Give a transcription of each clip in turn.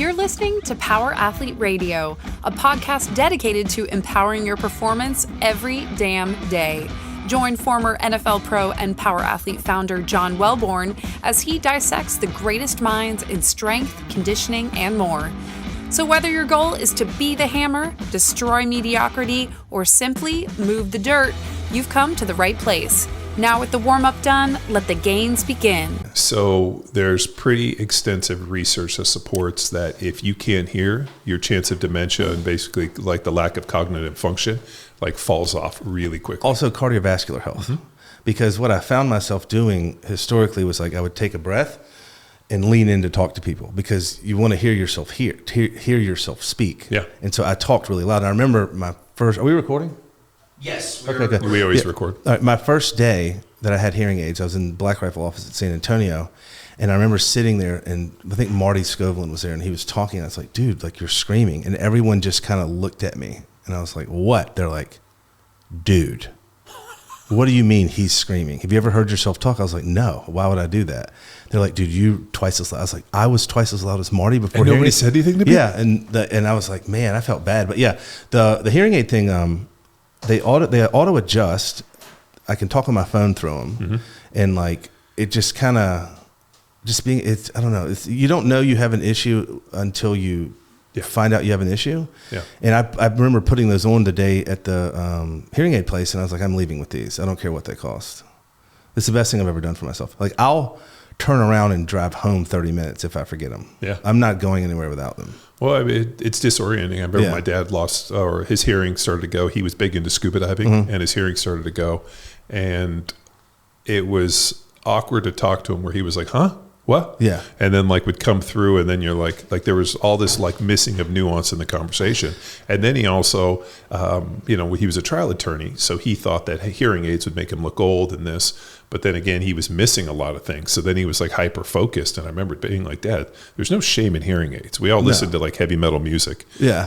You're listening to Power Athlete Radio, a podcast dedicated to empowering your performance every damn day. Join former NFL pro and Power Athlete founder John Wellborn as he dissects the greatest minds in strength, conditioning, and more. So whether your goal is to be the hammer, destroy mediocrity, or simply move the dirt, you've come to the right place. Now with the warm-up done, let the gains begin. So there's pretty extensive research that supports that if you can't hear, your chance of dementia and basically like the lack of cognitive function like falls off really quickly. Also cardiovascular health. Mm-hmm. Because what I found myself doing historically was like I would take a breath and lean in to talk to people because you want to hear yourself hear yourself speak. Yeah. And so I talked really loud. And I remember my first, are we recording? Yes. Okay. We always record. All right, my first day that I had hearing aids, I was in the Black Rifle office at San Antonio, and I remember sitting there, and I think Marty Scoveland was there, and he was talking, and I was like, dude, like you're screaming. And everyone just kind of looked at me, and I was like, what? They're like, dude, what do you mean he's screaming? Have you ever heard yourself talk? I was like, no, why would I do that? They're like, dude, you twice as loud. I was like, I was twice as loud as Marty before. And nobody said anything to me? Yeah, and I was like, man, I felt bad. But yeah, the hearing aid thing, they auto adjust. I can talk on my phone through them, mm-hmm. and like it just kind of it's I don't know. You don't know you have an issue until you find out you have an issue. Yeah. And I remember putting those on the day at the hearing aid place, and I was like, I'm leaving with these. I don't care what they cost. It's the best thing I've ever done for myself. Like I'll turn around and drive home 30 minutes if I forget them. Yeah. I'm not going anywhere without them. Well, I mean, it's disorienting. I remember my dad lost, or his hearing started to go. He was big into scuba diving, mm-hmm. and his hearing started to go. And it was awkward to talk to him where he was like, huh? What? Yeah. And then like would come through, and then you're like there was all this like missing of nuance in the conversation. And then he also, he was a trial attorney, so he thought that hearing aids would make him look old and this. But then again, he was missing a lot of things. So then he was like hyper focused. And I remember being like, Dad, there's no shame in hearing aids. We all listen to like heavy metal music. Yeah.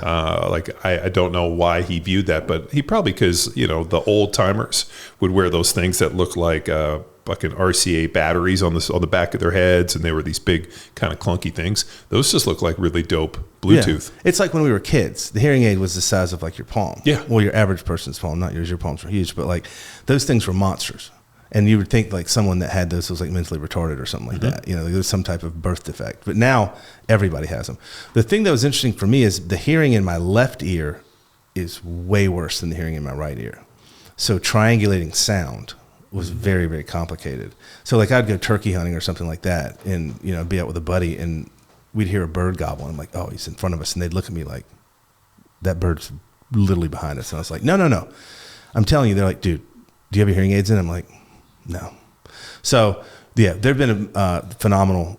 I don't know why he viewed that, but he probably because, the old timers would wear those things that look like fucking RCA batteries on the back of their heads. And they were these big kind of clunky things. Those just look like really dope Bluetooth. Yeah. It's like when we were kids, the hearing aid was the size of like your palm. Yeah. Well, your average person's palm, not yours. Your palms were huge, but like those things were monsters. And you would think like someone that had those was like mentally retarded or something like mm-hmm. that. There was some type of birth defect. But now everybody has them. The thing that was interesting for me is the hearing in my left ear is way worse than the hearing in my right ear. So triangulating sound was very, very complicated. So like I'd go turkey hunting or something like that and, be out with a buddy and we'd hear a bird gobble. And I'm like, oh, he's in front of us. And they'd look at me like, that bird's literally behind us. And I was like, no. I'm telling you, they're like, dude, do you have your hearing aids in? I'm like, no. So, yeah, there have been a phenomenal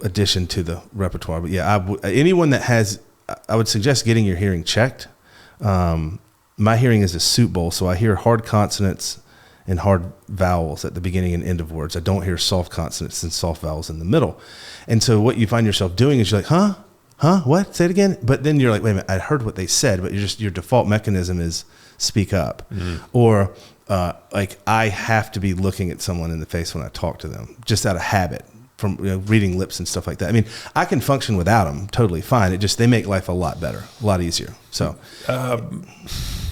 addition to the repertoire. But, yeah, anyone that has – I would suggest getting your hearing checked. My hearing is a soup bowl, so I hear hard consonants and hard vowels at the beginning and end of words. I don't hear soft consonants and soft vowels in the middle. And so what you find yourself doing is you're like, huh, what? Say it again? But then you're like, wait a minute, I heard what they said, but your default mechanism is speak up. Mm-hmm. Or – I have to be looking at someone in the face when I talk to them, just out of habit from reading lips and stuff like that. I mean, I can function without them totally fine. They make life a lot better, a lot easier. So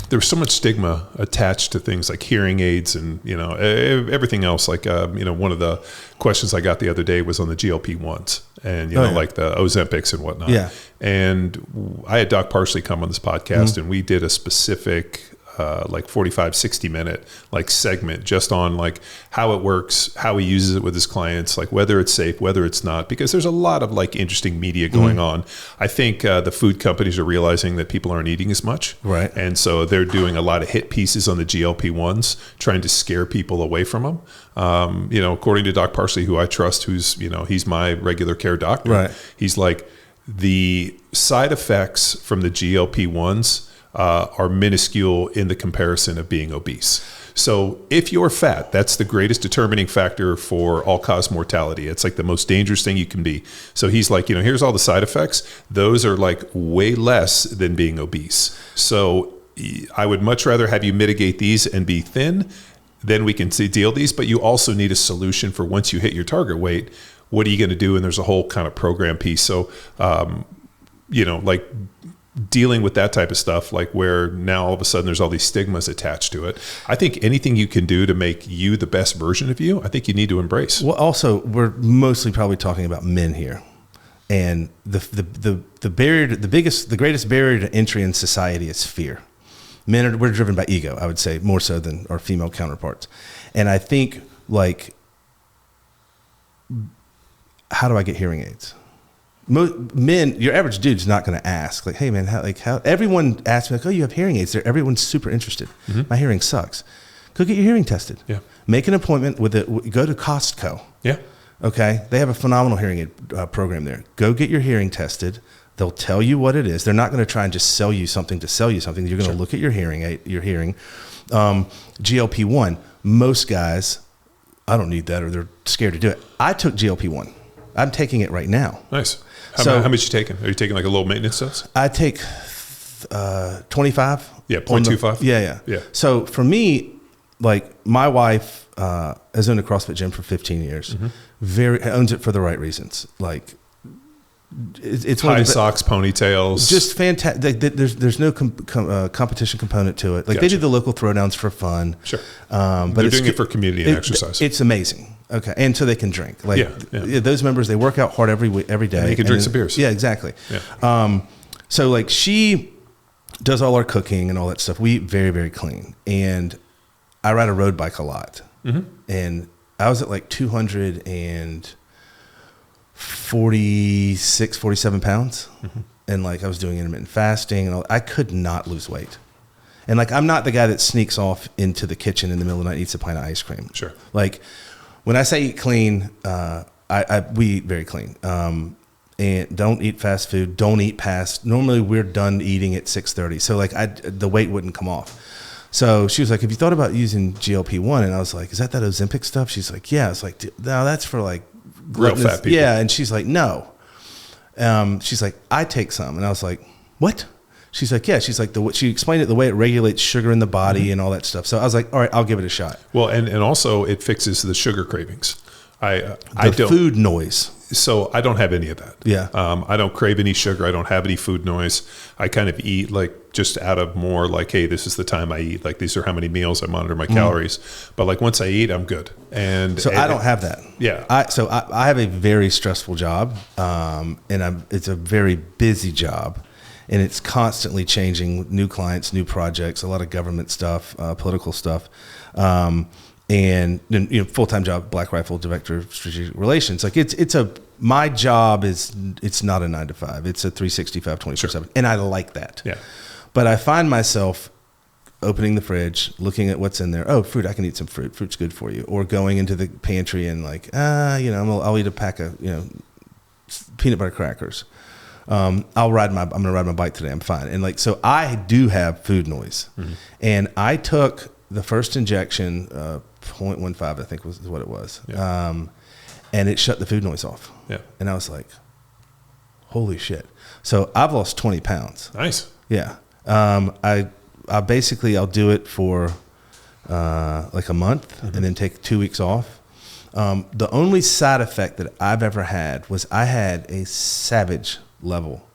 there's so much stigma attached to things like hearing aids and, everything else. Like, one of the questions I got the other day was on the GP1s and, like the Ozempics and whatnot. Yeah. And I had Doc Parsley come on this podcast mm-hmm. and we did a specific 45, 60 minute like segment just on like how it works, how he uses it with his clients, like whether it's safe, whether it's not, because there's a lot of like interesting media going mm-hmm. on. I think the food companies are realizing that people aren't eating as much. Right. And so they're doing a lot of hit pieces on the GLP-1s, trying to scare people away from them. According to Doc Parsley, who I trust, who's, he's my regular care doctor. Right. He's like the side effects from the GLP-1s are minuscule in the comparison of being obese. So if you're fat, that's the greatest determining factor for all-cause mortality. It's like the most dangerous thing you can be. So he's like, here's all the side effects. Those are like way less than being obese. So I would much rather have you mitigate these and be thin. Then we can deal these, but you also need a solution for once you hit your target weight. what are you going to do? And there's a whole kind of program piece. So, like dealing with that type of stuff, like where now all of a sudden there's all these stigmas attached to it. I think anything you can do to make you the best version of you, I think you need to embrace. Well, also, we're mostly probably talking about men here. And the greatest barrier to entry in society is fear. We're driven by ego, I would say, more so than our female counterparts. And I think, like, how do I get hearing aids? Men, your average dude's not going to ask, like, hey man, how everyone asks me, like, oh, you have hearing aids. Everyone's super interested. My hearing sucks. Go get your hearing tested. Yeah. Make an appointment go to Costco. Yeah. Okay. They have a phenomenal hearing aid program there. Go get your hearing tested. They'll tell you what it is. They're not going to try and just sell you something to sell you something. You're going to look at your hearing. GLP-1. Most guys, I don't need that, or they're scared to do it. I took GLP-1. I'm taking it right now. Nice. How much you taking? Are you taking like a low maintenance dose? I take 25. Yeah, 0.25. Yeah. So for me, like, my wife has owned a CrossFit gym for 15 years. Owns it for the right reasons. Like, it's high socks, ponytails, just fantastic. There's no competition component to it. Like, they do the local throwdowns for fun. Sure, but they're doing it for community and exercise. It's amazing. Okay, and so they can drink. Like, those members, they work out hard every day. And they can drink some beers. Yeah, exactly. Yeah. So like, she does all our cooking and all that stuff. We eat very, very clean, and I ride a road bike a lot. And I was at like 246, 47 pounds. And like, I was doing intermittent fasting and all. I could not lose weight. And like, I'm not the guy that sneaks off into the kitchen in the middle of the night and eats a pint of ice cream. Sure. Like, when I say eat clean, we eat very clean. And don't eat fast food. Don't eat past. Normally we're done eating at 6:30. So like, the weight wouldn't come off. So she was like, have you thought about using GLP-1? And I was like, is that Ozempic stuff? She's like, yeah. It's like, no, that's for like real fat people. Yeah. And she's like, no. She's like, I take some. And I was like, what? She's like, yeah. She's like, she explained it the way it regulates sugar in the body and all that stuff. So I was like, all right, I'll give it a shot. Well, and also it fixes the sugar cravings. I don't food noise. So I don't have any of that. Yeah. I don't crave any sugar. I don't have any food noise. I kind of eat like just out of more like, hey, this is the time I eat. Like, these are how many meals. I monitor my calories. But like, once I eat, I'm good. And I don't have that. Yeah. I have a very stressful job, and it's a very busy job. And it's constantly changing, new clients, new projects, a lot of government stuff, political stuff. And then, full-time job, Black Rifle Director of Strategic Relations. Like, my job it's not a 9 to 5. It's a 365, 24/7. And I like that. Yeah. But I find myself opening the fridge, looking at what's in there. Oh, fruit, I can eat some fruit. Fruit's good for you. Or going into the pantry and like, I'll eat a pack of, peanut butter crackers. I'm going to ride my bike today. I'm fine. And like, so I do have food noise. And I took the first injection, 0.15, I think was what it was. Yeah. And it shut the food noise off. Yeah. And I was like, holy shit. So I've lost 20 pounds. Nice. Yeah. I basically, I'll do it for like a month and then take 2 weeks off. The only side effect that I've ever had was I had a savage level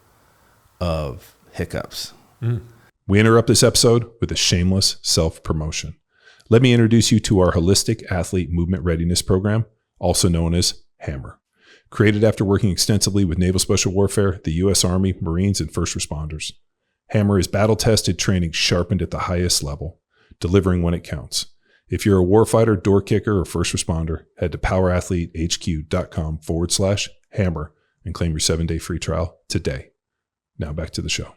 of hiccups. We interrupt this episode with a shameless self-promotion. Let me introduce you to our Holistic Athlete Movement Readiness Program, also known as HAMMER. Created after working extensively with Naval Special Warfare, the U.S. Army, Marines, and first responders. HAMMER is battle-tested training sharpened at the highest level, delivering when it counts. If you're a warfighter, door kicker, or first responder, head to powerathletehq.com/HAMMER and claim your 7-day free trial today. Now back to the show.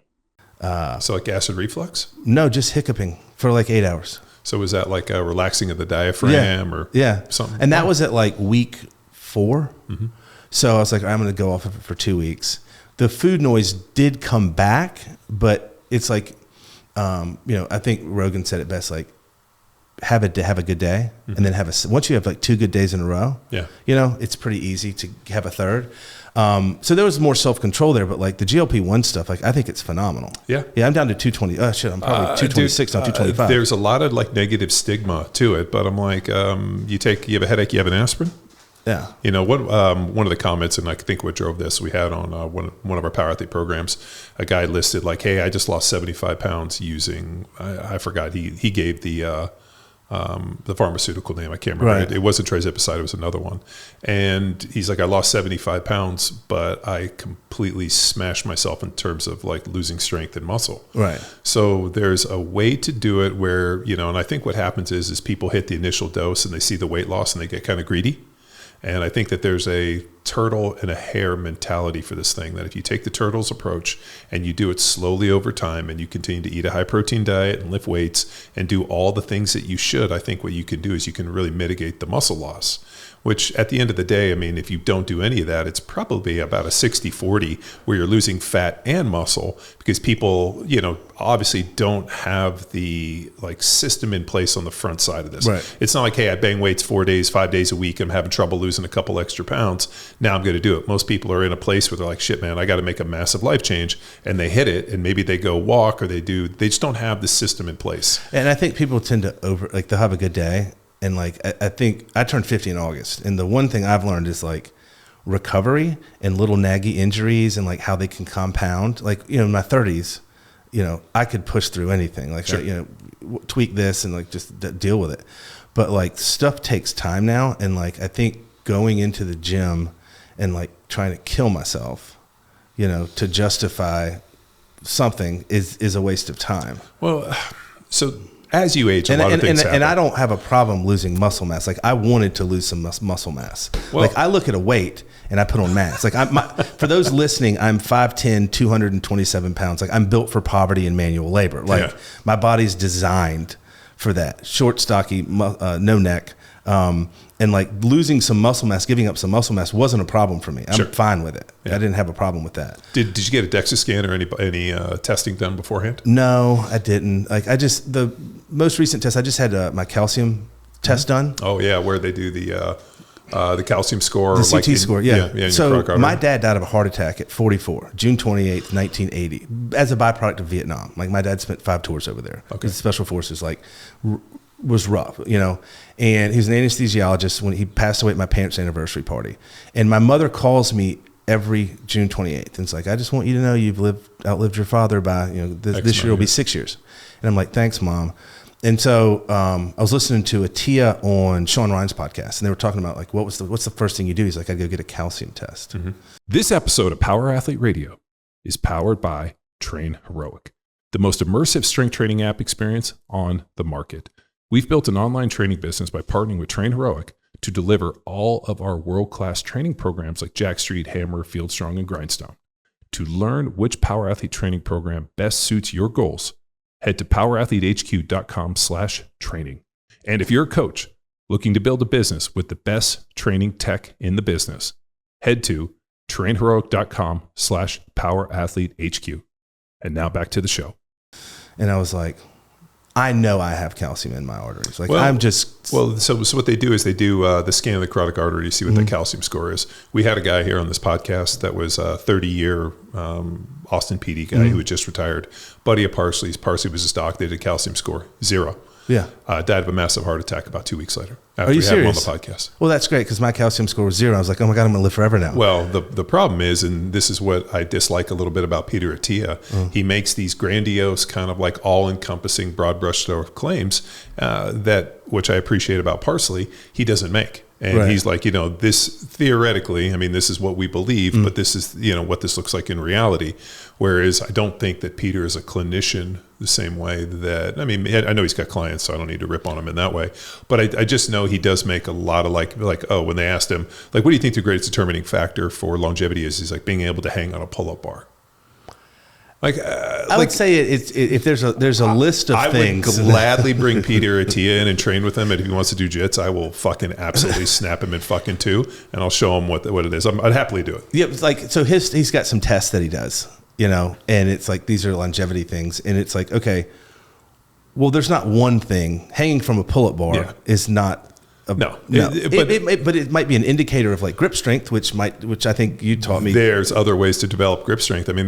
So like acid reflux? No, just hiccuping for like 8 hours. So was that like a relaxing of the diaphragm or something? And that was at like week 4. So I was like, I'm going to go off of it for 2 weeks. The food noise did come back, but it's like, I think Rogan said it best, like, have a good day and then once you have like 2 good days in a row, it's pretty easy to have a third. So there was more self-control there, but like the GLP-1 stuff, like I think it's phenomenal. Yeah. I'm down to 220. Oh shit, I'm probably 226 now, 225. There's a lot of like negative stigma to it, but I'm like, you have a headache, you have an aspirin? Yeah. You know, one of the comments, and I think what drove this, we had on one of our power athlete programs, a guy listed like, hey, I just lost 75 pounds using, I forgot, he gave the pharmaceutical name. I can't remember. Right. It wasn't trizepatide. It was another one. And he's like, I lost 75 pounds, but I completely smashed myself in terms of like losing strength and muscle. Right. So there's a way to do it where, you know, and I think what happens is people hit the initial dose and they see the weight loss and they get kind of greedy. And I think that there's a turtle and a hare mentality for this thing, that if you take the turtle's approach and you do it slowly over time and you continue to eat a high protein diet and lift weights and do all the things that you should, I think what you can do is you can really mitigate the muscle loss, which at the end of the day, I mean, if you don't do any of that, it's probably about a 60-40 where you're losing fat and muscle, because people, you know, obviously don't have the like system in place on the front side of this. Right. It's not like, hey, I bang weights 4 days, 5 days a week. I'm having trouble losing a couple extra pounds. Now I'm going to do it. Most people are in a place where they're like, shit, man, I got to make a massive life change. And they hit it, and maybe they go walk, or they just don't have the system in place. And I think people tend to they'll have a good day. And like, I think I turned 50 in August. And the one thing I've learned is like recovery and little naggy injuries and like how they can compound. Like, you know, in my 30s, you know, I could push through anything. Like, sure. you know, tweak this and like just deal with it. But like stuff takes time now. And like, I think going into the gym and like trying to kill myself, you know, to justify something is a waste of time. Well, so as you age, a lot of things happen. And I don't have a problem losing muscle mass. Like, I wanted to lose some muscle mass. Well, like, I look at a weight and I put on mass. Like, for those listening, I'm 5'10", 227 pounds. Like, I'm built for poverty and manual labor. Like, my body's designed for that. Short, stocky, no neck. And like losing some muscle mass, giving up some muscle mass wasn't a problem for me. I'm fine with it. Yeah. I didn't have a problem with that. Did you get a DEXA scan or any testing done beforehand? No, I didn't. Like, the most recent test, I just had my calcium test done. Oh yeah, where they do the calcium score, the CT score. Yeah. So my dad died of a heart attack at 44, June 28th, 1980, as a byproduct of Vietnam. Like, my dad spent 5 tours over there. Okay. The Special Forces, like, was rough, you know, and he was an anesthesiologist when he passed away at my parents' anniversary party. And my mother calls me every June 28th. And it's like, I just want you to know you've outlived your father by, you know, this year will be 6 years. And I'm like, thanks, Mom. And so I was listening to Tia on Sean Ryan's podcast, and they were talking about like, what's the first thing you do? He's like, I go get a calcium test. Mm-hmm. This episode of Power Athlete Radio is powered by Train Heroic, the most immersive strength training app experience on the market. We've built an online training business by partnering with Train Heroic to deliver all of our world-class training programs like Jack Street, Hammer, Field Strong, and Grindstone. To learn which Power Athlete training program best suits your goals, head to powerathletehq.com/training. And if you're a coach looking to build a business with the best training tech in the business, head to trainheroic.com/powerathletehq. And now back to the show. And I was like, I know I have calcium in my arteries. Like, so what they do is they do the scan of the carotid artery to see what the calcium score is. We had a guy here on this podcast that was a 30-year Austin PD guy who had just retired. Buddy of Parsley's. Parsley was his doc. They did a calcium score 0. Yeah. Died of a massive heart attack about 2 weeks later. After Are you we had him on serious? the podcast. Well, that's great, because my calcium score was 0. I was like, oh my God, I'm going to live forever now. Well, the problem is, and this is what I dislike a little bit about Peter Attia, he makes these grandiose, kind of like all-encompassing, broad brushstroke claims which I appreciate about Parsley, he doesn't make. And he's like, you know, this theoretically, I mean, this is what we believe, but this is, you know, what this looks like in reality. Whereas I don't think that Peter is a clinician the same way that, I mean, I know he's got clients, so I don't need to rip on him in that way. But I just know he does make a lot of like, when they asked him, like, what do you think the greatest determining factor for longevity is? He's like, being able to hang on a pull-up bar. Like, I would say if there's a list of things. I would gladly bring Peter Attia in and train with him. And if he wants to do jits, I will fucking absolutely snap him in fucking two, and I'll show him what it is. I'd happily do it. Yeah, like, so he's got some tests that he does, you know, and it's like, these are longevity things, and it's like, okay, well, there's not one thing. Hanging from a pull-up bar is not. But it might be an indicator of like grip strength, which I think you taught me. There's other ways to develop grip strength. I mean,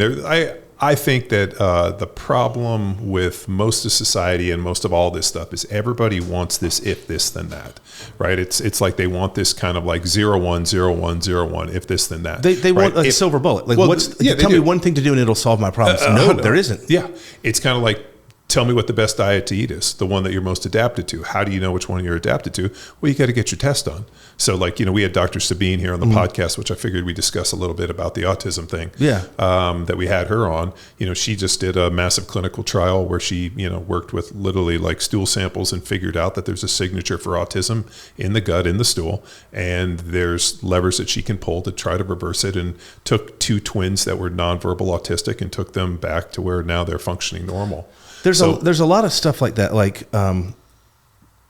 I think that the problem with most of society and most of all this stuff is everybody wants this if this then that, right? It's like they want this kind of like 0 1 0 1 0 1 if this then that. They right? want a silver bullet. Like well, tell me one thing to do and it'll solve my problems. No, there isn't. Yeah, it's kind of like, tell me what the best diet to eat is, the one that you're most adapted to. How do you know which one you're adapted to? Well, you got to get your test done. So like, we had Dr. Sabine here on the podcast, which I figured we'd discuss a little bit about the autism thing. Yeah. That we had her on. She just did a massive clinical trial where she, worked with literally like stool samples and figured out that there's a signature for autism in the gut, in the stool. And there's levers that she can pull to try to reverse it, and took 2 twins that were nonverbal autistic and took them back to where now they're functioning normal. There's a lot of stuff like that. Like,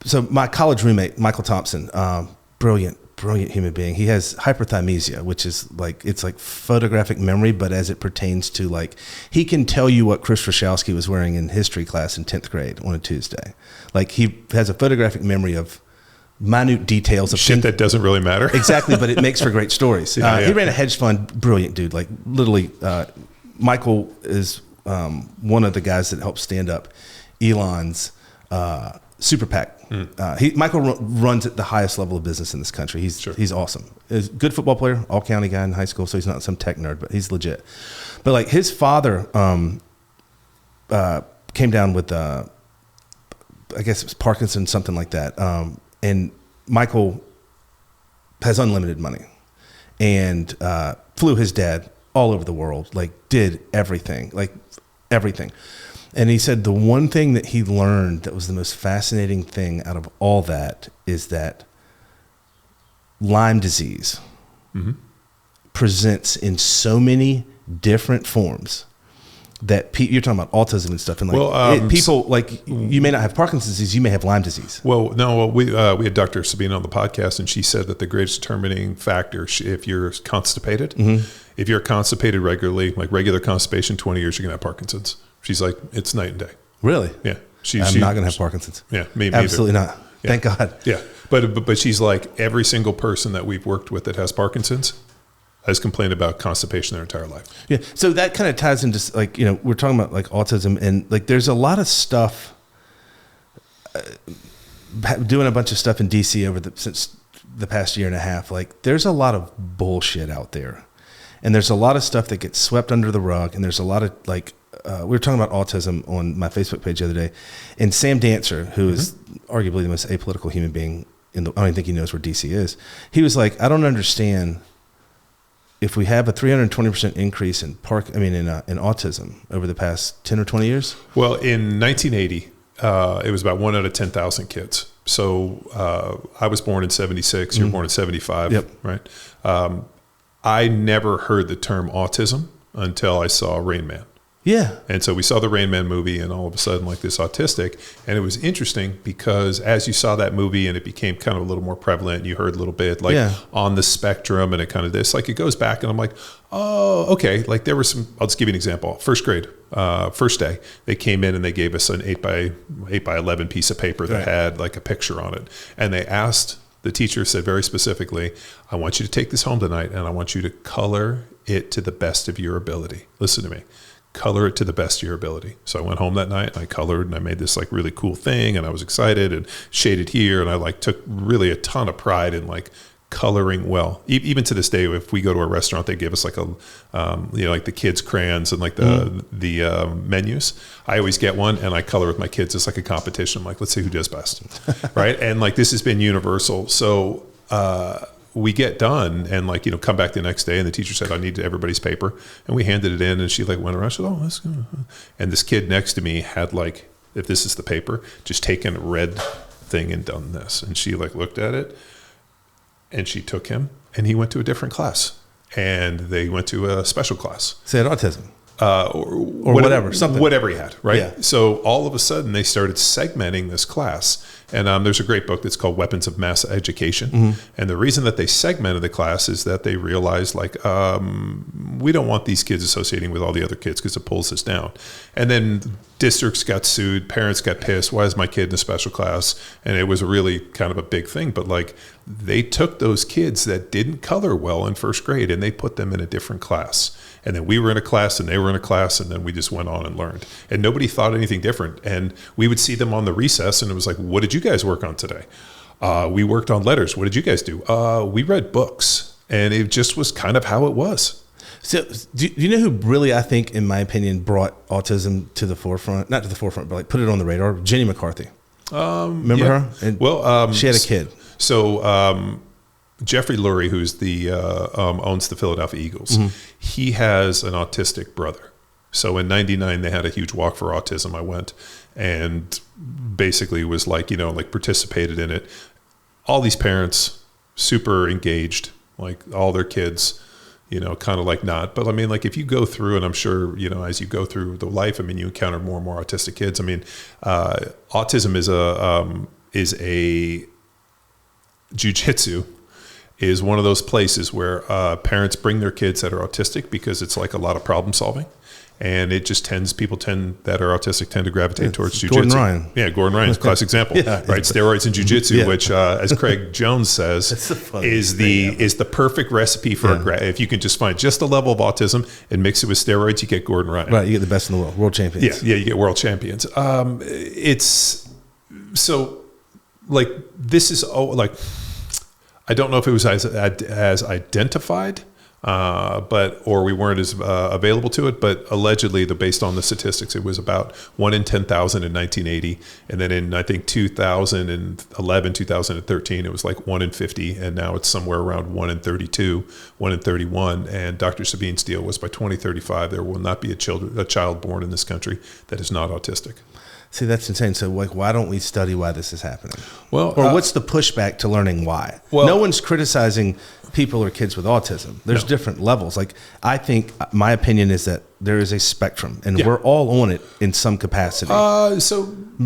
so my college roommate, Michael Thompson, brilliant human being. He has hyperthymesia, which is like, it's like photographic memory, but as it pertains to like, he can tell you what Chris Rashowski was wearing in history class in 10th grade on a Tuesday. Like, he has a photographic memory of minute details of shit that doesn't really matter. Exactly, but it makes for great stories. He ran a hedge fund, brilliant dude. Like, literally, Michael is one of the guys that helped stand up Elon's super PAC. Michael runs at the highest level of business in this country. He's awesome. He's a good football player, all county guy in high school, so he's not some tech nerd, but he's legit. But like, his father came down with I guess it was Parkinson's, something like that. And Michael has unlimited money and flew his dad all over the world, like did everything. And he said the one thing that he learned that was the most fascinating thing out of all that is that Lyme disease presents in so many different forms that you're talking about autism and stuff. And like, people, like, you may not have Parkinson's disease, you may have Lyme disease. We had Dr. Sabine on the podcast, and she said that the greatest determining factor, if you're constipated, if you're constipated regularly, like regular constipation, 20 years, you're going to have Parkinson's. She's like, it's night and day. Really? Yeah. I'm not going to have Parkinson's. Yeah, me absolutely not. Yeah. Thank God. Yeah, but she's like, every single person that we've worked with that has Parkinson's has complained about constipation their entire life. Yeah, so that kind of ties into like, we're talking about like autism, and like there's a lot of stuff, doing a bunch of stuff in DC since the past year and a half. Like, there's a lot of bullshit out there, and there's a lot of stuff that gets swept under the rug, and there's a lot of like, we were talking about autism on my Facebook page the other day, and Sam Dancer, who is arguably the most apolitical human being I don't even think he knows where DC is. He was like, I don't understand if we have a 320% increase in autism over the past 10 or 20 years. Well, in 1980, it was about 1 out of 10,000 kids. So I was born in 76. You were born in 75. Yep. Right. I never heard the term autism until I saw Rain Man. Yeah. And so we saw the Rain Man movie, and all of a sudden, like, this autistic, and it was interesting because as you saw that movie and it became kind of a little more prevalent, and you heard a little bit like on the spectrum, and it kind of this, like, it goes back, and I'm like, oh, okay. Like, there were some, I'll just give you an example. First grade, first day, they came in and they gave us an 8 by 11 piece of paper that had like a picture on it. And they asked, the teacher said very specifically, I want you to take this home tonight, and I want you to color it to the best of your ability. Listen to me. Color it to the best of your ability. So I went home that night and I colored, and I made this like really cool thing, and I was excited and shaded here, and I like took really a ton of pride in like coloring well. Even to this day, if we go to a restaurant, they give us like a like the kids' crayons and like the menus. I always get one and I color with my kids. It's like a competition. I'm like, let's see who does best. Right. And like, this has been universal. So we get done and like, come back the next day, and the teacher said, I need everybody's paper. And we handed it in, and she like went around, she said, oh, that's good. And this kid next to me had like, if this is the paper, just taken a red thing and done this. And she like looked at it, and she took him, and he went to a different class, and they went to a special class. Say autism. Or whatever, something. Whatever he had, right? Yeah. So all of a sudden they started segmenting this class. And there's a great book that's called Weapons of Mass Education. And the reason that they segmented the class is that they realized like, we don't want these kids associating with all the other kids because it pulls us down. And then districts got sued, parents got pissed. Why is my kid in a special class? And it was really kind of a big thing. But like, they took those kids that didn't color well in first grade and they put them in a different class. And then we were in a class and they were in a class, and then we just went on and learned. And nobody thought anything different. And we would see them on the recess and it was like, what did you guys work on today? We worked on letters. What did you guys do? We read books. And it just was kind of how it was. So do you know who really, I think, in my opinion, brought autism to the forefront? Not to the forefront, but like put it on the radar? Jenny McCarthy. Remember her? And she had a kid. So Jeffrey Lurie, who's the owns the Philadelphia Eagles, he has an autistic brother. So in '99, they had a huge walk for autism. I went and basically was like, like participated in it. All these parents, super engaged, like all their kids, kind of like not. But I mean, like if you go through, and I'm sure, as you go through the life, I mean, you encounter more and more autistic kids. I mean, autism is a jiu-jitsu is one of those places where parents bring their kids that are autistic because it's like a lot of problem solving. And it just people that are autistic tend to gravitate towards jiu-jitsu. Gordon Ryan. Yeah, Gordon Ryan's a classic example. Right, steroids and jiu-jitsu, which, as Craig Jones says, is the perfect recipe for if you can just find just a level of autism and mix it with steroids, you get Gordon Ryan. Right, you get the best in the world champions. Yeah, you get world champions. It's so like this is like I don't know if it was as identified. Or we weren't as available to it, but allegedly, based on the statistics, it was about 1 in 10,000 in 1980, and then in I think 2011, 2013, it was like 1 in 50, and now it's somewhere around 1 in 32, 1 in 31. And Dr. Sabine's deal was by 2035 there will not be a child born in this country that is not autistic. See, that's insane. So, like, why don't we study why this is happening? Well, or what's the pushback to learning why? Well, no one's criticizing people or kids with autism. There's different levels. Like, I think my opinion is that there is a spectrum, and we're all on it in some capacity. But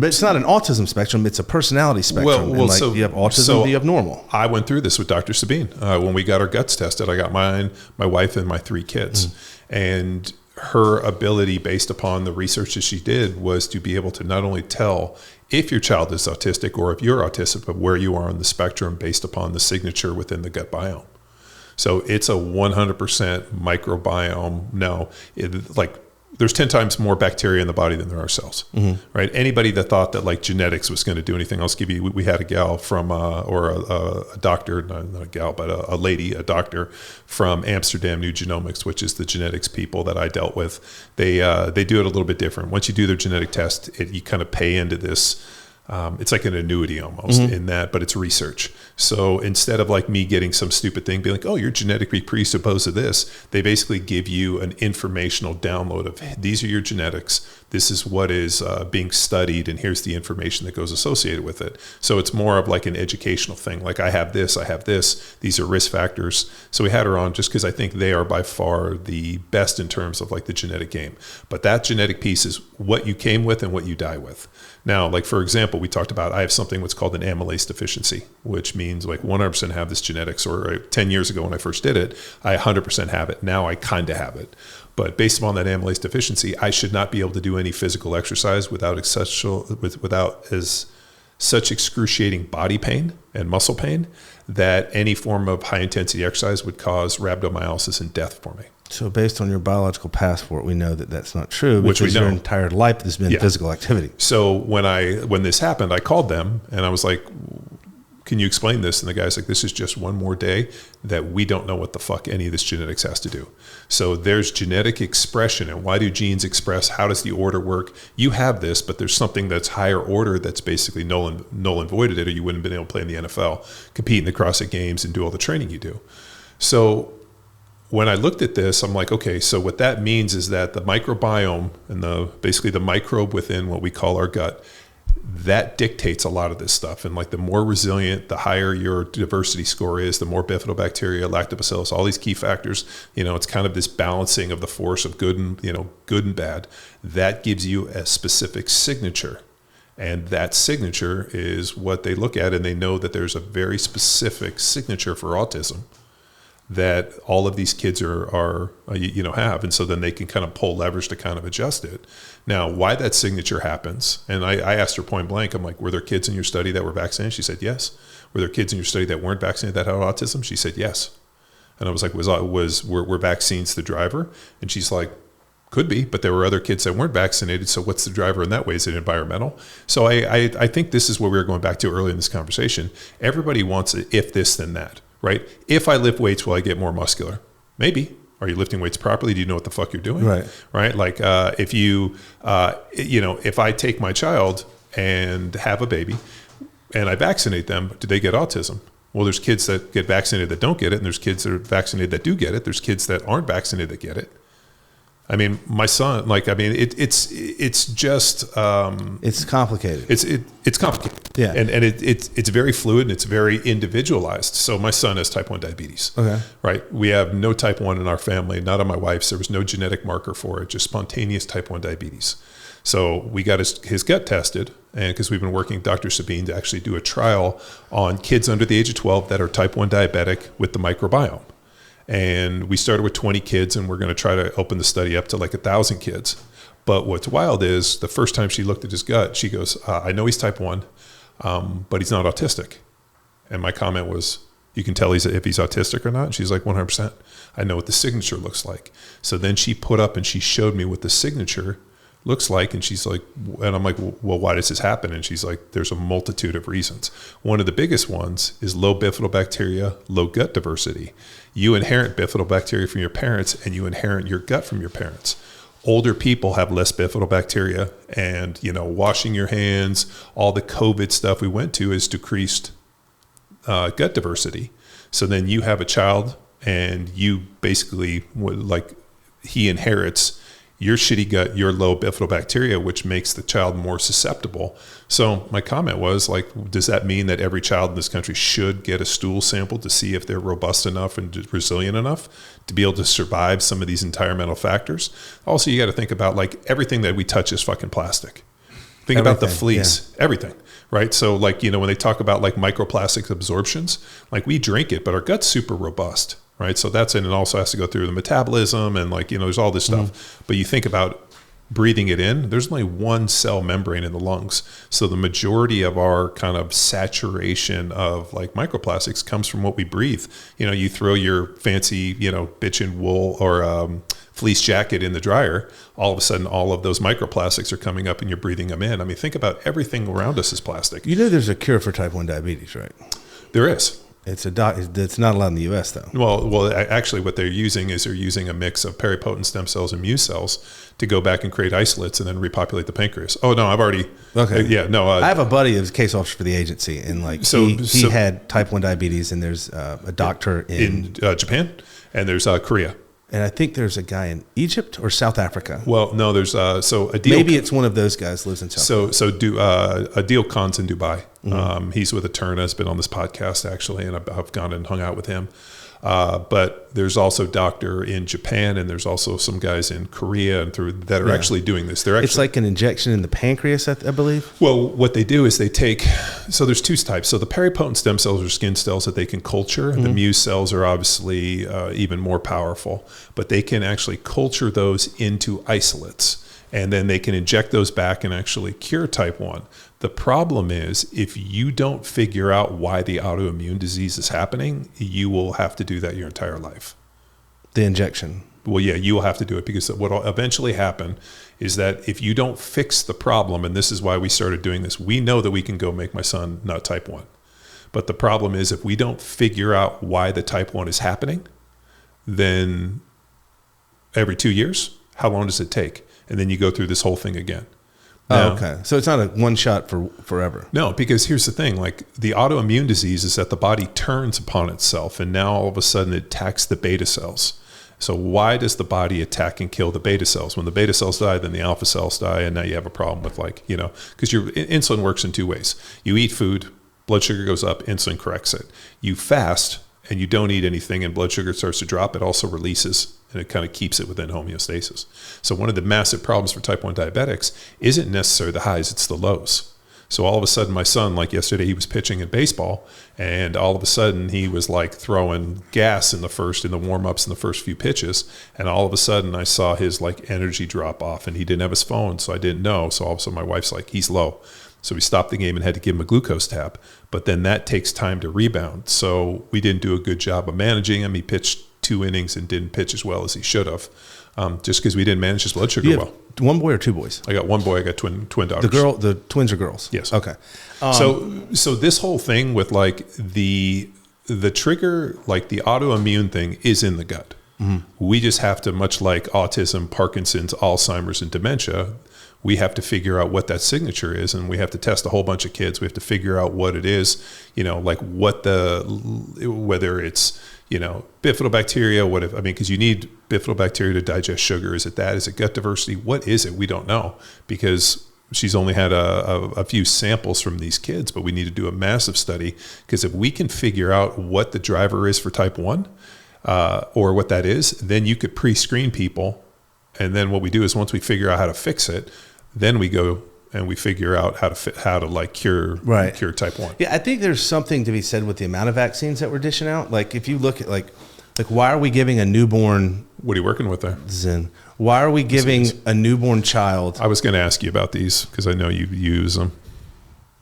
it's not an autism spectrum; it's a personality spectrum. Well, so you have autism, you have normal. I went through this with Dr. Sabine when we got our guts tested. I got mine, my wife, and my 3 kids, and her ability based upon the research that she did was to be able to not only tell if your child is autistic or if you're autistic, but where you are on the spectrum based upon the signature within the gut biome. So it's a 100% microbiome. Now, there's 10 times more bacteria in the body than there are cells, right? Anybody that thought that like genetics was going to do anything, I'll just give you, we had a gal from, or a doctor, not a gal, but a lady, a doctor from Amsterdam New Genomics, which is the genetics people that I dealt with. They do it a little bit different. Once you do their genetic test, you kind of pay into this. It's like an annuity almost in that, but it's research. So instead of like me getting some stupid thing, being like, oh, you're genetically predisposed to this, they basically give you an informational download of these are your genetics. This is what is being studied, and here's the information that goes associated with it. So it's more of like an educational thing. Like I have this, these are risk factors. So we had her on just because I think they are by far the best in terms of like the genetic game. But that genetic piece is what you came with and what you die with. Now, like for example, we talked about I have something what's called an amylase deficiency, which means like 100% have this genetics, or 10 years ago when I first did it, I 100% have it. Now I kind of have it. But based upon that amylase deficiency, I should not be able to do any physical exercise without such excruciating body pain and muscle pain that any form of high intensity exercise would cause rhabdomyolysis and death for me. So based on your biological passport, we know that that's not true, because your entire life has been physical activity. So when this happened, I called them and I was like, can you explain this? And the guy's like, this is just one more day that we don't know what the fuck any of this genetics has to do. So there's genetic expression, and why do genes express? How does the order work? You have this, but there's something that's higher order that's basically null and voided it, or you wouldn't have been able to play in the NFL, compete in the CrossFit Games, and do all the training you do. So when I looked at this, I'm like, okay, so what that means is that the microbiome and basically the microbe within what we call our gut, that dictates a lot of this stuff. And like the more resilient, the higher your diversity score is, the more bifidobacteria, lactobacillus, all these key factors, it's kind of this balancing of the force of good and bad. That gives you a specific signature. And that signature is what they look at, and they know that there's a very specific signature for autism that all of these kids are have. And so then they can kind of pull leverage to kind of adjust it. Now, why that signature happens, and I asked her point blank, I'm like, were there kids in your study that were vaccinated? She said, yes. Were there kids in your study that weren't vaccinated that had autism? She said, yes. And I was like, were vaccines the driver? And she's like, could be, but there were other kids that weren't vaccinated. So what's the driver in that way? Is it environmental? So I think this is what we were going back to early in this conversation. Everybody wants it, if this, then that, right? If I lift weights, will I get more muscular? Maybe. Are you lifting weights properly? Do you know what the fuck you're doing? Right. Like if you, if I take my child and have a baby and I vaccinate them, do they get autism? Well, there's kids that get vaccinated that don't get it. And there's kids that are vaccinated that do get it. There's kids that aren't vaccinated that get it. I mean, my son, it's just it's complicated. It's complicated. Yeah, and it's very fluid and it's very individualized. So my son has type 1 diabetes. Okay, right. We have no type 1 in our family, not on my wife's. There was no genetic marker for it, just spontaneous type 1 diabetes. So we got his gut tested, and because we've been working with Dr. Sabine to actually do a trial on kids under the age of 12 that are type 1 diabetic with the microbiome. And we started with 20 kids, and we're going to try to open the study up to like 1,000 kids. But what's wild is the first time she looked at his gut, she goes, I know he's type 1, but he's not autistic. And my comment was, you can tell if he's autistic or not? And she's like, 100%. I know what the signature looks like. So then she put up and she showed me what the signature looks like. And she's like, and I'm like, well, why does this happen? And she's like, there's a multitude of reasons. One of the biggest ones is low bifidobacteria, low gut diversity. You inherit bifidobacteria from your parents, and you inherit your gut from your parents. Older people have less bifidobacteria, and washing your hands, all the COVID stuff we went to is decreased gut diversity. So then you have a child, and you basically he inherits your shitty gut, your low bifidobacteria, which makes the child more susceptible. So my comment was like, does that mean that every child in this country should get a stool sample to see if they're robust enough and resilient enough to be able to survive some of these environmental factors? Also, you got to think about like everything that we touch is fucking plastic. Think about the fleece, everything, right? So like, when they talk about like microplastic absorptions, like we drink it, but our gut's super robust. Right. So that's it. And it also has to go through the metabolism and there's all this stuff. But you think about breathing it in, there's only one cell membrane in the lungs. So the majority of our kind of saturation of like microplastics comes from what we breathe. You throw your fancy, bitchin' wool or fleece jacket in the dryer, all of a sudden all of those microplastics are coming up and you're breathing them in. I mean, think about everything around us is plastic. There's a cure for type 1 diabetes, right? There is. It's not allowed in the U.S. though. Well, actually, what they're using a mix of pluripotent stem cells and mu cells to go back and create isolates and then repopulate the pancreas. Oh no, I've already. Okay. I have a buddy who's case officer for the agency, and he had type 1 diabetes, and there's a doctor in Japan, and there's Korea. And I think there's a guy in Egypt or South Africa. Well, no, there's Adil. Maybe it's one of those guys lives in South Africa. Adil Khan's in Dubai. Mm-hmm. He's with Eterna, has been on this podcast actually, and I've gone and hung out with him. But there's also a doctor in Japan, and there's also some guys in Korea that are actually doing this. It's like an injection in the pancreas, I believe. Well, what they do is they take, so there's two types. So the pluripotent stem cells are skin cells that they can culture. Mm-hmm. The mu cells are obviously even more powerful, but they can actually culture those into isolates. And then they can inject those back and actually cure type 1. The problem is if you don't figure out why the autoimmune disease is happening, you will have to do that your entire life. The injection. Well, yeah, you will have to do it because what will eventually happen is that if you don't fix the problem, and this is why we started doing this, we know that we can go make my son not type 1. But the problem is if we don't figure out why the type 1 is happening, then every 2 years, how long does it take? And then you go through this whole thing again. Now, okay. So it's not a one shot for forever. No, because here's the thing, like the autoimmune disease is that the body turns upon itself and now all of a sudden it attacks the beta cells. So why does the body attack and kill the beta cells? When the beta cells die, then the alpha cells die, and now you have a problem with because your insulin works in two ways. You eat food, blood sugar goes up, insulin corrects it. You fast and you don't eat anything and blood sugar starts to drop, it also releases and it kind of keeps it within homeostasis. So one of the massive problems for type 1 diabetics isn't necessarily the highs, it's the lows. So all of a sudden, my son, like yesterday, he was pitching in baseball, and all of a sudden he was like throwing gas in the warm-ups in the first few pitches, and all of a sudden I saw his like energy drop off, and he didn't have his phone, so I didn't know. So all of a sudden my wife's like, he's low. So we stopped the game and had to give him a glucose tab. But then that takes time to rebound. So we didn't do a good job of managing him. He pitched 2 innings and didn't pitch as well as he should have, just because we didn't manage his blood sugar well. One boy or 2 boys? I got 1 boy. I got twin daughters. The twins are girls? Yes. Okay. So this whole thing with like the trigger, like the autoimmune thing is in the gut. Mm-hmm. We just have to, much like autism, Parkinson's, Alzheimer's, and dementia, we have to figure out what that signature is, and we have to test a whole bunch of kids. We have to figure out what it is, like whether it's, bifidobacteria, because you need bifidobacteria to digest sugar. Is it that? Is it gut diversity? What is it? We don't know, because she's only had a few samples from these kids, but we need to do a massive study, because if we can figure out what the driver is for type 1, or what that is, then you could pre-screen people. And then what we do is, once we figure out how to fix it, then we go and we figure out how to cure type 1. Yeah, I think there's something to be said with the amount of vaccines that we're dishing out. Like if you look at like why are we giving a newborn? What are you working with there? Zen. Why are we giving a newborn child? I was going to ask you about these because I know you use them.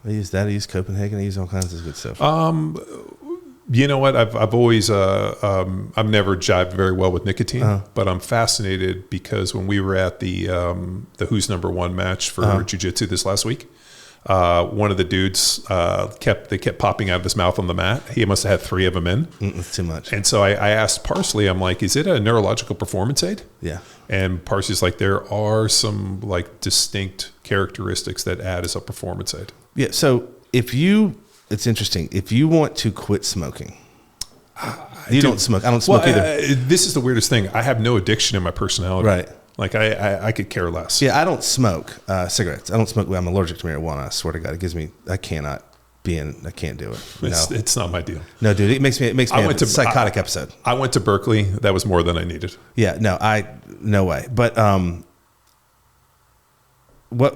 I use Copenhagen. I use all kinds of good stuff. You know what? I've always I've never jived very well with nicotine, but I'm fascinated because when we were at the Who's Number One match for jiu-jitsu this last week, one of the dudes kept popping out of his mouth on the mat. He must have had 3 of them in. That's too much. And so I asked Parsley, I'm like, is it a neurological performance aid? Yeah. And Parsley's like, there are some like distinct characteristics that add as a performance aid. Yeah. So it's interesting. If you want to quit smoking, you don't smoke. I don't smoke either. This is the weirdest thing. I have no addiction in my personality. Right. Like I could care less. Yeah, I don't smoke cigarettes. I don't smoke. I'm allergic to marijuana. I swear to God, it gives me. I can't do it. It's not my deal. No, dude, it makes me have a psychotic episode. I went to Berkeley. That was more than I needed. Yeah, no way. But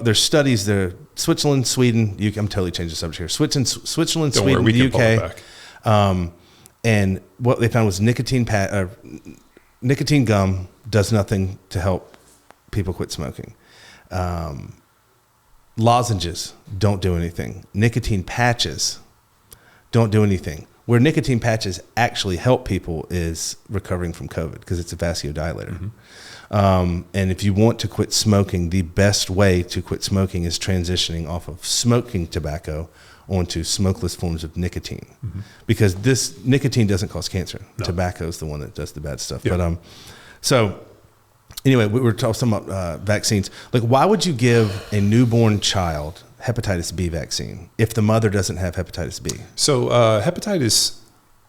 there's studies there. Switzerland, Sweden. I'm totally changing the subject here. Switzerland, Don't Sweden, worry, we the can UK. pull it back. And what they found was nicotine gum does nothing to help people quit smoking. Lozenges don't do anything. Nicotine patches don't do anything. Where nicotine patches actually help people is recovering from COVID, because it's a vasodilator. Mm-hmm. And if you want to quit smoking, the best way to quit smoking is transitioning off of smoking tobacco onto smokeless forms of nicotine, because this nicotine doesn't cause cancer. No. Tobacco is the one that does the bad stuff. Yeah. But so anyway, we were talking about vaccines. Like, why would you give a newborn child hepatitis B vaccine if the mother doesn't have hepatitis B? So hepatitis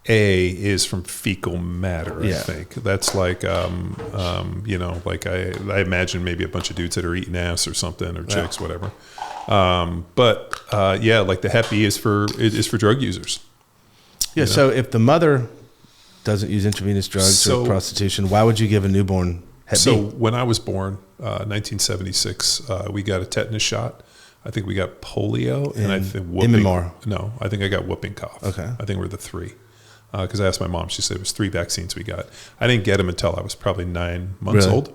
A is from fecal matter, I think. That's like, like I imagine maybe a bunch of dudes that are eating ass or something, or chicks, whatever. Like the Hep B is for drug users. Yeah. So if the mother doesn't use intravenous drugs or prostitution, why would you give a newborn Hep B? So when I was born, 1976, we got a tetanus shot. I think we got polio, and I think No, I think I got whooping cough. Okay. I think we're the 3. Because I asked my mom, she said it was 3 vaccines we got. I didn't get them until I was probably 9 months old.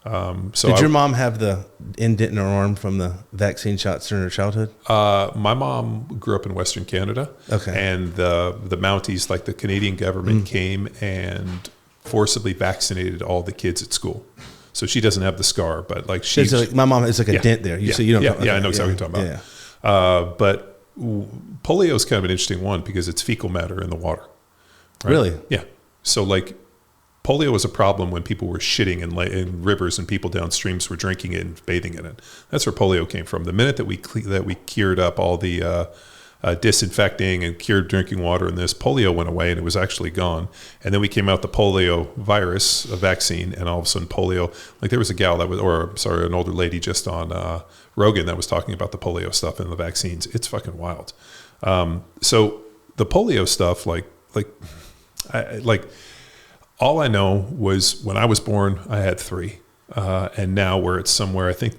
Did your mom have the indent in her arm from the vaccine shots during her childhood? My mom grew up in Western Canada. Okay. And the Mounties, like the Canadian government, came and forcibly vaccinated all the kids at school. So she doesn't have the scar, but like my mom is like a dent there. So you don't. I know exactly what you're talking about. But polio is kind of an interesting one because it's fecal matter in the water. Right? Really? Yeah. So like polio was a problem when people were shitting in rivers and people downstreams were drinking it and bathing in it. That's where polio came from. The minute that we cured up all the disinfecting and cured drinking water and this, polio went away and it was actually gone. And then we came out the polio virus, a vaccine, and all of a sudden polio, like there was a gal an older lady just on Rogan that was talking about the polio stuff and the vaccines. It's fucking wild. So the polio stuff, all I know was when I was born, I had 3. And now we're at somewhere, I think,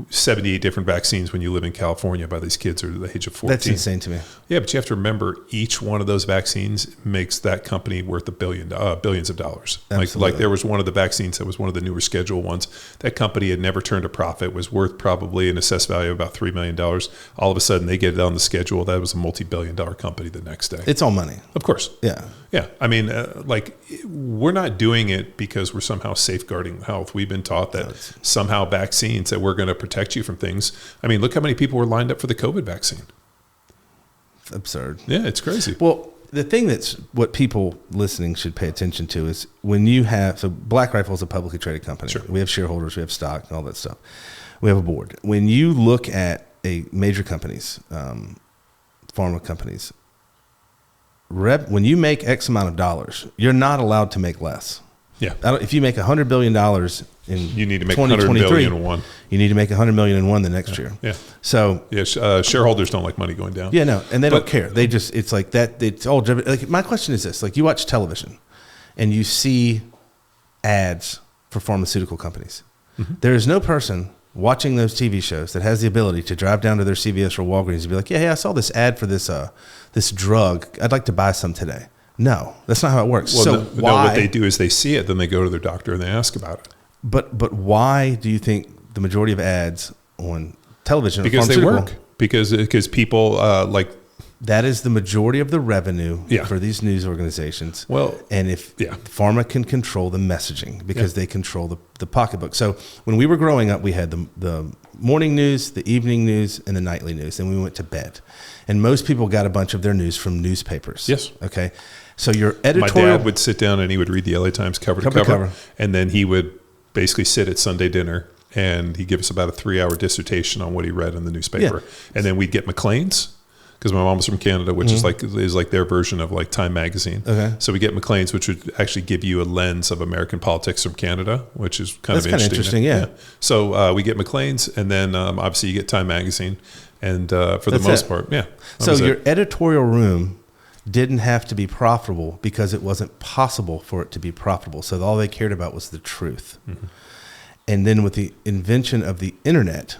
78 different vaccines when you live in California by these kids are the age of 14. That's insane to me. Yeah, but you have to remember each one of those vaccines makes that company worth billions of dollars. Like there was one of the vaccines that was one of the newer schedule ones. That company had never turned a profit, was worth probably an assessed value of about $3 million. All of a sudden they get it on the schedule. That was a multi-billion-dollar company the next day. It's all money. Of course. Yeah. Yeah. I mean, we're not doing it because we're somehow safeguarding health. We've been taught that somehow vaccines, that we're going to protect you from things. I mean, look how many people were lined up for the COVID vaccine. It's absurd. Yeah, it's crazy. Well, the thing that's what people listening should pay attention to is when you have, so Black Rifle is a publicly traded company. Sure. We have shareholders, we have stock and all that stuff. We have a board. When you look at major companies, pharma companies, when you make X amount of dollars, you're not allowed to make less. Yeah. If you make $100 billion in you need to make 100 million in one. You need to make 100 million in one the next year. Yeah. So shareholders don't like money going down. Yeah, no, and they don't care. They just, it's like that. It's all driven. Like, my question is this: like, you watch television, and you see ads for pharmaceutical companies. Mm-hmm. There is no person watching those TV shows that has the ability to drive down to their CVS or Walgreens and be like, "Yeah, hey, I saw this ad for this this drug. I'd like to buy some today." No, that's not how it works. Well, so why? what they do is they see it, then they go to their doctor and they ask about it. But why do you think the majority of ads on television because they work? Because people like. That is the majority of the revenue Yeah. for these news organizations. Well, and if yeah. pharma can control the messaging because they control the pocketbook. So when we were growing up, we had the morning news, the evening news, and the nightly news. Then we went to bed. And most people got a bunch of their news from newspapers. Yes. Okay. So your editorial. My dad would sit down and he would read the LA Times cover to cover. And then he would basically sit at Sunday dinner and he'd give us about a 3-hour dissertation on what he read in the newspaper. Yeah. And then we'd get Maclean's. Because my mom was from Canada, which is like their version of like Time Magazine. Okay. So we get Maclean's, which would actually give you a lens of American politics from Canada, which is kind of interesting. Yeah. So we get Maclean's, and then obviously you get Time Magazine, and for the most part, yeah. So your editorial room didn't have to be profitable because it wasn't possible for it to be profitable. So all they cared about was the truth. Mm-hmm. And then with the invention of the internet,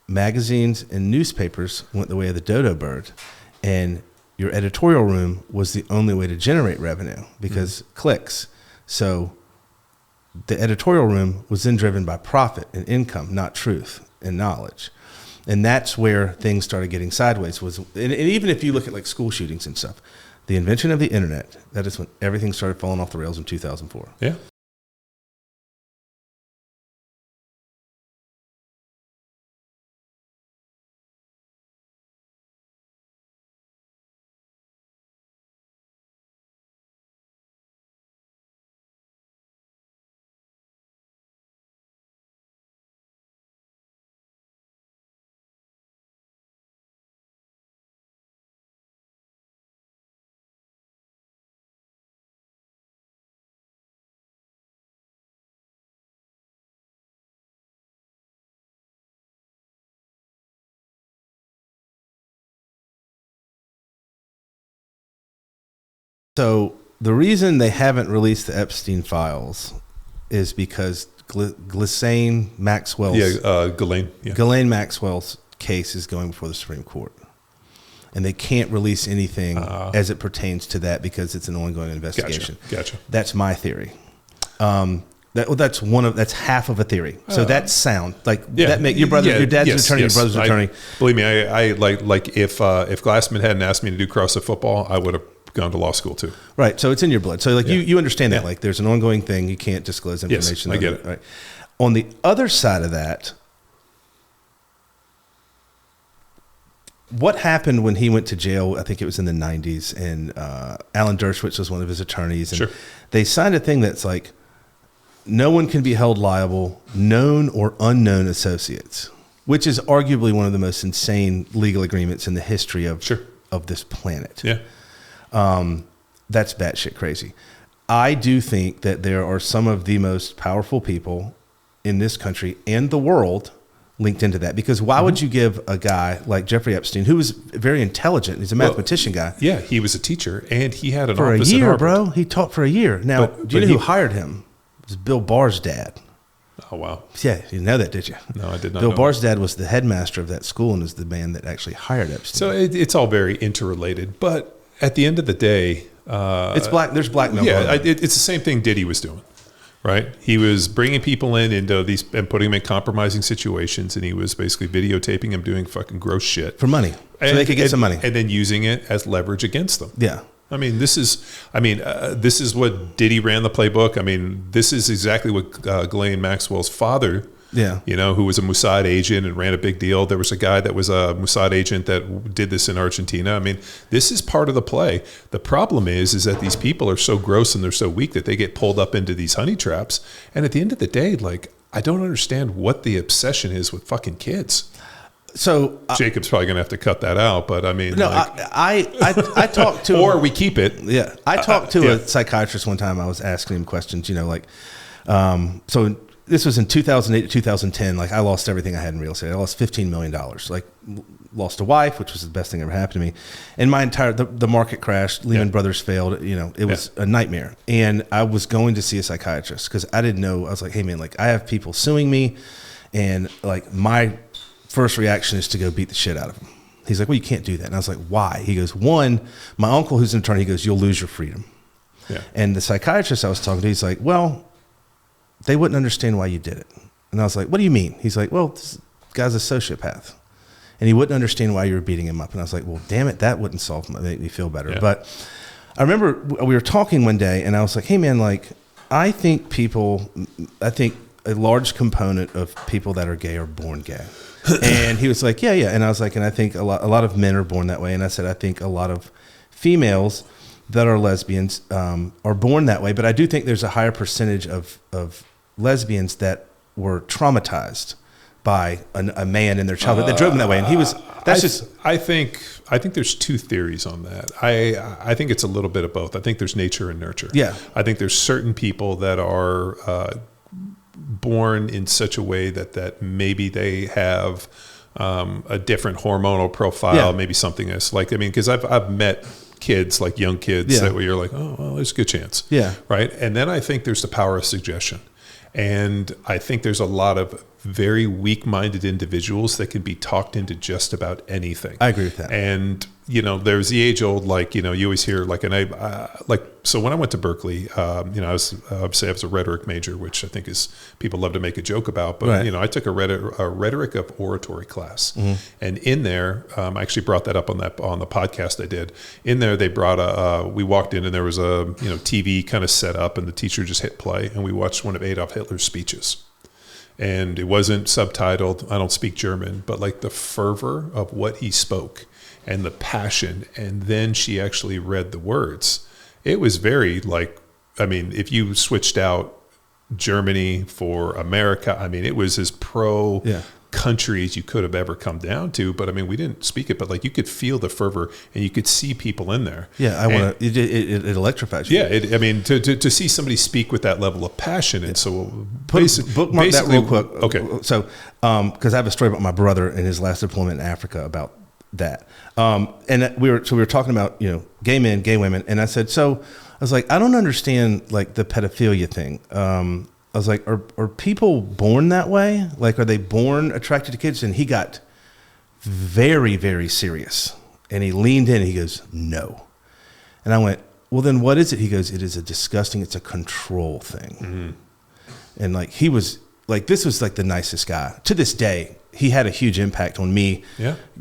magazines and newspapers went the way of the dodo bird, and your editorial room was the only way to generate revenue because clicks. So the editorial room was then driven by profit and income, not truth and knowledge. And that's where things started getting sideways. And even if you look at like school shootings and stuff, the invention of the internet, that is when everything started falling off the rails in 2004. Yeah. So the reason they haven't released the Epstein files is because Ghislaine Maxwell's Ghislaine Maxwell's case is going before the Supreme Court, and they can't release anything as it pertains to that because it's an ongoing investigation. Gotcha. That's my theory. That's half of a theory. So that's sound. Like that make your brother, your dad's an attorney, your brother's an attorney. Believe me, I like if Glassman hadn't asked me to do CrossFit football, I would have gone to law school too. Right. So it's in your blood. So like you understand that like there's an ongoing thing. You can't disclose information. Yes, I get it. Right. On the other side of that, what happened when he went to jail? I think it was in the 90s, and Alan Dershowitz was one of his attorneys, and they signed a thing that's like, no one can be held liable, known or unknown associates, which is arguably one of the most insane legal agreements in the history of this planet. Yeah. That's batshit crazy. I do think that there are some of the most powerful people in this country and the world linked into that, because why would you give a guy like Jeffrey Epstein, who was very intelligent, he's a mathematician guy. Yeah, he was a teacher and he had an for office a year, at Harvard. He taught for a year. Now, do you know who hired him? It was Bill Barr's dad. Oh, wow. Yeah, you didn't know that, did you? No, I did not Bill know Barr's dad was the headmaster of that school and is the man that actually hired Epstein. So it's all very interrelated. But at the end of the day... it's black. There's blackmail. Yeah, it's the same thing Diddy was doing, right? He was bringing people into these and putting them in compromising situations, and he was basically videotaping them doing fucking gross shit. For money. So they could get some money. And then using it as leverage against them. Yeah. I mean, this is what Diddy ran the playbook. I mean, this is exactly what Ghislaine Maxwell's father, who was a Mossad agent and ran a big deal. There was a guy that was a Mossad agent that did this in Argentina. I mean, this is part of the play. The problem is that these people are so gross and they're so weak that they get pulled up into these honey traps. And at the end of the day, like, I don't understand what the obsession is with fucking kids. So Jacob's probably gonna have to cut that out, but I mean, no, like, I talked to, or we keep it. Yeah, I talked to a psychiatrist one time. I was asking him questions, so this was in 2008 to 2010. Like, I lost everything I had in real estate. I lost $15 million. Like, lost a wife, which was the best thing that ever happened to me. And my entire, the market crashed. Lehman Brothers failed. It was a nightmare. And I was going to see a psychiatrist because I didn't know. I was like, hey man, like, I have people suing me, and like, my first reaction is to go beat the shit out of him. He's like, well, you can't do that. And I was like, why? He goes, one, my uncle who's an attorney, he goes, you'll lose your freedom. Yeah. And the psychiatrist I was talking to, he's like, well, they wouldn't understand why you did it. And I was like, what do you mean? He's like, well, this guy's a sociopath. And he wouldn't understand why you were beating him up. And I was like, well, damn it, that wouldn't make me feel better. Yeah. But I remember we were talking one day, and I was like, hey man, like, I think a large component of people that are gay are born gay. And he was like, yeah. And I was like, and I think a lot of men are born that way. And I said, I think a lot of females that are lesbians are born that way. But I do think there's a higher percentage of lesbians that were traumatized by a man in their childhood that drove them that way. And he was, I think there's two theories on that. I think it's a little bit of both. I think there's nature and nurture. Yeah. I think there's certain people that are born in such a way that maybe they have a different hormonal profile, maybe something that's like, I mean, because I've met kids, like young kids, that where you're like, oh, well, there's a good chance. Yeah. Right. And then I think there's the power of suggestion. And I think there's a lot of very weak-minded individuals that can be talked into just about anything. I agree with that. And, there's the age-old, like, you always hear, like, so when I went to Berkeley, I was a rhetoric major, which I think is, people love to make a joke about, but, right. I took a rhetoric of oratory class. Mm-hmm. And in there, I actually brought that up on the podcast I did. In there, they brought we walked in and there was a, TV kind of set up, and the teacher just hit play, and we watched one of Adolf Hitler's speeches. And it wasn't subtitled. I don't speak German, but like the fervor of what he spoke and the passion. And then she actually read the words. It was very if you switched out Germany for America, I mean, it was as pro country as you could have ever come down to. But I mean, we didn't speak it, but like you could feel the fervor and you could see people in there. Yeah, it electrifies you. Yeah, to see somebody speak with that level of passion, and so bookmark that real quick. Okay, so because I have a story about my brother and his last deployment in Africa about that, and we were talking about gay men, gay women, and I said, so I was like, I don't understand like the pedophilia thing. I was like, are people born that way? Like, are they born attracted to kids? And he got very, very serious. And he leaned in and he goes, no. And I went, well, then what is it? He goes, it's a control thing. Mm-hmm. And like, he was like, this was like the nicest guy. To this day, he had a huge impact on me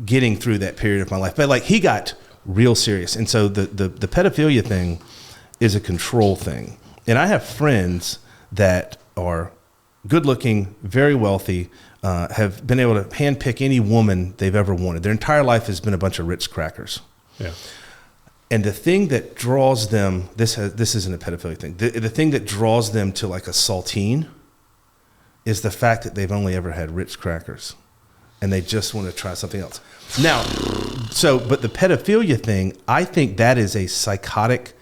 getting through that period of my life. But like, he got real serious. And so the pedophilia thing is a control thing. And I have friends that are good looking, very wealthy, have been able to handpick any woman they've ever wanted. Their entire life has been a bunch of Ritz crackers. Yeah. And the thing that draws them, this isn't a pedophilia thing, the thing that draws them to like a saltine is the fact that they've only ever had Ritz crackers and they just want to try something else. Now, but the pedophilia thing, I think that is a psychotic,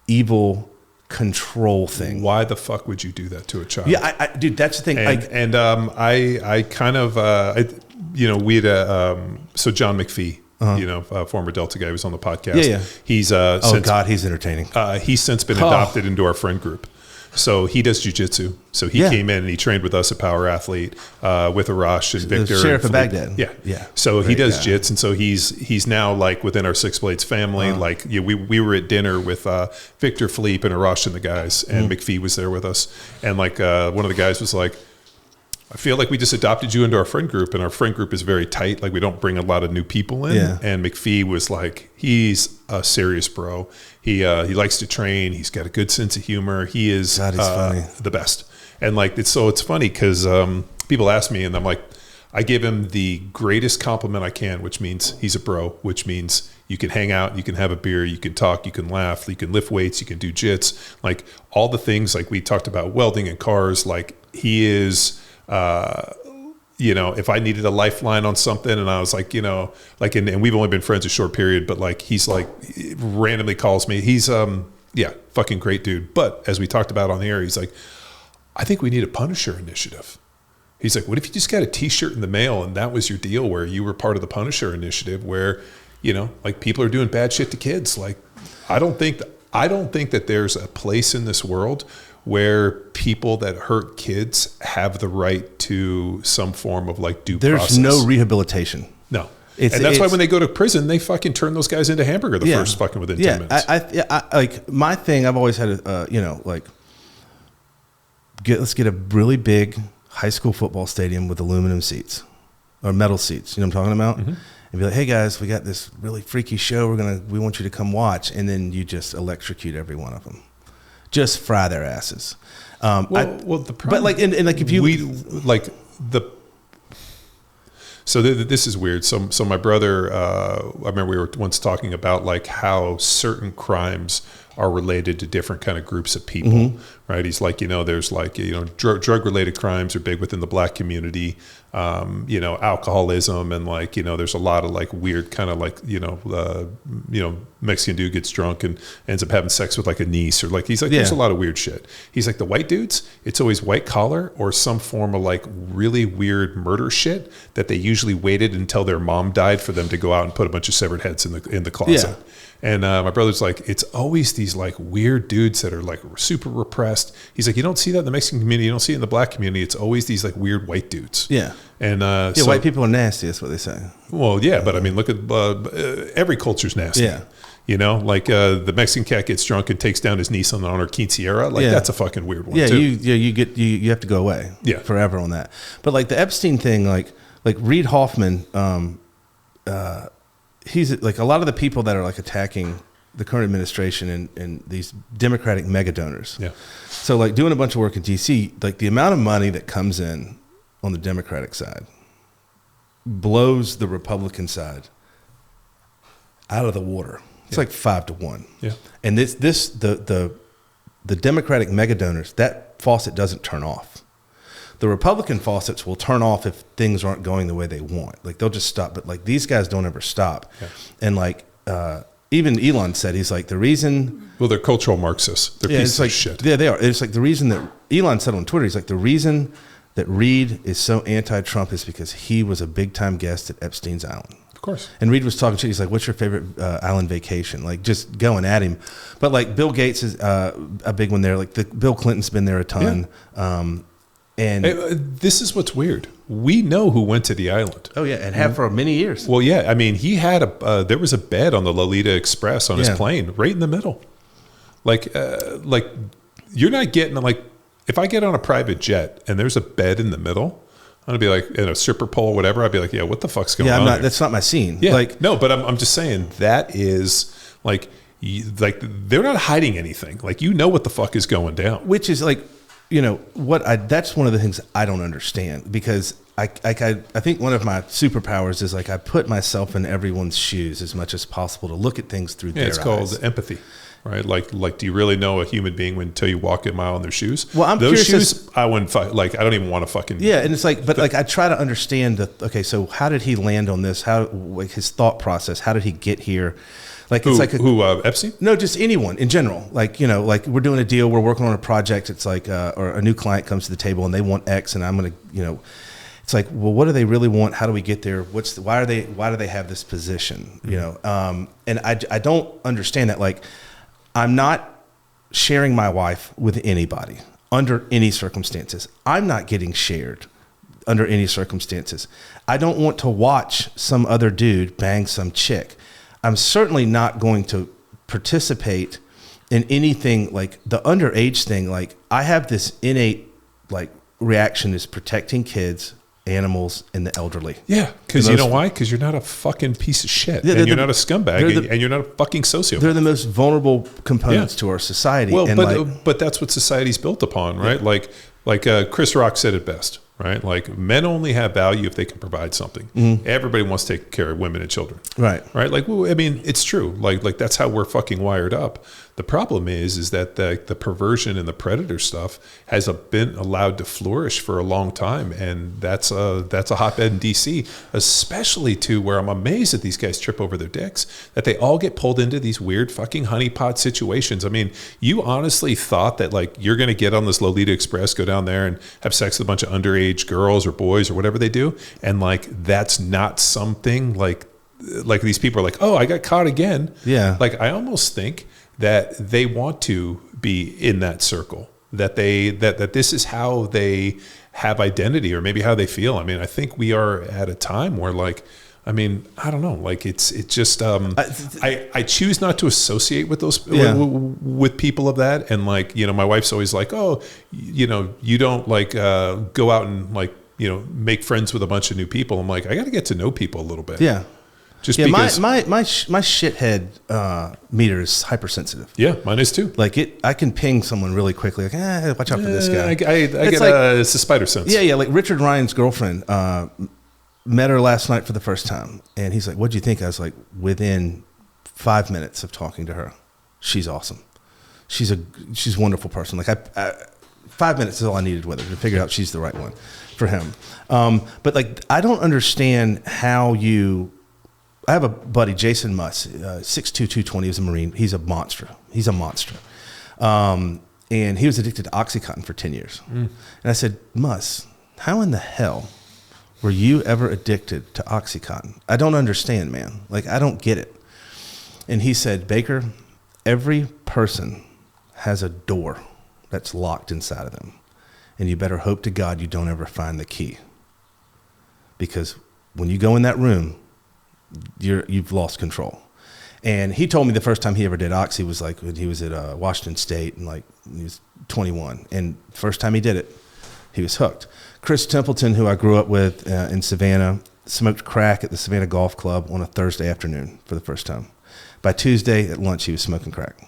evil control thing. Why the fuck would you do that to a child? Yeah, dude, that's the thing. I kind of, we had so John McPhee, former Delta guy, was on the podcast. Yeah. He's God, he's entertaining. He's since been adopted into our friend group. So he does jujitsu. So he came in and he trained with us at Power Athlete with Arash and Victor. The Sheriff and of Baghdad. Yeah. So he does jits, and so he's now like within our Six Blades family. Like we were at dinner with Victor, Philippe, and Arash and the guys, and McPhee was there with us, and like one of the guys was like, I feel like we just adopted you into our friend group, and our friend group is very tight. Like we don't bring a lot of new people in. Yeah. And McPhee was like, he's a serious bro. He likes to train. He's got a good sense of humor. He is the best. And like it's funny because people ask me, and I'm like, I give him the greatest compliment I can, which means he's a bro, which means you can hang out, you can have a beer, you can talk, you can laugh, you can lift weights, you can do jits, like all the things like we talked about welding and cars. Like he is. If I needed a lifeline on something and I was like, and we've only been friends a short period, but like, he's like randomly calls me. He's, fucking great dude. But as we talked about on the air, he's like, I think we need a Punisher initiative. He's like, what if you just got a t-shirt in the mail and that was your deal where you were part of the Punisher initiative where, like people are doing bad shit to kids. Like, I don't think that there's a place in this world where people that hurt kids have the right to some form of like due process. There's no rehabilitation. No. And that's why when they go to prison, they fucking turn those guys into hamburger first fucking within 10 minutes. I like my thing, I've always had, let's get a really big high school football stadium with aluminum seats or metal seats. You know what I'm talking about? Mm-hmm. And be like, hey guys, we got this really freaky show. We want you to come watch. And then you just electrocute every one of them. Just fry their asses. The problem, but like, and like if you this is weird. So my brother, I remember we were once talking about like how certain crimes are related to different kind of groups of people, right? He's like, there's like, drug related crimes are big within the black community, alcoholism, and like, there's a lot of like weird kind of like, Mexican dude gets drunk and ends up having sex with like a niece, or like, he's like, there's a lot of weird shit. He's like, the white dudes, it's always white collar or some form of like really weird murder shit that they usually waited until their mom died for them to go out and put a bunch of severed heads in the closet. Yeah. And my brother's like, it's always these like weird dudes that are like super repressed. He's like, you don't see that in the Mexican community. You don't see it in the black community. It's always these like weird white dudes. Yeah. And so, white people are nasty. That's what they say. Well, yeah. But I mean, look at every culture's nasty. Yeah. Like the Mexican cat gets drunk and takes down his niece on her quinceañera. Like that's a fucking weird one too. You have to go away forever on that. But like the Epstein thing, like Reid Hoffman, he's like a lot of the people that are like attacking the current administration and these Democratic mega donors. Yeah. So like doing a bunch of work in DC, like the amount of money that comes in on the Democratic side blows the Republican side out of the water. It's like 5-1. Yeah. And the Democratic mega donors, that faucet doesn't turn off. The Republican faucets will turn off if things aren't going the way they want. Like they'll just stop. But like these guys don't ever stop. Yeah. And like even Elon said, he's like the reason. Well, they're cultural Marxists. They're pieces of shit. Yeah, they are. It's like the reason that Elon said on Twitter, he's like the reason that Reid is so anti-Trump is because he was a big time guest at Epstein's Island. Of course. And Reid was talking shit. He's like, what's your favorite island vacation? Like just going at him. But like Bill Gates is a big one there. Like Bill Clinton's been there a ton. Yeah. And this is what's weird. We know who went to the island. Oh yeah, and have for many years. Well, yeah. I mean, he had there was a bed on the Lolita Express on his plane, right in the middle. Like you're not getting like if I get on a private jet and there's a bed in the middle, I'm gonna be like in a stripper pole or whatever. I'd be like, yeah, what the fuck's going on? Yeah, that's not my scene. Yeah, like no, but I'm just saying that is like they're not hiding anything. Like what the fuck is going down. Which is like. That's one of the things I don't understand because I think one of my superpowers is like I put myself in everyone's shoes as much as possible to look at things through their eyes. It's called empathy, right? Like do you really know a human being until you walk a mile in their shoes? Well, I'm those curious. Shoes, I wouldn't fight. Like I don't even want to fucking. Yeah, and it's like, but like I try to understand so how did he land on this? How like his thought process? How did he get here? Like it's like Epstein? No, just anyone in general. Like like we're doing a deal, we're working on a project. It's like or a new client comes to the table and they want X, and I'm gonna it's like, well, what do they really want? How do we get there? Why do they have this position? Mm-hmm. And I don't understand that. Like I'm not sharing my wife with anybody under any circumstances. I'm not getting shared under any circumstances. I don't want to watch some other dude bang some chick. I'm certainly not going to participate in anything like the underage thing. Like, I have this innate like reaction is protecting kids, animals, and the elderly. Yeah, because you know why? Because you're not a fucking piece of shit, and you're not a scumbag, and you're not a fucking sociopath. They're the most vulnerable components to our society. Well, and but that's what society's built upon, right? Yeah. Like Chris Rock said it best, right? Like, men only have value if they can provide something. Mm-hmm. Everybody wants to take care of women and children, right? Like, well, I mean, it's true. Like that's how we're fucking wired up. The problem is that the perversion and the predator stuff has been allowed to flourish for a long time, and that's a hotbed in DC, especially to where I'm amazed that these guys trip over their dicks, that they all get pulled into these weird fucking honeypot situations. I mean, you honestly thought that like you're going to get on this Lolita Express, go down there and have sex with a bunch of underage girls or boys or whatever they do, and like that's not something like these people are like, oh, I got caught again. Yeah. Like, I almost think that they want to be in that circle, that this is how they have identity, or maybe how they feel. I mean, I think we are at a time where, like, I mean, I don't know, like it's just I choose not to associate with those with people of that. And like, you know, my wife's always like, oh, you know, you don't like go out and like, you know, make friends with a bunch of new people. I'm like, I got to get to know people a little bit. Yeah. Just because my shithead meter is hypersensitive. Yeah, mine is too. Like I can ping someone really quickly. Like, watch out for this guy. I get like, it's a spider sense. Yeah. Like Richard Ryan's girlfriend met her last night for the first time, and he's like, "What'd you think?" I was like, within 5 minutes of talking to her, she's awesome. She's a wonderful person. Like 5 minutes is all I needed with her to figure out she's the right one for him. But like, I don't understand how you. I have a buddy, Jason Muss, 6'2", 220. He's a Marine. He's a monster. And he was addicted to Oxycontin for 10 years. And I said, Muss, how in the hell were you ever addicted to Oxycontin? I don't understand, man. Like, I don't get it. And he said, Baker, every person has a door that's locked inside of them. And you better hope to God you don't ever find the key. Because when you go in that room, you've lost control. And he told me the first time he ever did Oxy was like when he was at Washington State, and like he was 21. And first time he did it, he was hooked. Chris Templeton, who I grew up with in Savannah, smoked crack at the Savannah Golf Club on a Thursday afternoon for the first time. By Tuesday at lunch, he was smoking crack.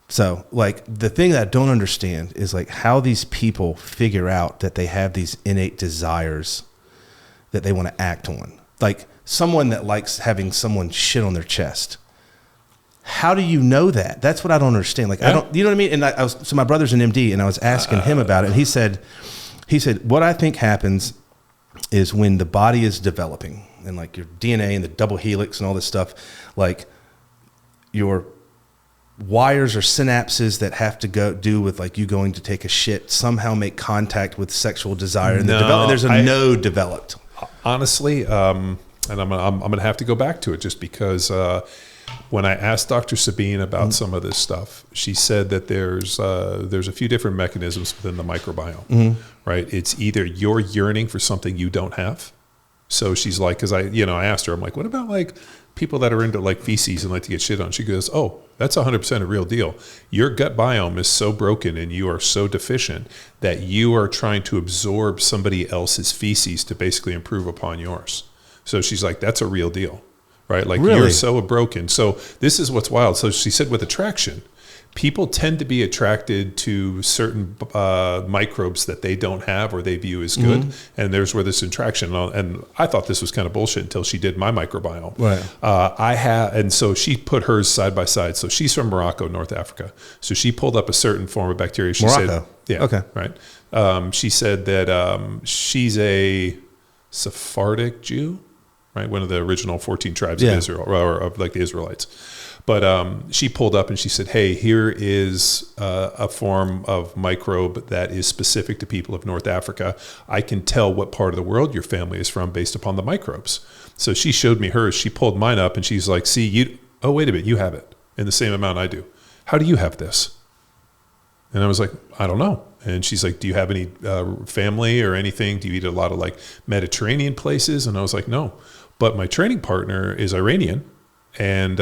So like the thing that I don't understand is like how these people figure out that they have these innate desires that they want to act on. Like someone that likes having someone shit on their chest. How do you know that? That's what I don't understand. Like, I don't, you know what I mean? And so my brother's an MD, and I was asking him about it. And he said, what I think happens is when the body is developing and like your DNA and the double helix and all this stuff, like your wires or synapses that have to do with like you going to take a shit somehow make contact with sexual desire. And there's a node developed. Honestly, and I'm gonna have to go back to it just because when I asked Dr. Sabine about some of this stuff, she said that there's a few different mechanisms within the microbiome, right? It's either you're yearning for something you don't have. So she's like, because I asked her, I'm like, what about like people that are into like feces and like to get shit on? She goes, oh, that's 100% a real deal. Your gut biome is so broken and you are so deficient that you are trying to absorb somebody else's feces to basically improve upon yours. So she's like, that's a real deal, right? Like You're so broken. So this is what's wild. So she said with attraction, people tend to be attracted to certain microbes that they don't have or they view as good. And there's where this attraction, and I thought this was kind of bullshit until she did my microbiome. Right. And so she put hers side by side. So she's from Morocco, North Africa. So she pulled up a certain form of bacteria. She Morocco. Said, okay. Right. She said that she's a Sephardic Jew. Right, one of the original 14 tribes of Israel, or of like the Israelites. But she pulled up and she said, hey, here is a form of microbe that is specific to people of North Africa. I can tell what part of the world your family is from based upon the microbes. So she showed me hers. She pulled mine up and she's like, see, wait a minute, you have it in the same amount I do. How do you have this? And I was like, I don't know. And she's like, do you have any family or anything? Do you eat a lot of like Mediterranean places? And I was like, no. But my training partner is Iranian. And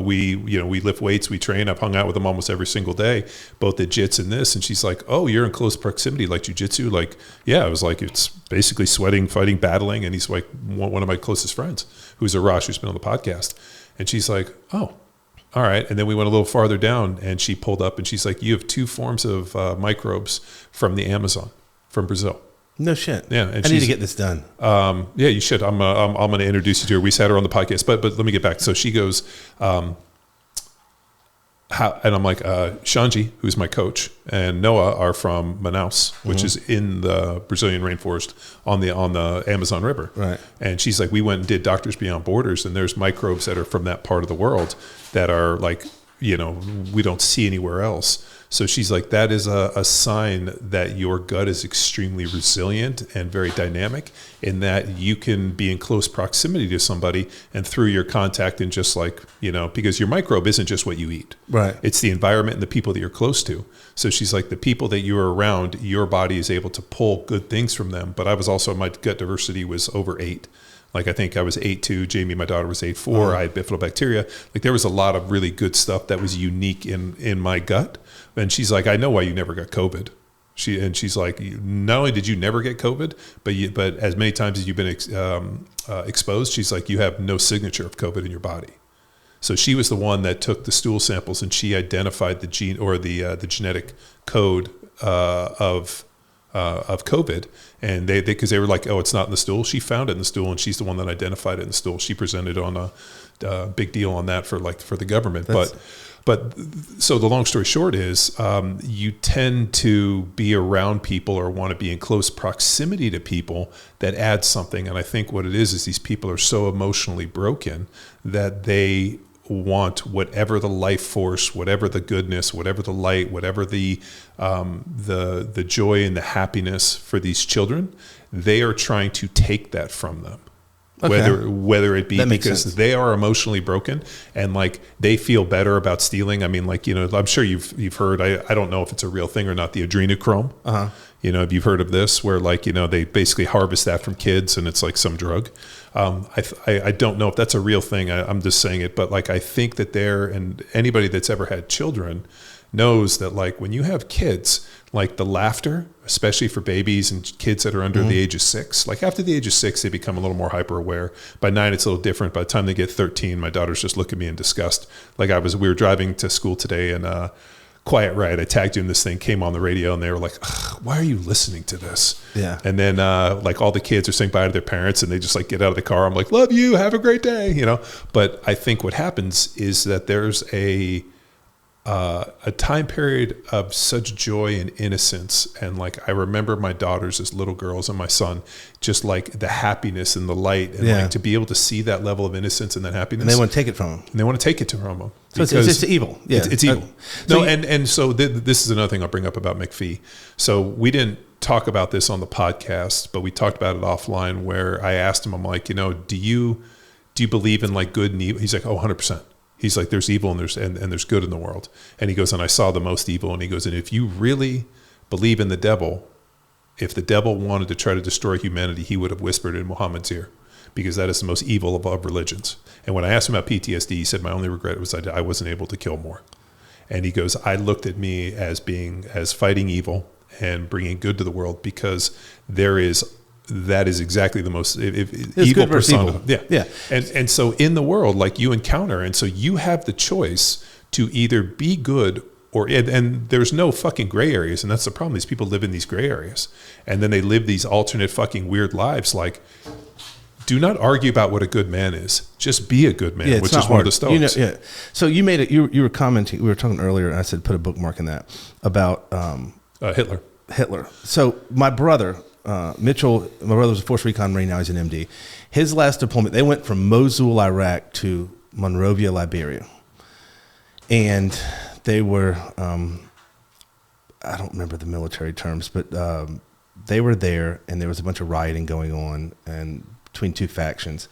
we lift weights, we train. I've hung out with him almost every single day, both at jits and this. And she's like, oh, you're in close proximity, like jujitsu? Like, yeah. I was like, it's basically sweating, fighting, battling. And he's like one of my closest friends, who's Arash, who's been on the podcast. And she's like, oh, all right. And then we went a little farther down, and she pulled up, and she's like, you have 2 forms of microbes from the Amazon, from Brazil. No shit. Yeah, and I need to get this done. Yeah, you should. I'm going to introduce you to her. We had her on the podcast, but let me get back. So she goes, and I'm like, Shanji, who's my coach, and Noah are from Manaus, which is in the Brazilian rainforest on the Amazon River. Right. And she's like, we went and did Doctors Beyond Borders, and there's microbes that are from that part of the world that are like, we don't see anywhere else. So she's like, that is a sign that your gut is extremely resilient and very dynamic, in that you can be in close proximity to somebody, and through your contact, and just like, because your microbe isn't just what you eat. Right. It's the environment and the people that you're close to. So she's like, the people that you're around, your body is able to pull good things from them. But I was also, my gut diversity was over 8. Like, I think I was 8.2. Jamie, my daughter, was 8.4. I had bifidobacteria. Like, there was a lot of really good stuff that was unique in my gut. And she's like, I know why you never got COVID. She's like, not only did you never get COVID, but as many times as you've been exposed, she's like, you have no signature of COVID in your body. So she was the one that took the stool samples, and she identified the gene, or the genetic code of COVID, and because they were like, oh, it's not in the stool. She found it in the stool, and she's the one that identified it in the stool. She presented on a big deal on that for the government. But so the long story short is, you tend to be around people, or want to be in close proximity to people that add something. And I think what it is these people are so emotionally broken that they want whatever the life force, whatever the goodness, whatever the light, whatever the joy and the happiness for these children, they are trying to take that from them. Okay. Whether it be because they are emotionally broken, and like they feel better about stealing. I mean, like, I'm sure you've heard, I don't know if it's a real thing or not, the adrenochrome. If you've heard of this, where like, they basically harvest that from kids, and it's like some drug. I don't know if that's a real thing. I'm just saying it, but like, I think that and anybody that's ever had children knows that like, when you have kids, like the laughter, especially for babies and kids that are under the age of 6, like after the age of 6, they become a little more hyper aware. By 9, it's a little different. By the time they get 13, my daughters just look at me in disgust. Like we were driving to school today, and Quiet Riot, I tagged you in this thing, came on the radio, and they were like, why are you listening to this? Yeah. And then like all the kids are saying bye to their parents, and they just like get out of the car. I'm like, love you, have a great day, But I think what happens is that there's a time period of such joy and innocence. And like, I remember my daughters as little girls, and my son, just like the happiness and the light, and like to be able to see that level of innocence and that happiness. And they want to take it from them. And they want to take it from them. So it's evil. Yeah. It's evil. So this is another thing I'll bring up about McPhee. So we didn't talk about this on the podcast, but we talked about it offline, where I asked him, I'm like, do you believe in like good and evil? He's like, oh, 100%. He's like, there's evil and there's good in the world. And he goes, and I saw the most evil. And he goes, and if you really believe in the devil, if the devil wanted to try to destroy humanity, he would have whispered in Muhammad's ear, because that is the most evil of religions. And when I asked him about PTSD, he said, my only regret was I wasn't able to kill more. And he goes, I looked at me as fighting evil and bringing good to the world, because that is exactly the most evil persona. Yeah. And so in the world, like, you encounter, and so you have the choice to either be good and there's no fucking gray areas. And that's the problem. These people live in these gray areas, and then they live these alternate fucking weird lives. Like, do not argue about what a good man is. Just be a good man, which is one of the Stoics. So you made it, you were commenting, we were talking earlier, and I said, put a bookmark in that about Hitler. So my brother, Mitchell, my brother was a Force Recon Marine, now he's an MD. His last deployment, they went from Mosul, Iraq to Monrovia, Liberia. And they were, I don't remember the military terms, but they were there, and there was a bunch of rioting going on and between two factions.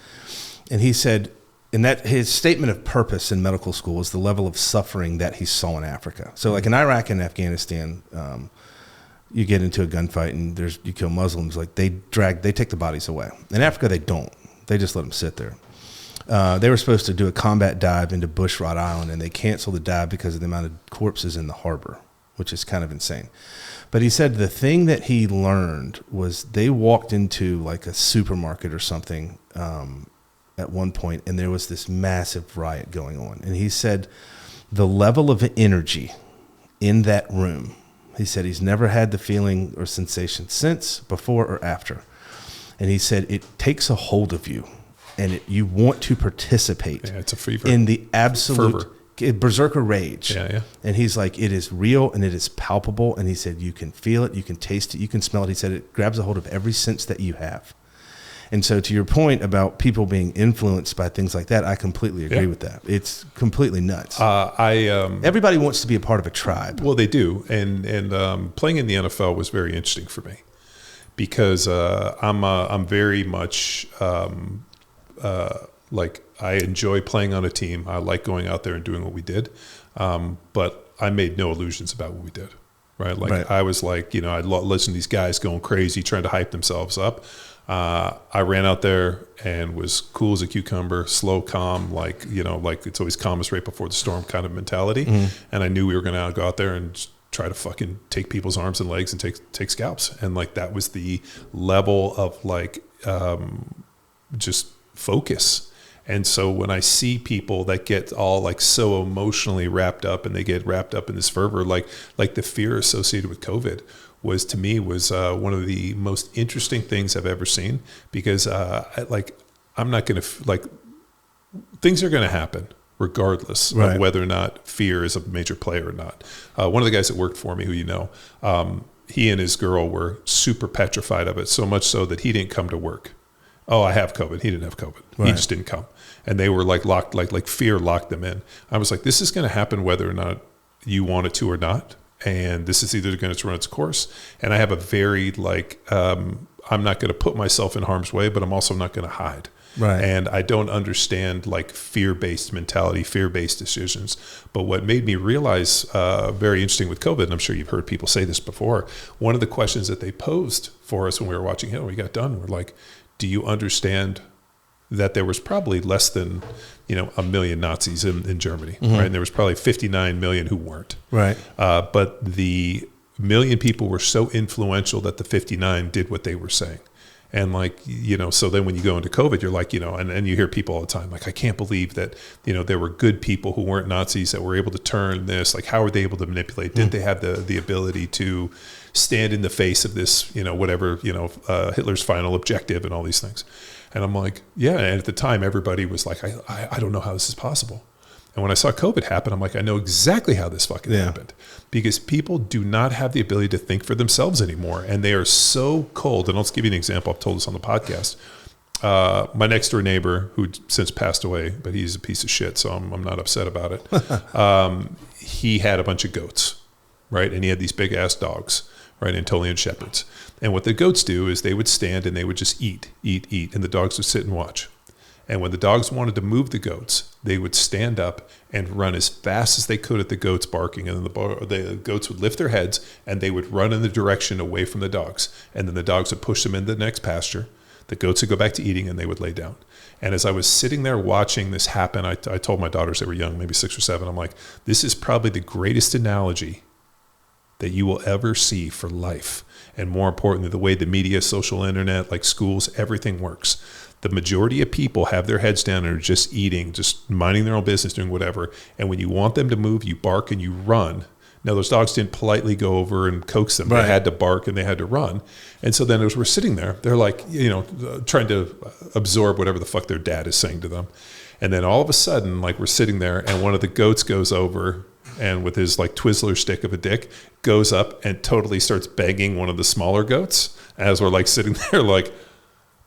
And he said, and that his statement of purpose in medical school is the level of suffering that he saw in Africa. So like in Iraq and Afghanistan, you get into a gunfight and you kill Muslims, like they take the bodies away. In Africa, they don't. They just let them sit there. They were supposed to do a combat dive into Bush, Rhode Island, and they canceled the dive because of the amount of corpses in the harbor, which is kind of insane. But he said the thing that he learned was they walked into like a supermarket or something at one point, and there was this massive riot going on. And he said the level of energy in that room, he said he's never had the feeling or sensation since, before, or after. And he said it takes a hold of you, and you want to participate it's a fever. In the absolute berserker rage. Yeah. And he's like, it is real and it is palpable. And he said, you can feel it, you can taste it, you can smell it. He said it grabs a hold of every sense that you have. And so to your point about people being influenced by things like that, I completely agree with that. It's completely nuts. Everybody wants to be a part of a tribe. Well, they do. And playing in the NFL was very interesting for me because I'm very much like I enjoy playing on a team. I like going out there and doing what we did. But I made no illusions about what we did. Right. Like I was like, I'd listen to these guys going crazy, trying to hype themselves up. I ran out there and was cool as a cucumber, slow, calm, like it's always calmest right before the storm kind of mentality. And I knew we were going to go out there and just try to fucking take people's arms and legs and take scalps. And like, that was the level of like, just focus. And so when I see people that get all like so emotionally wrapped up and they get wrapped up in this fervor, like the fear associated with COVID was one of the most interesting things I've ever seen, because I'm not going to things are going to happen regardless of whether or not fear is a major player or not. One of the guys that worked for me, who he and his girl were super petrified of it, so much so that he didn't come to work. Oh, I have COVID. He didn't have COVID. He just didn't come. And they were like locked, like fear locked them in. I was like, this is going to happen whether or not you want it to or not. And this is either going to run its course. And I have a very I'm not going to put myself in harm's way, but I'm also not going to hide. Right. And I don't understand like fear-based mentality, fear-based decisions. But what made me realize very interesting with COVID, and I'm sure you've heard people say this before, one of the questions that they posed for us when we were watching Hill, we got done, we're like, do you understand that there was probably less than, 1 million Nazis in Germany, right? And there was probably 59 million who weren't. Right. But the million people were so influential that the 59 did what they were saying. And so then when you go into COVID, you're like, and you hear people all the time, like, I can't believe that, there were good people who weren't Nazis that were able to turn this, like, how were they able to manipulate? Did they have the ability to stand in the face of this, Hitler's final objective and all these things? And I'm like, yeah. And at the time, everybody was like, I don't know how this is possible. And when I saw COVID happen, I'm like, I know exactly how this fucking happened, because people do not have the ability to think for themselves anymore. And they are so cold. And I'll just give you an example. I've told this on the podcast. My next door neighbor, who since passed away, but he's a piece of shit, so I'm not upset about it. He had a bunch of goats, right? And he had these big ass dogs, right? Anatolian shepherds. And what the goats do is they would stand and they would just eat. And the dogs would sit and watch. And when the dogs wanted to move the goats, they would stand up and run as fast as they could at the goats barking. And then the goats would lift their heads and they would run in the direction away from the dogs. And then the dogs would push them into the next pasture. The goats would go back to eating and they would lay down. And as I was sitting there watching this happen, I told my daughters, they were young, maybe 6 or 7, I'm like, this is probably the greatest analogy that you will ever see for life. And more importantly, the way the media, social internet, like schools, everything works. The majority of people have their heads down and are just eating, just minding their own business, doing whatever. And when you want them to move, you bark and you run. Now, those dogs didn't politely go over and coax them. Right. They had to bark and they had to run. And so then as we're sitting there, they're like, trying to absorb whatever the fuck their dad is saying to them. And then all of a sudden, like, we're sitting there and one of the goats goes over and with his like Twizzler stick of a dick goes up and totally starts banging one of the smaller goats as we're like sitting there like,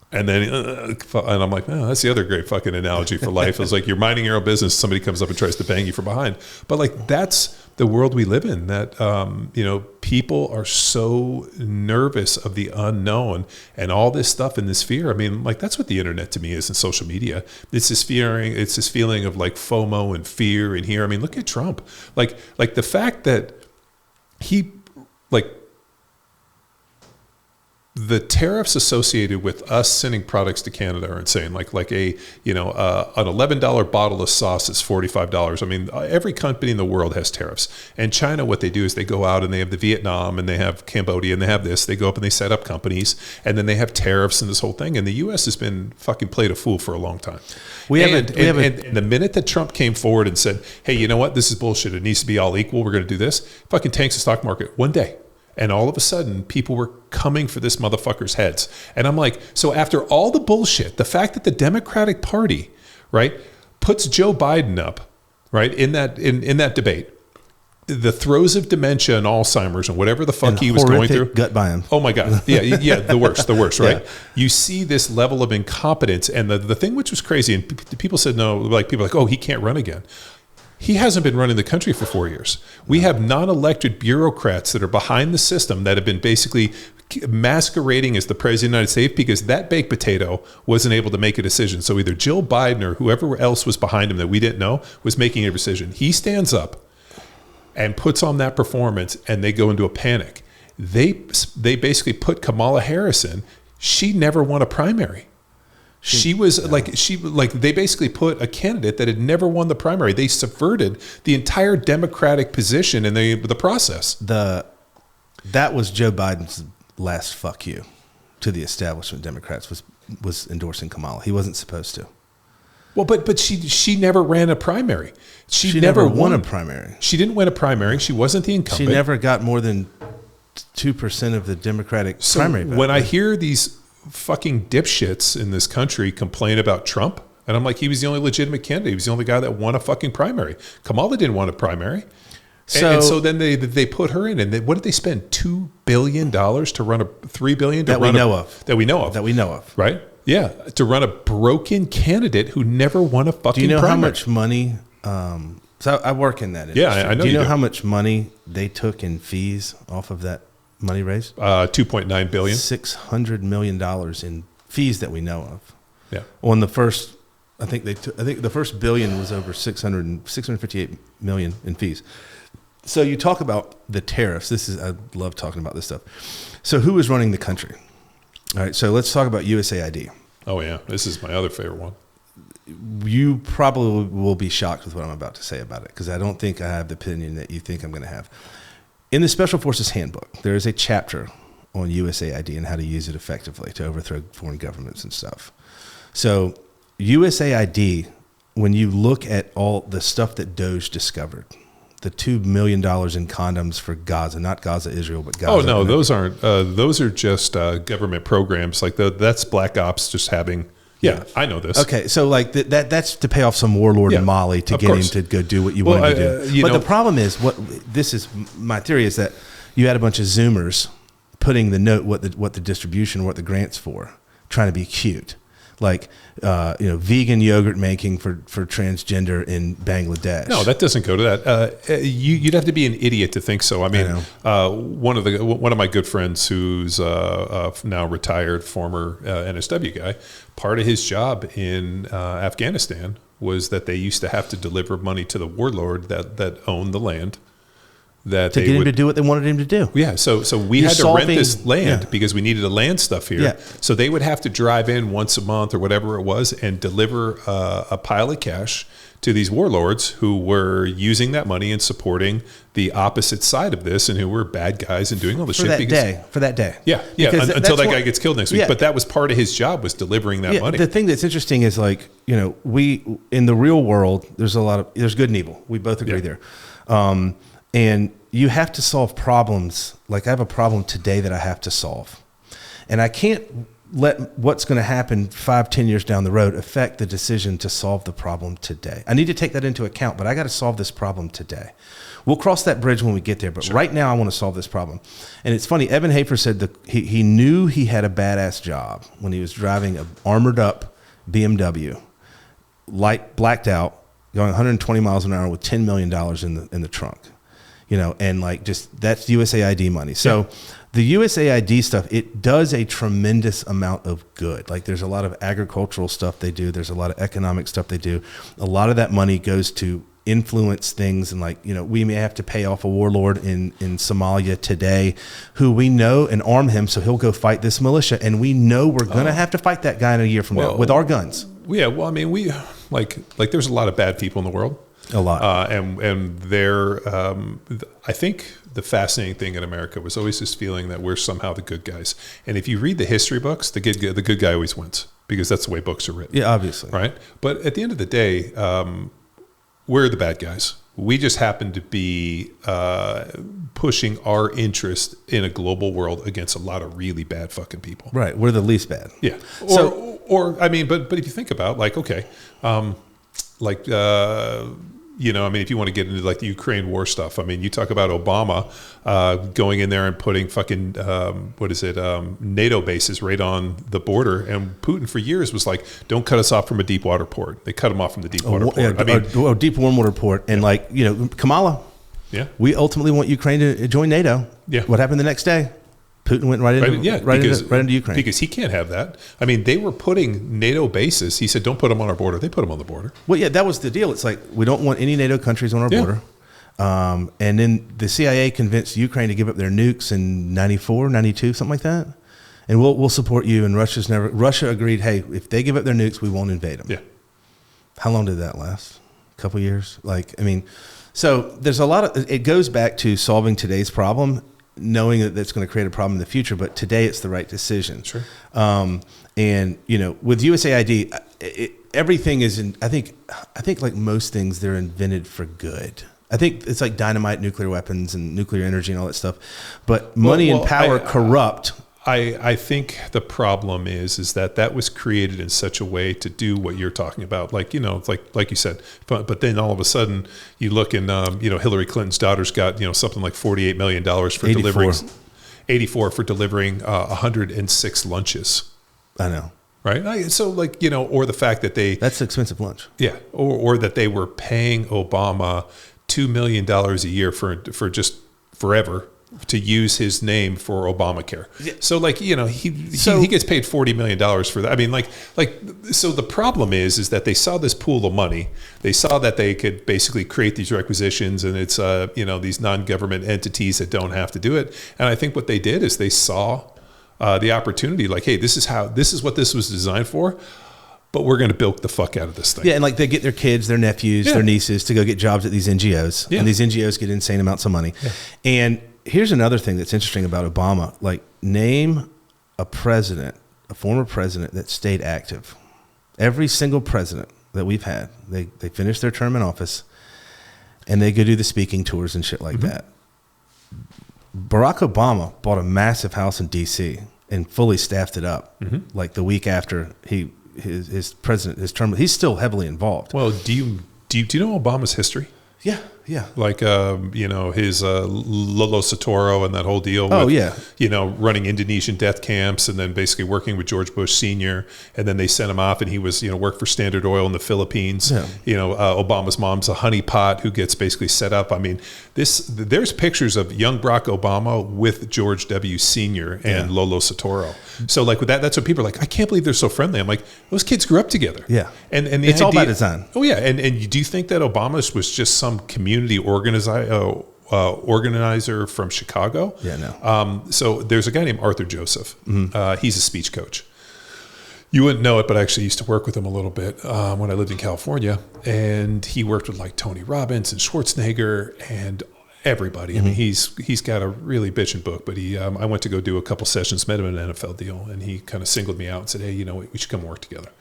And then, and I'm like, oh, that's the other great fucking analogy for life. It's like you're minding your own business, somebody comes up and tries to bang you from behind. But like that's the world we live in. That people are so nervous of the unknown and all this stuff and this fear. I mean, like that's what the internet to me is, and social media. It's this feeling of like FOMO and fear and here. I mean, look at Trump. Like the fact that he like. The tariffs associated with us sending products to Canada are insane. Like an $11 bottle of sauce is $45. I mean, every company in the world has tariffs. And China, what they do is they go out and they have the Vietnam and they have Cambodia and they have this. They go up and they set up companies and then they have tariffs and this whole thing. And the U.S. has been fucking played a fool for a long time. And the minute that Trump came forward and said, hey, you know what? This is bullshit. It needs to be all equal. We're going to do this. Fucking tanks the stock market one day. And all of a sudden, people were coming for this motherfucker's heads. And I'm like, so after all the bullshit, the fact that the Democratic Party, right, puts Joe Biden up, right, in that debate, the throes of dementia and Alzheimer's and whatever the fuck he was going through. Gut biome. Oh my God. Yeah, the worst, right? Yeah. You see this level of incompetence. And the thing which was crazy, and people said no, like people are like, oh, he can't run again. He hasn't been running the country for 4 years. We have non-elected bureaucrats that are behind the system that have been basically masquerading as the president of the United States because that baked potato wasn't able to make a decision. So either Jill Biden or whoever else was behind him that we didn't know was making a decision. He stands up and puts on that performance and they go into a panic. They basically put Kamala Harris in. She never won a primary. They basically put a candidate that had never won the primary. They subverted the entire Democratic position in the process. That was Joe Biden's last fuck you to the establishment Democrats was endorsing Kamala. He wasn't supposed to. Well, but she never ran a primary. She never won a primary. She didn't win a primary. She wasn't the incumbent. She never got more than 2% of the Democratic primary vote. When I hear these fucking dipshits in this country complain about Trump, and I'm like, he was the only legitimate candidate. He was the only guy that won a fucking primary. Kamala didn't want a primary. And so then they put her in, and what did they spend? $2 billion to run $3 billion that we know of, right? Yeah, to run a broken candidate who never won a fucking primary. Do you know how much money? So I work in that industry. Yeah, I know. Do you know how much money they took in fees off of that money raised? $2.9 billion. $600 million in fees that we know of. Yeah. On the first, I think the first billion was over 658 million in fees. So you talk about the tariffs. I love talking about this stuff. So who is running the country? All right. So let's talk about USAID. Oh yeah, this is my other favorite one. You probably will be shocked with what I'm about to say about it because I don't think I have the opinion that you think I'm going to have. In the Special Forces Handbook, there is a chapter on USAID and how to use it effectively to overthrow foreign governments and stuff. So USAID, when you look at all the stuff that Doge discovered, the $2 million in condoms for Gaza, not Gaza, Israel, but Gaza. Oh, no, those aren't. Those are just government programs. Like that's Black Ops just having. Yeah, I know this. Okay, so like that's to pay off some warlord in Mali to get him to go do what you want him to do. But the problem is, my theory is that you had a bunch of Zoomers putting the note what the distribution, what the grant's for, trying to be cute. Like, vegan yogurt making for transgender in Bangladesh. No, that doesn't go to that. You'd have to be an idiot to think so. I mean, one of my good friends who's now retired, former NSW guy, part of his job in Afghanistan was that they used to have to deliver money to the warlord that owned the land. That to get him to do what they wanted him to do. Yeah, so we had to rent this land because we needed to land stuff here. Yeah. So they would have to drive in once a month or whatever it was and deliver a pile of cash to these warlords who were using that money and supporting the opposite side of this and who were bad guys and doing all this shit. For that day. Yeah, until that guy gets killed next week. Yeah. But that was part of his job, was delivering that money. The thing that's interesting is like, we, in the real world, there's good and evil. We both agree there. And you have to solve problems. Like I have a problem today that I have to solve. And I can't let what's going to happen 5-10 years down the road affect the decision to solve the problem today. I need to take that into account, but I got to solve this problem today. We'll cross that bridge when we get there, but Sure. right now I want to solve this problem. And it's funny, Evan Hafer said he knew he had a badass job when he was driving an armored up BMW, light blacked out, going 120 miles an hour with $10 million in the trunk. And like just that's USAID money. So the USAID stuff, it does a tremendous amount of good. Like there's a lot of agricultural stuff they do. There's a lot of economic stuff they do. A lot of that money goes to influence things. And like, we may have to pay off a warlord in Somalia today who we know and arm him. So he'll go fight this militia. And we know we're going to have to fight that guy in a year from now with our guns. Yeah. Well, I mean, we like there's a lot of bad people in the world. A lot. And they're, I think the fascinating thing in America was always this feeling that we're somehow the good guys. And if you read the history books, the good guy always wins because that's the way books are written. Yeah, obviously. Right. But at the end of the day, we're the bad guys. We just happen to be pushing our interest in a global world against a lot of really bad fucking people. Right. We're the least bad. Yeah. Or I mean, but if you think about like, okay, I mean, if you want to get into like the Ukraine war stuff, I mean, you talk about Obama going in there and putting fucking, NATO bases right on the border. And Putin for years was like, don't cut us off from a deep water port. They cut him off from the deep water port. Yeah, I mean, deep warm water port. And Kamala, we ultimately want Ukraine to join NATO. Yeah. What happened the next day? Putin went right into Ukraine. Because he can't have that. I mean, they were putting NATO bases. He said, don't put them on our border. They put them on the border. Well, yeah, that was the deal. It's like, we don't want any NATO countries on our border. And then the CIA convinced Ukraine to give up their nukes in 94, 92, something like that. And we'll support you. And Russia agreed, hey, if they give up their nukes, we won't invade them. Yeah. How long did that last? A couple years? So there's a lot of, it goes back to solving today's problem, knowing that that's going to create a problem in the future, but today it's the right decision. Sure. And with USAID, everything is I think like most things, they're invented for good. I think it's like dynamite, nuclear weapons, and nuclear energy and all that stuff. But money and power corrupt. I think the problem is that was created in such a way to do what you're talking about. Like, like you said, but then all of a sudden you look and, Hillary Clinton's daughter's got, something like $48 million for 84 for delivering 106 lunches. I know. Right. So or the fact that that's expensive lunch. Yeah. Or that they were paying Obama $2 million a year for just forever to use his name for Obamacare. Yeah. So he gets paid $40 million for that. I mean, so the problem is that they saw this pool of money. They saw that they could basically create these requisitions, and it's, these non-government entities that don't have to do it. And I think what they did is they saw the opportunity, like, hey, this is what this was designed for, but we're going to bilk the fuck out of this thing. Yeah. And they get their kids, their nephews, their nieces to go get jobs at these NGOs. Yeah. And these NGOs get insane amounts of money. Yeah. And here's another thing that's interesting about Obama. Name a former president that stayed active. Every single president that we've had, they finish their term in office and they go do the speaking tours and shit like that. Barack Obama bought a massive house in DC and fully staffed it up. The week after his term, he's still heavily involved. Well, do you know Obama's history? Yeah. Yeah. His Lolo Soetoro and that whole deal with, running Indonesian death camps and then basically working with George Bush Sr. And then they sent him off and he was, worked for Standard Oil in the Philippines. Yeah. Obama's mom's a honeypot who gets basically set up. I mean, there's pictures of young Barack Obama with George W. Sr. and Lolo Soetoro. So with that's what people are like, I can't believe they're so friendly. I'm like, those kids grew up together. Yeah. And it's all by design. Oh yeah. And do you think that Obama was just some community organizer from Chicago? Yeah, no. So there's a guy named Arthur Joseph. He's a speech coach. You wouldn't know it, but I actually used to work with him a little bit when I lived in California. And he worked with Tony Robbins and Schwarzenegger and everybody. I mean, he's got a really bitchin' book, but I went to go do a couple sessions, met him in an NFL deal, and he kind of singled me out and said, hey, we should come work together.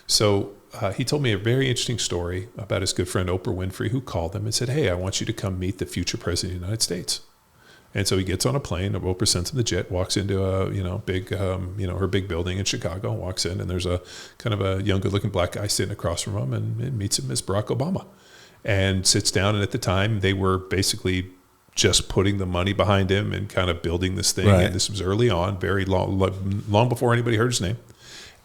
So he told me a very interesting story about his good friend Oprah Winfrey, who called him and said, hey, I want you to come meet the future president of the United States. And so he gets on a plane. Oprah sends him the jet. Walks into a big her big building in Chicago. Walks in, and there's a kind of a young, good-looking black guy sitting across from him, and meets him as Barack Obama, and sits down. And at the time, they were basically just putting the money behind him and kind of building this thing. Right. And this was early on, very long before anybody heard his name.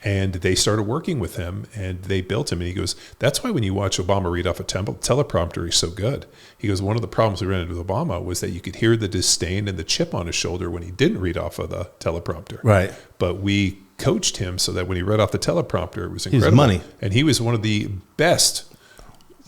And they started working with him, and they built him. And he goes, that's why when you watch Obama read off a teleprompter, he's so good. He goes, one of the problems we ran into with Obama was that you could hear the disdain and the chip on his shoulder when he didn't read off of the teleprompter. Right. But we coached him so that when he read off the teleprompter, it was incredible. He was money. And he was one of the best,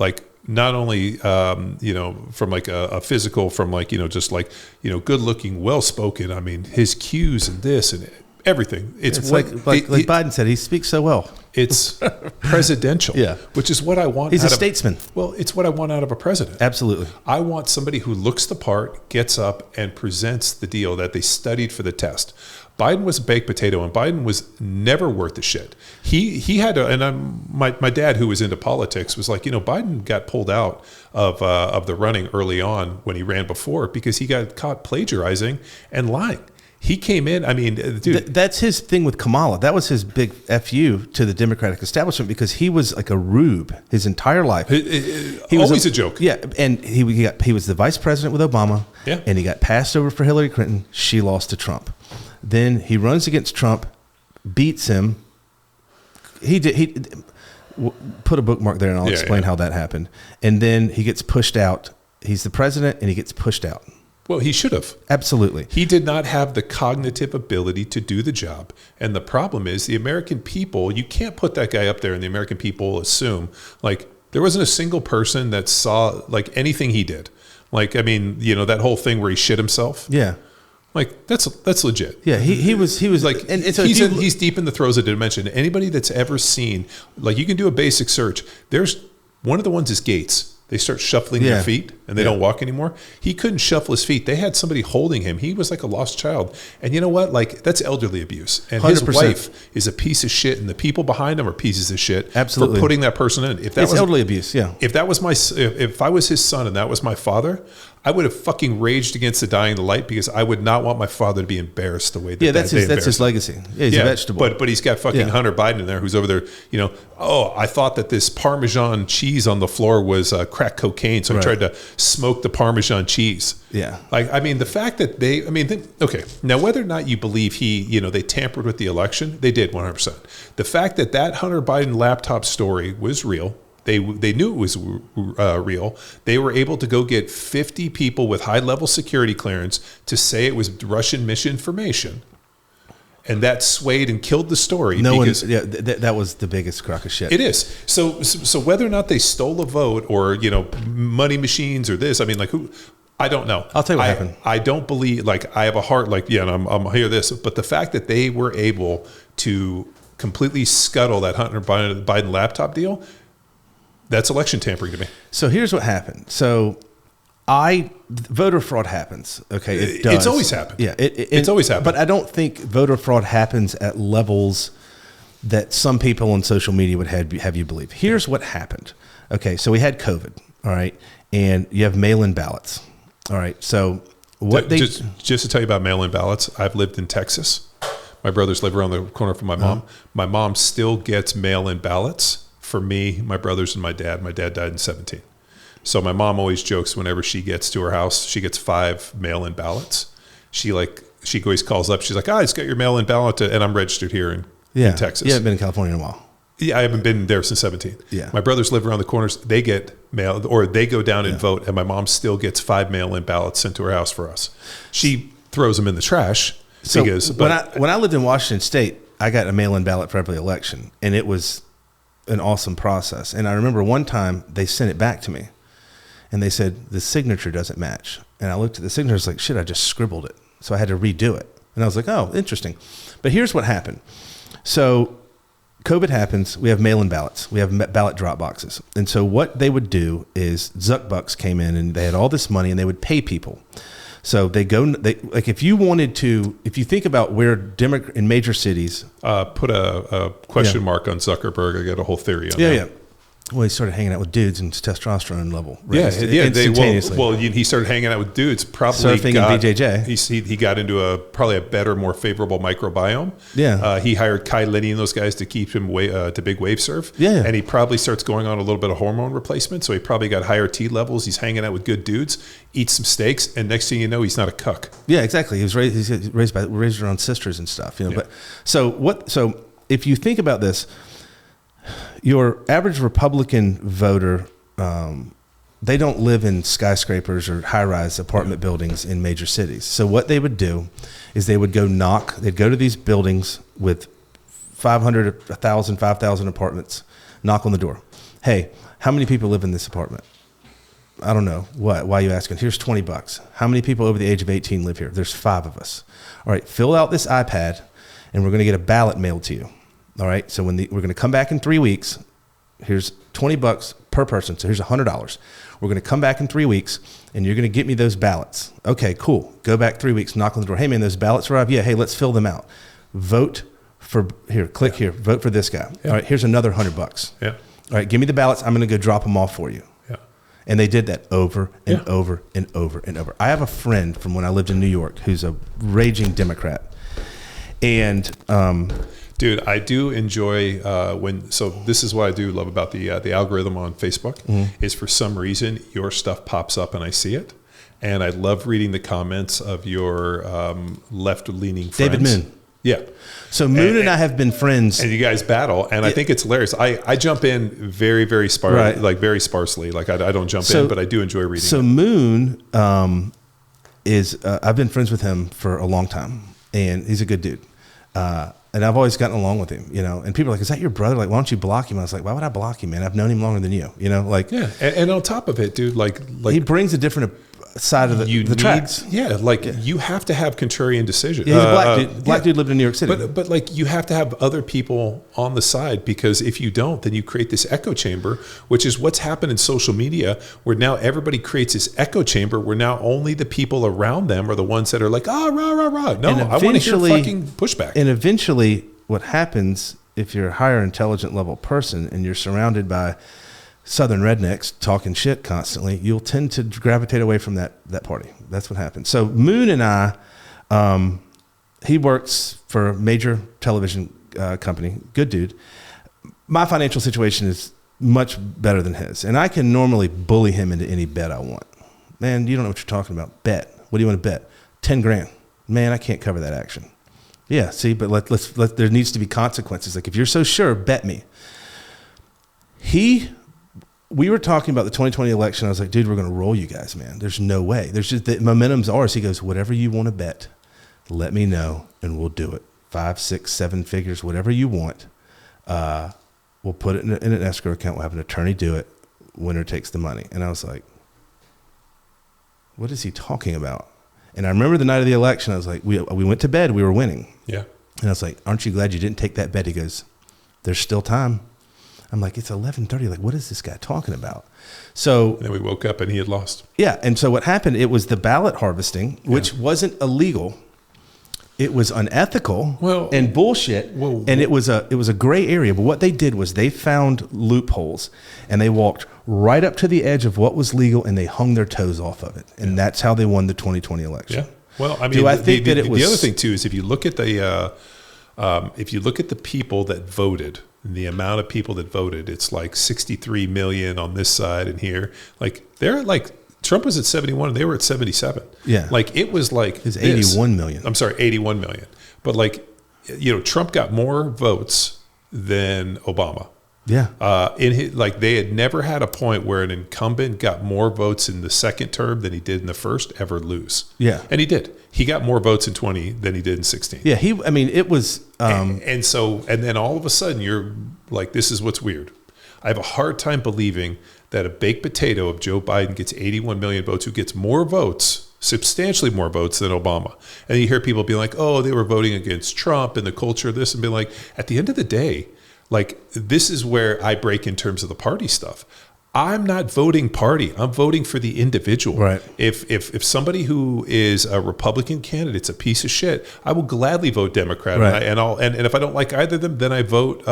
like, not only, from like a physical, from like, just like, good looking, well spoken. I mean, his cues and this and everything. It's like Biden said, he speaks so well. It's presidential, Yeah. which is what I want. He's a statesman. Well, it's what I want out of a president. Absolutely. I want somebody who looks the part, gets up, and presents the deal that they studied for the test. Biden was a baked potato, and Biden was never worth the shit. He had to, and my dad, who was into politics, was like, Biden got pulled out of the running early on when he ran before because he got caught plagiarizing and lying. He came in, I mean, dude. That's his thing with Kamala. That was his big FU to the Democratic establishment because he was like a rube his entire life. He was always a joke. Yeah, and he was the vice president with Obama, yeah. And he got passed over for Hillary Clinton. She lost to Trump. Then he runs against Trump, beats him. He put a bookmark there, and I'll explain how that happened. And then he gets pushed out. He's the president, and he gets pushed out. Well, he should have. Absolutely. He did not have the cognitive ability to do the job. And the problem is the American people, you can't put that guy up there and the American people assume, like, there wasn't a single person that saw, like, anything he did. Like, I mean, that whole thing where he shit himself. Yeah. Like, that's legit. Yeah, he was like, and so he's deep in the throes of dimension. Anybody that's ever seen, like, you can do a basic search. There's one of the ones is Gates. They start shuffling their feet and they don't walk anymore. He couldn't shuffle his feet. They had somebody holding him. He was like a lost child. And you know what? Like, that's elderly abuse. And 100%. His wife is a piece of shit, and the people behind him are pieces of shit. Absolutely. For putting that person in. It's elderly abuse. Yeah. If that was if I was his son and that was my father, I would have fucking raged against the dying of the light because I would not want my father to be embarrassed the way that that's his legacy. Yeah, he's a vegetable. But he's got fucking Hunter Biden in there who's over there, I thought that this Parmesan cheese on the floor was crack cocaine, so I tried to smoke the Parmesan cheese. Yeah. Like, I mean, the fact that okay, now whether or not you believe they tampered with the election, they did 100%. The fact that Hunter Biden laptop story was real. They knew it was real. They were able to go get 50 people with high-level security clearance to say it was Russian misinformation, and that swayed and killed the story. That was the biggest crock of shit. It is. So whether or not they stole a vote or money machines or this, I mean, like, who? I don't know. I'll tell you what happened. I don't believe. Like, I have a heart. Like, and I'm hear this, but the fact that they were able to completely scuttle that Hunter Biden laptop deal. That's election tampering to me. So here's what happened. So voter fraud happens. Okay, it does. It's always happened. Yeah, it's always happened. But I don't think voter fraud happens at levels that some people on social media would have you believe. Here's what happened. Okay, so we had COVID. All right, and you have mail-in ballots. All right, so just to tell you about mail-in ballots, I've lived in Texas. My brothers live around the corner from my mom. My mom still gets mail-in ballots. For me, my brothers, and my dad. My dad died in 2017. So my mom always jokes whenever she gets to her house, she gets 5 mail-in ballots. She always calls up. She's like, I just got your mail-in ballot, and I'm registered here in Texas. You haven't been in California in a while. Yeah, I haven't been there since 2017. Yeah. My brothers live around the corners. They get mail, or they go down and vote, and my mom still gets 5 mail-in ballots sent to her house for us. She throws them in the trash. So when I lived in Washington State, I got a mail-in ballot for every election, and it was an awesome process. And I remember one time they sent it back to me and they said, the signature doesn't match. And I looked at the signature, I was like, shit, I just scribbled it. So I had to redo it. And I was like, oh, interesting. But here's what happened. So COVID happens. We have mail-in ballots. We have ballot drop boxes. And so what they would do is Zuckbucks came in and they had all this money and they would pay people. So if you think about where in major cities, put a question mark on Zuckerberg. I got a whole theory on that. Yeah. Well, he started hanging out with dudes and his testosterone level raised instantaneously. He started hanging out with dudes. Probably surfing and BJJ. He got into probably a better, more favorable microbiome. Yeah. He hired Kai Lenny and those guys to keep him to big wave surf. Yeah. And he probably starts going on a little bit of hormone replacement. So he probably got higher T levels. He's hanging out with good dudes, eats some steaks, and next thing you know, he's not a cuck. Yeah, exactly. He was raised around sisters and stuff. You know. Yeah. But so if you think about this. Your average Republican voter, they don't live in skyscrapers or high-rise apartment buildings in major cities. So what they would do is they'd go to these buildings with 500, 1,000, 5,000 apartments, knock on the door. Hey, how many people live in this apartment? I don't know. What? Why are you asking? Here's $20. How many people over the age of 18 live here? There's 5 of us. All right, fill out this iPad, and we're going to get a ballot mailed to you. All right, so we're going to come back in 3 weeks. Here's $20 per person, so here's $100. We're going to come back in 3 weeks, and you're going to get me those ballots. Okay, cool. Go back 3 weeks, knock on the door. Hey, man, those ballots arrived? Yeah, hey, let's fill them out. Vote for, here, click here, vote for this guy. Yeah. All right, here's another $100. Yeah. All right, give me the ballots. I'm going to go drop them off for you. Yeah. And they did that over and over and over and over. I have a friend from when I lived in New York who's a raging Democrat. And dude, I do enjoy so this is what I do love about the algorithm on Facebook is for some reason your stuff pops up and I see it. And I love reading the comments of your left-leaning friends. David Moon. Yeah. So Moon and I have been friends. And you guys battle, and I think it's hilarious. I jump in very, very very sparsely. Like I don't jump in, but I do enjoy reading. So Moon is I've been friends with him for a long time, and he's a good dude. And I've always gotten along with him, you know. And people are like, "Is that your brother? Like, why don't you block him?" I was like, "Why would I block him, man? I've known him longer than you, you know." Like, yeah. And on top of it, dude, like he brings a different side of the tracks. Yeah, you have to have contrarian decision. Yeah, he's a black dude. Black dude lived in New York City. But like you have to have other people on the side, because if you don't, then you create this echo chamber, which is what's happened in social media, where now everybody creates this echo chamber where now only the people around them are the ones that are like, rah, rah, rah. No, I want to hear fucking pushback. And eventually what happens if you're a higher intelligent level person and you're surrounded by Southern rednecks talking shit constantly, you'll tend to gravitate away from that party. That's what happens. So Moon and I, he works for a major television company, good dude. My financial situation is much better than his, and I can normally bully him into any bet I want. Man, you don't know what you're talking about. Bet. What do you want to bet? 10 grand. Man, I can't cover that action. Yeah, see, but let's there needs to be consequences. Like, if you're so sure, bet me. We were talking about the 2020 election. I was like, dude, we're going to roll you guys, man. There's no way. There's just, the momentum's ours. He goes, whatever you want to bet, let me know, and we'll do it. 5, 6, 7 figures, whatever you want. We'll put it in an escrow account. We'll have an attorney do it. Winner takes the money. And I was like, what is he talking about? And I remember the night of the election, I was like, we went to bed. We were winning. Yeah. And I was like, aren't you glad you didn't take that bet? He goes, there's still time. I'm like, it's 11:30. Like, what is this guy talking about? So and then we woke up and he had lost. Yeah. And so what happened, it was the ballot harvesting, which wasn't illegal. It was unethical and bullshit. And it was a gray area. But what they did was they found loopholes, and they walked right up to the edge of what was legal, and they hung their toes off of it. And that's how they won the 2020 election. Yeah. Well, I mean, the other thing too is if you look at the people that voted, the amount of people that voted, it's like 63 million on this side and here. Like they're like, Trump was at 71 and they were at 77. Yeah. Like it was like it was 81 million. I'm sorry, 81 million. But like, you know, Trump got more votes than Obama. Yeah. They had never had a point where an incumbent got more votes in the second term than he did in the first ever lose. Yeah. And he did. He got more votes in 20 than he did in 16. Yeah. It was. And then all of a sudden you're like, this is what's weird. I have a hard time believing that a baked potato of Joe Biden gets 81 million votes, who gets more votes, substantially more votes than Obama. And you hear people be like, oh, they were voting against Trump and the culture of this, and be like, at the end of the day, like, this is where I break in terms of the party stuff. I'm not voting party. I'm voting for the individual. Right. If somebody who is a Republican candidate's a piece of shit, I will gladly vote Democrat. Right. And if I don't like either of them, then I vote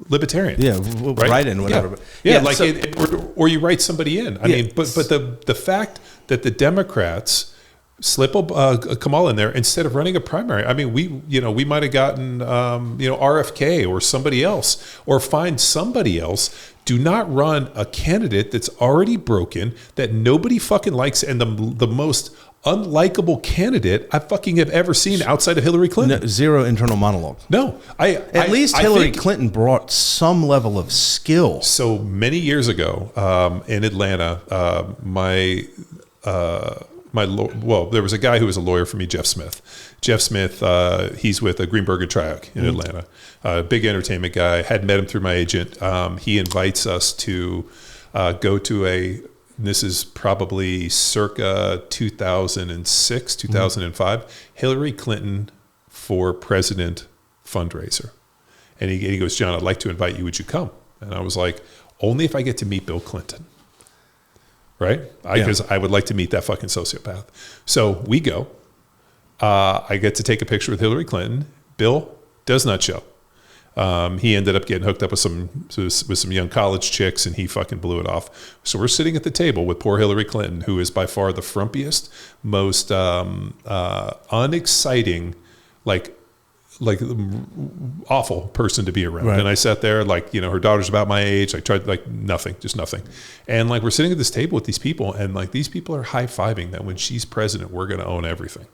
libertarian. Yeah, write in whatever. Yeah, like or you write somebody in. I mean, but the fact that the Democrats slip a Kamala in there instead of running a primary. I mean, we might have gotten RFK or somebody else, or find somebody else. Do not run a candidate that's already broken, that nobody fucking likes, and the most unlikable candidate I fucking have ever seen outside of Hillary Clinton. No, zero internal monologue. No, at least Hillary Clinton brought some level of skill. So many years ago, in Atlanta, there was a guy who was a lawyer for me, Jeff Smith. Jeff Smith, he's with Greenberg and Triac in Atlanta. Big entertainment guy. Had met him through my agent. He invites us to go to this is probably circa 2006, 2005, Hillary Clinton for president fundraiser. And he goes, John, I'd like to invite you. Would you come? And I was like, only if I get to meet Bill Clinton. Right? Because I would like to meet that fucking sociopath. So we go. I get to take a picture with Hillary Clinton. Bill does not show. He ended up getting hooked up with some young college chicks, and he fucking blew it off. So we're sitting at the table with poor Hillary Clinton, who is by far the frumpiest, most unexciting, like awful person to be around. Right. And I sat there, her daughter's about my age. I tried just nothing. And we're sitting at this table with these people, and these people are high-fiving that when she's president, we're going to own everything.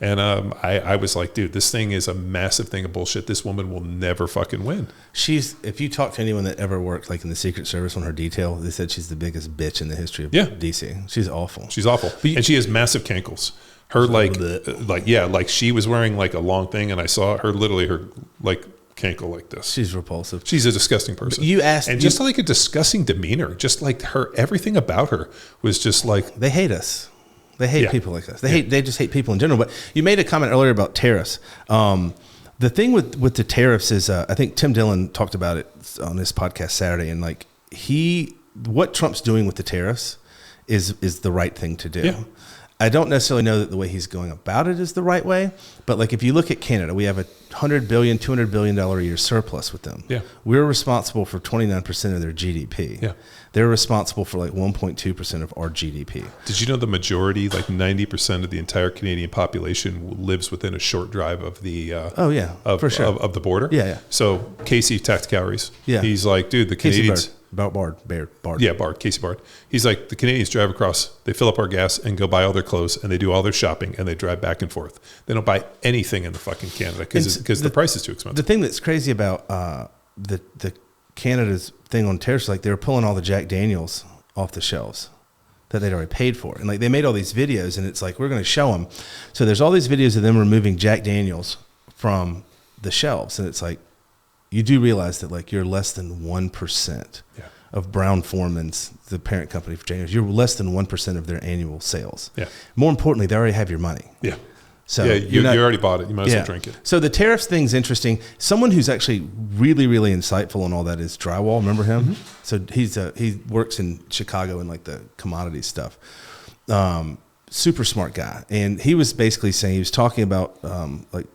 And I was like, dude, this thing is a massive thing of bullshit. This woman will never fucking win. If you talk to anyone that ever worked in the Secret Service on her detail, they said she's the biggest bitch in the history of DC. She's awful. She's awful. And she has massive cankles. Her she was wearing a long thing, and I saw her cankle like this. She's repulsive. She's a disgusting person. Just a disgusting demeanor. Just her, everything about her was just they hate us. They hate people like us. They just hate people in general. But you made a comment earlier about tariffs. The thing with the tariffs is, I think Tim Dillon talked about it on his podcast Saturday, and what Trump's doing with the tariffs is the right thing to do. Yeah. I don't necessarily know that the way he's going about it is the right way, but if you look at Canada, we have a $100 billion, $200 billion a year surplus with them. Yeah. We're responsible for 29% of their GDP. Yeah. They're responsible for 1.2% of our GDP. Did you know the majority, 90% of the entire Canadian population lives within a short drive of the for sure. of the border? Yeah. So Casey tax calories. Yeah. He's like, dude, the Canadians. Bard. Yeah, Bard, Casey Bard. He's like, the Canadians drive across, they fill up our gas and go buy all their clothes, and they do all their shopping, and they drive back and forth. They don't buy anything in the fucking Canada because the price is too expensive. The thing that's crazy about the Canada's thing on tariffs, they were pulling all the Jack Daniels off the shelves that they'd already paid for. And they made all these videos, and it's we're going to show them. So there's all these videos of them removing Jack Daniels from the shelves. And it's you do realize that you're less than 1% of Brown-Forman's, the parent company for Jack Daniels. You're less than 1% of their annual sales. Yeah. More importantly, they already have your money. Yeah. So you already bought it. You might as well drink it. So the tariffs thing's interesting. Someone who's actually really, really insightful on all that is Drywall. Remember him? Mm-hmm. So he works in Chicago in the commodities stuff. Super smart guy. And he was basically saying, he was talking about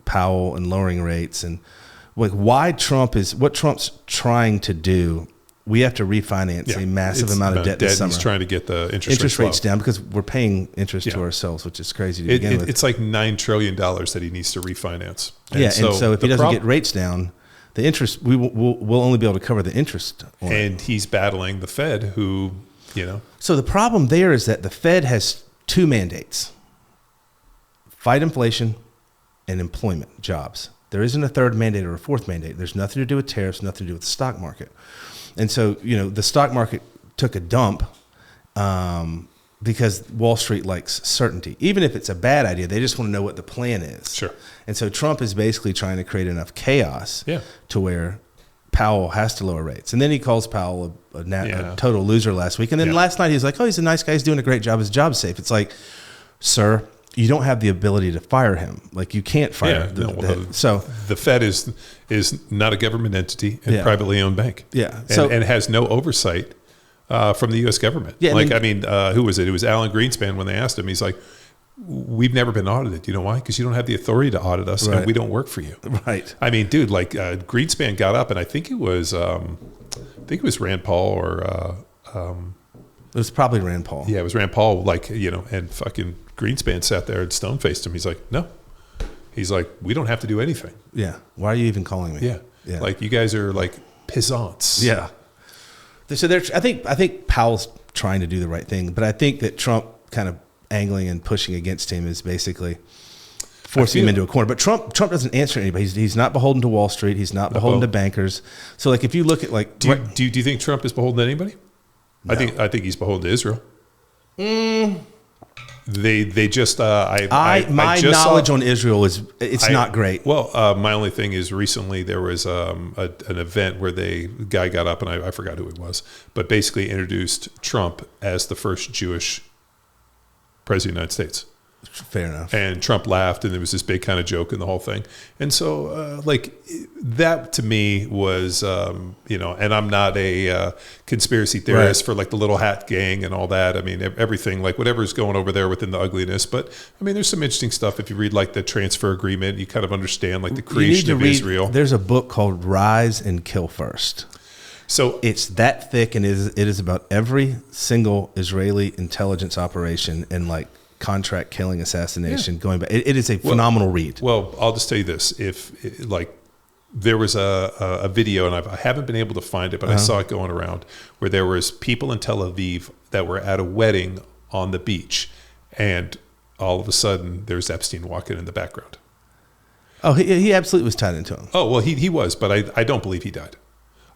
Powell and lowering rates and why what Trump's trying to do. We have to refinance a massive amount of debt this summer. He's trying to get the interest rates down because we're paying interest to ourselves, which is crazy to begin with. It's $9 trillion that he needs to refinance. And so if he doesn't get rates down, the interest we'll only be able to cover the interest on and he's battling the Fed, who So the problem there is that the Fed has two mandates: fight inflation and employment, jobs. There isn't a third mandate or a fourth mandate. There's nothing to do with tariffs, nothing to do with the stock market. And so, the stock market took a dump because Wall Street likes certainty. Even if it's a bad idea, they just want to know what the plan is. Sure. And so Trump is basically trying to create enough chaos to where Powell has to lower rates. And then he calls Powell a total loser last week. And then last night he's like, oh, he's a nice guy. He's doing a great job. His job's safe. It's sir, you don't have the ability to fire him. You can't fire him. So the Fed is not a government entity and privately owned bank. Yeah. And has no oversight from the U.S. government. Yeah, who was it? It was Alan Greenspan when they asked him. He's like, we've never been audited. You know why? Because you don't have the authority to audit us, and we don't work for you. Right. I mean, dude, like Greenspan got up, and I think it was Rand Paul or. It was probably Rand Paul. Yeah, it was Rand Paul. Like, you know, and fucking Greenspan sat there and stone faced him. He's like, no. He's like, we don't have to do anything. Yeah. Why are you even calling me? Yeah. Like, you guys are like peasants. Yeah. So I think Powell's trying to do the right thing, but I think that Trump kind of angling and pushing against him is basically forcing him into a corner. But Trump doesn't answer anybody. He's not beholden to Wall Street. He's not beholden to bankers. So like if you look at like, do you think Trump is beholden to anybody? No. I think he's beholden to Israel. They just my knowledge on Israel is not great. Well, my only thing is recently there was an event where the guy got up and I forgot who it was, but basically introduced Trump as the first Jewish president of the United States. Fair enough. And Trump laughed, and there was this big kind of joke in the whole thing. And so, like, that to me was, you know, and I'm not a conspiracy theorist for like the little hat gang and all that. I mean, everything, like whatever's going over there within the ugliness. But I mean, there's some interesting stuff. If you read like the transfer agreement, you kind of understand like the creation of Israel. There's a book called Rise and Kill First. So it's that thick, and it is about every single Israeli intelligence operation and like contract killing, assassination, going back. It is a phenomenal read. Well, I'll just tell you this. If like there was a video, and I haven't been able to find it, but I saw it going around, where there was people in Tel Aviv that were at a wedding on the beach, and all of a sudden there's Epstein walking in the background. Oh, he absolutely was tied into him. Oh, well, he was, but I don't believe he died.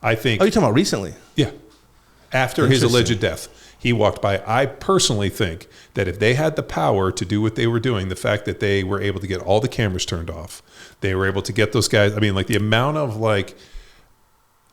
I think. Oh, you're talking about recently? Yeah. After his alleged death, he walked by. I personally think that if they had the power to do what they were doing, the fact that they were able to get all the cameras turned off, they were able to get those guys. I mean, like the amount of like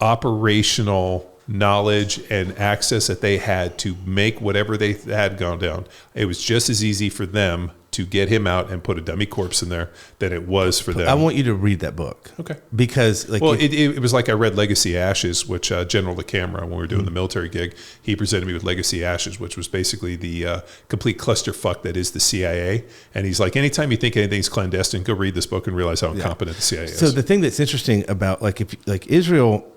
operational knowledge and access that they had to make whatever they had gone down, it was just as easy for them to get him out and put a dummy corpse in there than it was for them. I want you to read that book. Okay. Because like, well, it was like I read Legacy Ashes, which General LeCamera, when we were doing the military gig, he presented me with Legacy Ashes, which was basically the complete clusterfuck that is the CIA. And he's like, anytime you think anything's clandestine, go read this book and realize how incompetent the CIA is. So the thing that's interesting about like Israel,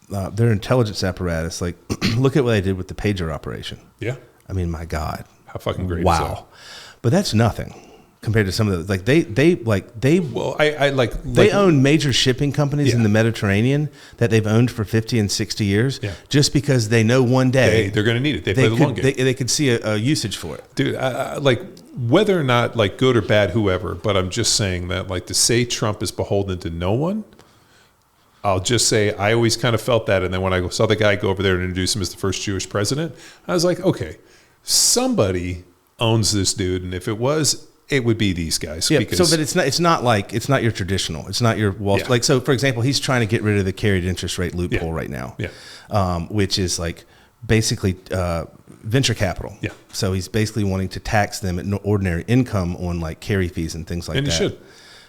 their intelligence apparatus, like look at what they did with the pager operation. Yeah. I mean, my God. How fucking great is that? But that's nothing compared to some of the like they own major shipping companies in the Mediterranean that they've owned for 50 and 60 years just because they know one day they're going to need it. They play the long game. They could see a usage for it. Dude, like whether or not like good or bad, whoever, but I'm just saying that like to say Trump is beholden to no one, I'll just say I always kind of felt that. And then when I saw the guy go over there and introduce him as the first Jewish president, I was like, okay, somebody owns this dude, and if it was, it would be these guys. Yeah. But it's not your traditional. It's not your Wall. Yeah. Like so, for example, he's trying to get rid of the carried interest rate loophole right now. Yeah. Which is like basically venture capital. Yeah. So he's basically wanting to tax them at ordinary income on like carry fees and things like that. And you should.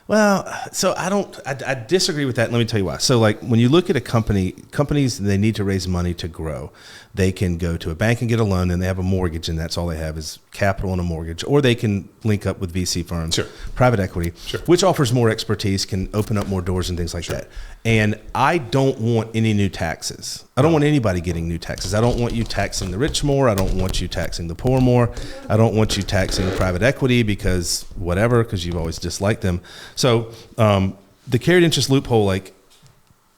Well, so I disagree with that. Let me tell you why. So like when you look at companies, they need to raise money to grow. They can go to a bank and get a loan, and they have a mortgage, and that's all they have is capital and a mortgage. Or they can link up with VC firms, private equity, which offers more expertise, can open up more doors and things like that. And I don't want any new taxes. I don't want anybody getting new taxes. I don't want you taxing the rich more. I don't want you taxing the poor more. I don't want you taxing private equity because you've always disliked them. So the carried interest loophole, like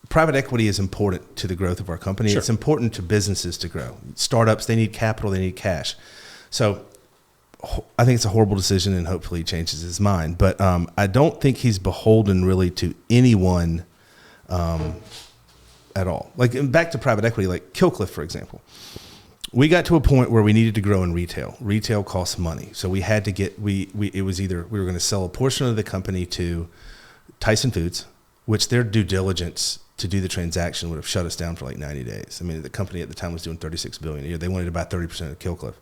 private equity is important to the growth of our company. It's important to businesses to grow. Startups, they need capital, they need cash. So I think it's a horrible decision, and hopefully he changes his mind. But I don't think he's beholden really to anyone at all. Like back to private equity, like Killcliff, for example. We got to a point where we needed to grow in retail. Retail costs money. So we had to get, it was either we were going to sell a portion of the company to Tyson Foods, which their due diligence to do the transaction would have shut us down for like 90 days. I mean, the company at the time was doing $36 billion a year. They wanted to buy 30% of Killcliff.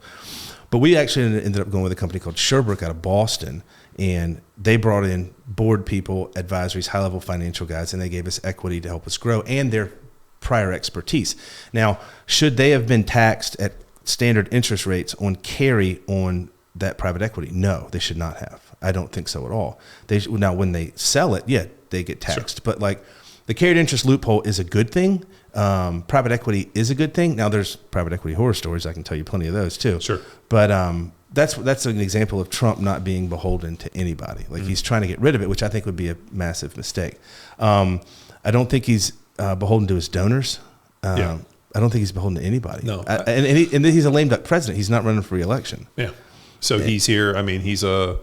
But we actually ended up going with a company called Sherbrooke out of Boston, and they brought in board people, advisories, high-level financial guys, and they gave us equity to help us grow and their prior expertise. Now, should they have been taxed at standard interest rates on carry on that private equity? No, they should not have. I don't think so at all. Now, when they sell it, yeah, they get taxed. Sure. But like the carried interest loophole is a good thing. Private equity is a good thing. Now, there's private equity horror stories. I can tell you plenty of those too. Sure. But that's an example of Trump not being beholden to anybody. Like he's trying to get rid of it, which I think would be a massive mistake. I don't think he's beholden to his donors. I don't think he's beholden to anybody. No. And he's a lame duck president. He's not running for re-election. Yeah. So he's here. I mean, he's a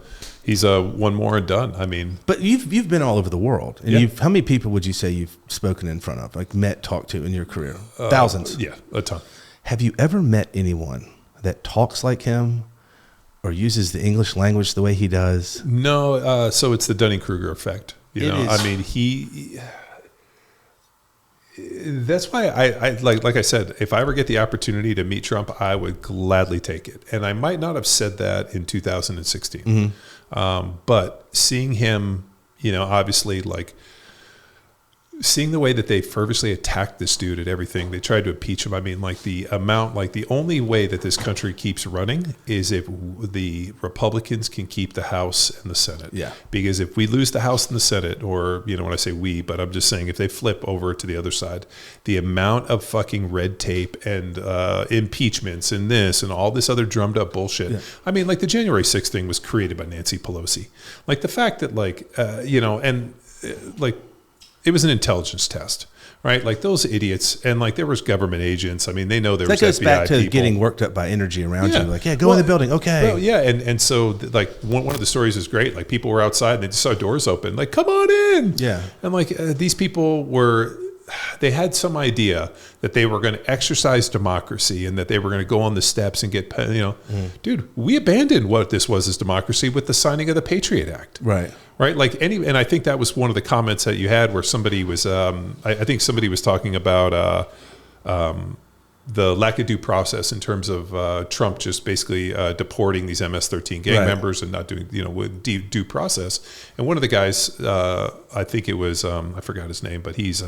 one more and done. I mean, but you've been all over the world, and how many people would you say you've spoken in front of, like met, talked to in your career? Thousands. Yeah, a ton. Have you ever met anyone that talks like him or uses the English language the way he does? No. So it's the Dunning-Kruger effect. I mean, that's why I like I said, if I ever get the opportunity to meet Trump, I would gladly take it. And I might not have said that in 2016. Mm-hmm. But seeing him, obviously like seeing the way that they fervently attacked this dude at everything, they tried to impeach him. I mean, like the only way that this country keeps running is if the Republicans can keep the House and the Senate. Yeah. Because if we lose the House and the Senate, or, when I say we, but I'm just saying if they flip over to the other side, the amount of fucking red tape and impeachments and this and all this other drummed up bullshit. Yeah. I mean, like the January 6th thing was created by Nancy Pelosi. Like the fact that it was an intelligence test, right? Like those idiots, and like there was government agents. I mean, they know there was FBI people. That goes back to getting worked up by energy around you. Like, go in the building, okay. Well, yeah, and so like one of the stories is great. Like people were outside and they just saw doors open. Like, come on in. Yeah. And like these people they had some idea that they were going to exercise democracy and that they were going to go on the steps and get, dude, we abandoned what this was as democracy with the signing of the Patriot Act. Right. Right. Like and I think that was one of the comments that you had where somebody was, I think somebody was talking about the lack of due process in terms of Trump just basically deporting these MS-13 gang members and not doing, with due process. And one of the guys, I think it was, I forgot his name, but he's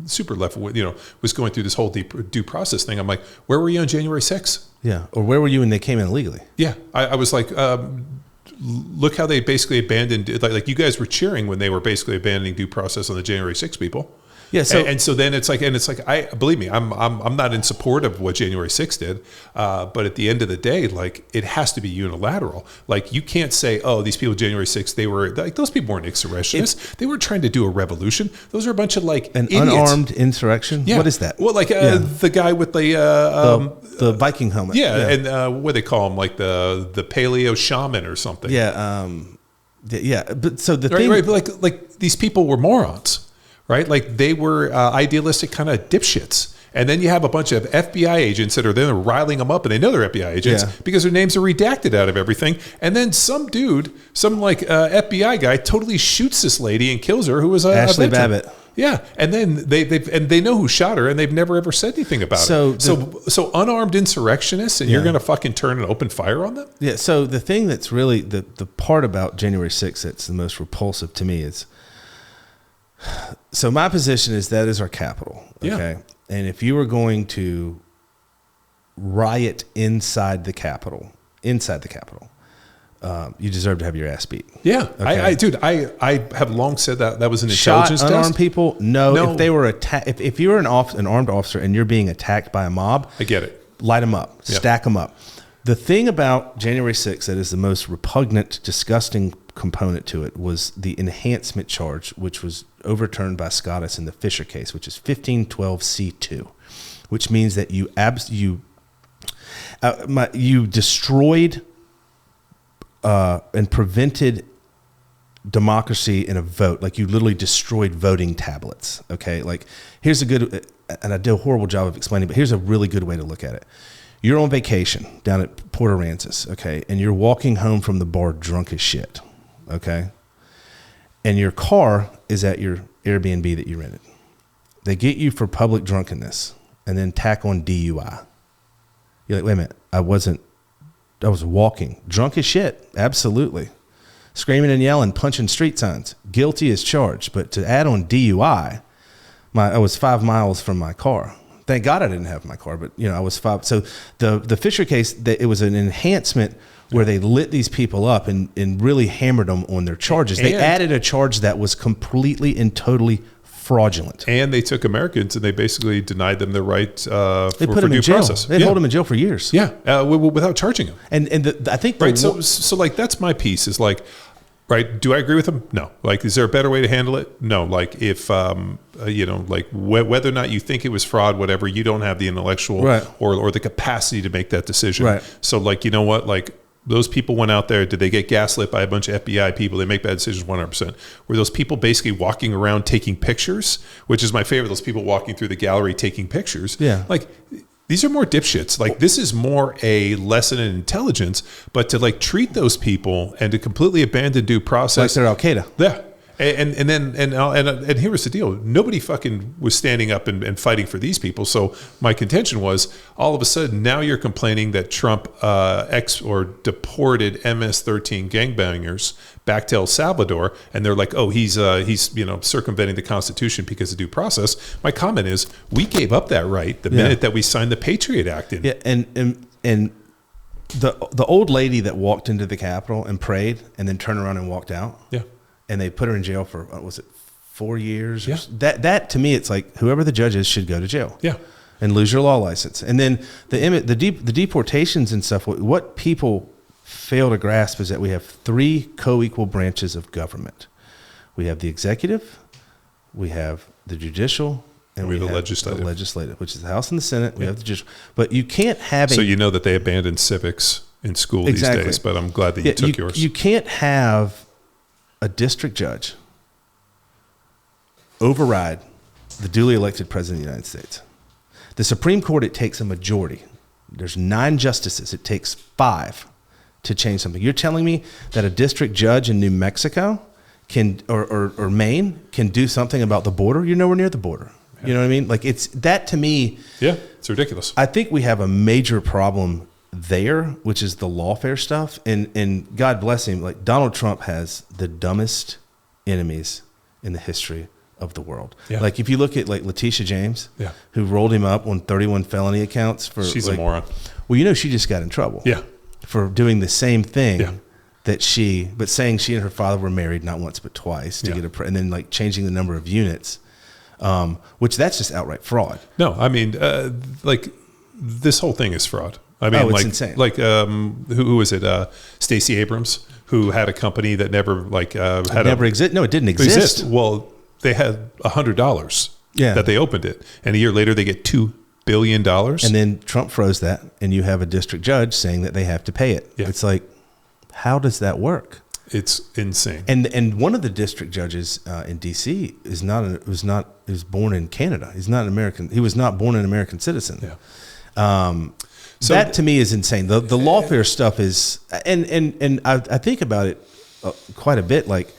super left, was going through this whole due process thing. I'm like, where were you on January 6th? Yeah. Or where were you when they came in illegally? Yeah. I was like, look how they basically abandoned, like you guys were cheering when they were basically abandoning due process on the January 6th people. Yeah, so then it's like I believe me, I'm not in support of what January 6th did, but at the end of the day, like it has to be unilateral. Like you can't say, oh, these people January 6th, they were like those people weren't insurrectionists. They were trying to do a revolution. Those are a bunch of like an idiots. Unarmed insurrection. Yeah. What is that? Well, like the guy with the Viking helmet. Yeah, and what do they call him, like the paleo shaman or something. Yeah, But so the thing, right, but like these people were morons. Right? Like they were idealistic kind of dipshits. And then you have a bunch of FBI agents that are then riling them up and they know they're FBI agents because their names are redacted out of everything. And then some dude, some like FBI guy totally shoots this lady and kills her who was Ashley Babbitt. Yeah. And then they know who shot her and they've never ever said anything about it. So unarmed insurrectionists and you're going to fucking turn and open fire on them? Yeah. So the thing that's really the part about January 6th that's the most repulsive to me is, so my position is that is our capital, okay? Yeah. And if you were going to riot inside the capital, you deserve to have your ass beat. Yeah, okay? I have long said that was an intelligence test. Unarmed people? No. If they were if you were an armed officer and you're being attacked by a mob, I get it. Light them up, stack them up. The thing about January 6th that is the most repugnant, disgusting component to it was the enhancement charge, which was overturned by Scottus in the Fisher case, which is 1512C2, which means that you destroyed and prevented democracy in a vote. Like you literally destroyed voting tablets. Okay, like here's a good, and I did a horrible job of explaining, but here's a really good way to look at it. You're on vacation down at Port Aransas, okay, and you're walking home from the bar drunk as shit, okay, and your car is at your Airbnb that you rented. They get you for public drunkenness and then tack on DUI. You're like, wait a minute, I was walking drunk as shit, absolutely, screaming and yelling, punching street signs, guilty as charged, but to add on DUI, I was 5 miles from my car. Thank God I didn't have my car, but I was 5. So the Fisher case, it was an enhancement where they lit these people up and really hammered them on their charges. They added a charge that was completely and totally fraudulent. And they took Americans and they basically denied them the right for due process. They'd hold them in jail for years. Yeah, without charging them. And I think right. So like that's my piece is like, right? Do I agree with them? No. Like, is there a better way to handle it? No. Like if like whether or not you think it was fraud, whatever, you don't have the intellectual or the capacity to make that decision. Right. So like what, like. Those people went out there. Did they get gaslit by a bunch of FBI people? They make bad decisions 100%. Were those people basically walking around taking pictures, which is my favorite, those people walking through the gallery taking pictures? Yeah. Like, these are more dipshits. Like, this is more a lesson in intelligence, but to like treat those people and to completely abandon due process. Like they're Al-Qaeda. Yeah. And here was the deal. Nobody fucking was standing up and fighting for these people. So my contention was, all of a sudden now you're complaining that Trump deported MS-13 gangbangers back to El Salvador, and they're like, oh, he's circumventing the Constitution because of due process. My comment is, we gave up that right the minute that we signed the Patriot Act in. Yeah, and the old lady that walked into the Capitol and prayed and then turned around and walked out. Yeah. And they put her in jail for, 4 years? Yeah. That to me, it's like whoever the judge is should go to jail. Yeah. And lose your law license. And then the deportations and stuff, what people fail to grasp is that we have 3 co-equal branches of government. We have the executive, we have the judicial, and we have the legislative, which is the House and the Senate. We have the judicial. But you can't have So you know that they abandoned civics in school these days, but I'm glad that you took yours. You can't have a district judge override the duly elected president of the United States. The Supreme Court, it takes a majority. There's 9 justices. It takes 5 to change something. You're telling me that a district judge in New Mexico can, or Maine, can do something about the border? You're nowhere near the border. Yeah. You know what I mean? Like, it's that to me. Yeah, it's ridiculous. I think we have a major problem there, which is the lawfare stuff, and God bless him, like Donald Trump has the dumbest enemies in the history of the world. Yeah. Like if you look at like Letitia James, who rolled him up on 31 felony accounts for, she's a moron. Well, she just got in trouble. For doing the same thing but saying she and her father were married not once but twice to get and then like changing the number of units, which that's just outright fraud. No, I mean, like this whole thing is fraud. I mean, it's insane. Like, who was it? Stacey Abrams, who had a company that never exist. No, it didn't exist. Well, they had $100 that they opened it, and a year later they get $2 billion. And then Trump froze that, and you have a district judge saying that they have to pay it. Yeah. It's like, how does that work? It's insane. And one of the district judges in D.C. was born in Canada. He's not an American. He was not born an American citizen. Yeah. So that to me is insane. The lawfare stuff is, and I think about it quite a bit. Like,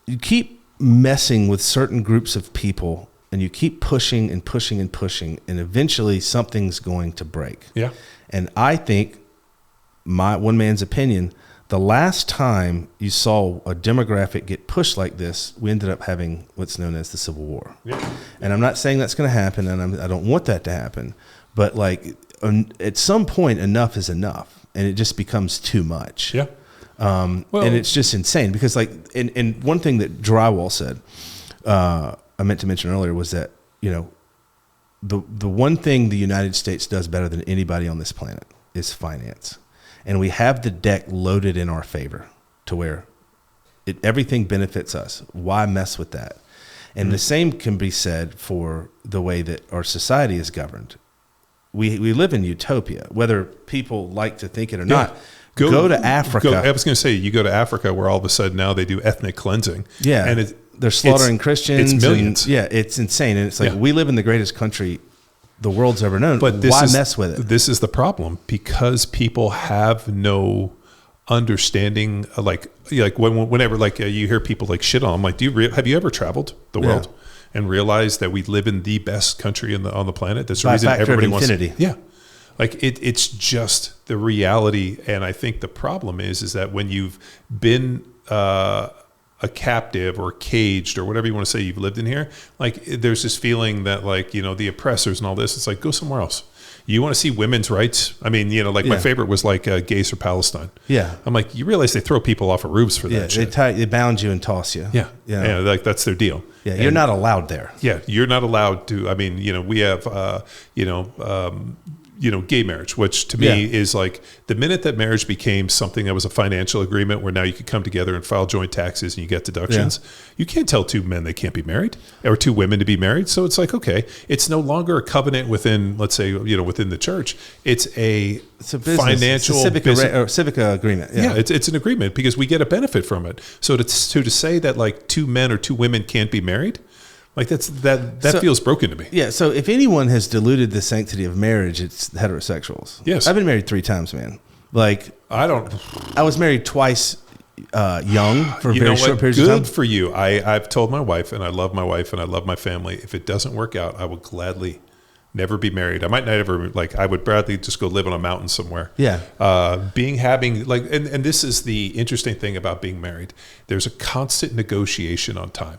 you keep messing with certain groups of people, and you keep pushing and pushing and pushing, and eventually something's going to break. Yeah. And I think, my one man's opinion, the last time you saw a demographic get pushed like this, we ended up having what's known as the Civil War. Yeah. And I'm not saying that's going to happen, and I don't want that to happen, but like, at some point, enough is enough, and it just becomes too much. Yeah. And it's just insane because, like, and one thing that Drywall said, I meant to mention earlier, was that the one thing the United States does better than anybody on this planet is finance, and we have the deck loaded in our favor to where everything benefits us. Why mess with that? And the same can be said for the way that our society is governed. We live in utopia, whether people like to think it or not. Go to Africa. I was going to say, you go to Africa where all of a sudden now they do ethnic cleansing. Yeah. And they're slaughtering Christians. It's millions. It's insane. And it's like, we live in the greatest country the world's ever known. But why mess with it? This is the problem, because people have no understanding. Like whenever you hear people like shit on them, like, have you ever traveled the world? And realize that we live in the best country on the planet. That's the reason everybody wants to. Yeah. Like it's just the reality. And I think the problem is that when you've been a captive or caged or whatever you want to say you've lived in here, like there's this feeling that like, you know, the oppressors and all this, it's like, go somewhere else. You want to see women's rights? I mean, you know, like my favorite was like Gays for Palestine. Yeah. I'm like, you realize they throw people off of roofs for that shit. They bound you and toss you. Yeah. Yeah. Like that's their deal. Yeah. You're not allowed there. Yeah. You're not allowed to. I mean, you know, we have, gay marriage, which to me is like the minute that marriage became something that was a financial agreement where now you could come together and file joint taxes and you get deductions, you can't tell two men they can't be married or two women to be married. So it's like, okay, it's no longer a covenant within, let's say, you know, within the church. It's a business. financial civic agreement. Yeah, it's an agreement because we get a benefit from it. So to say that like two men or two women can't be married, like that feels broken to me. Yeah. So if anyone has diluted the sanctity of marriage, it's heterosexuals. Yes. I've been married 3 times, man. Like I was married twice, young for very short periods of time. Good for you. I've told my wife, and I love my wife, and I love my family. If it doesn't work out, I would gladly never be married. I might not ever I would gladly just go live on a mountain somewhere. Yeah. And this is the interesting thing about being married. There's a constant negotiation on time.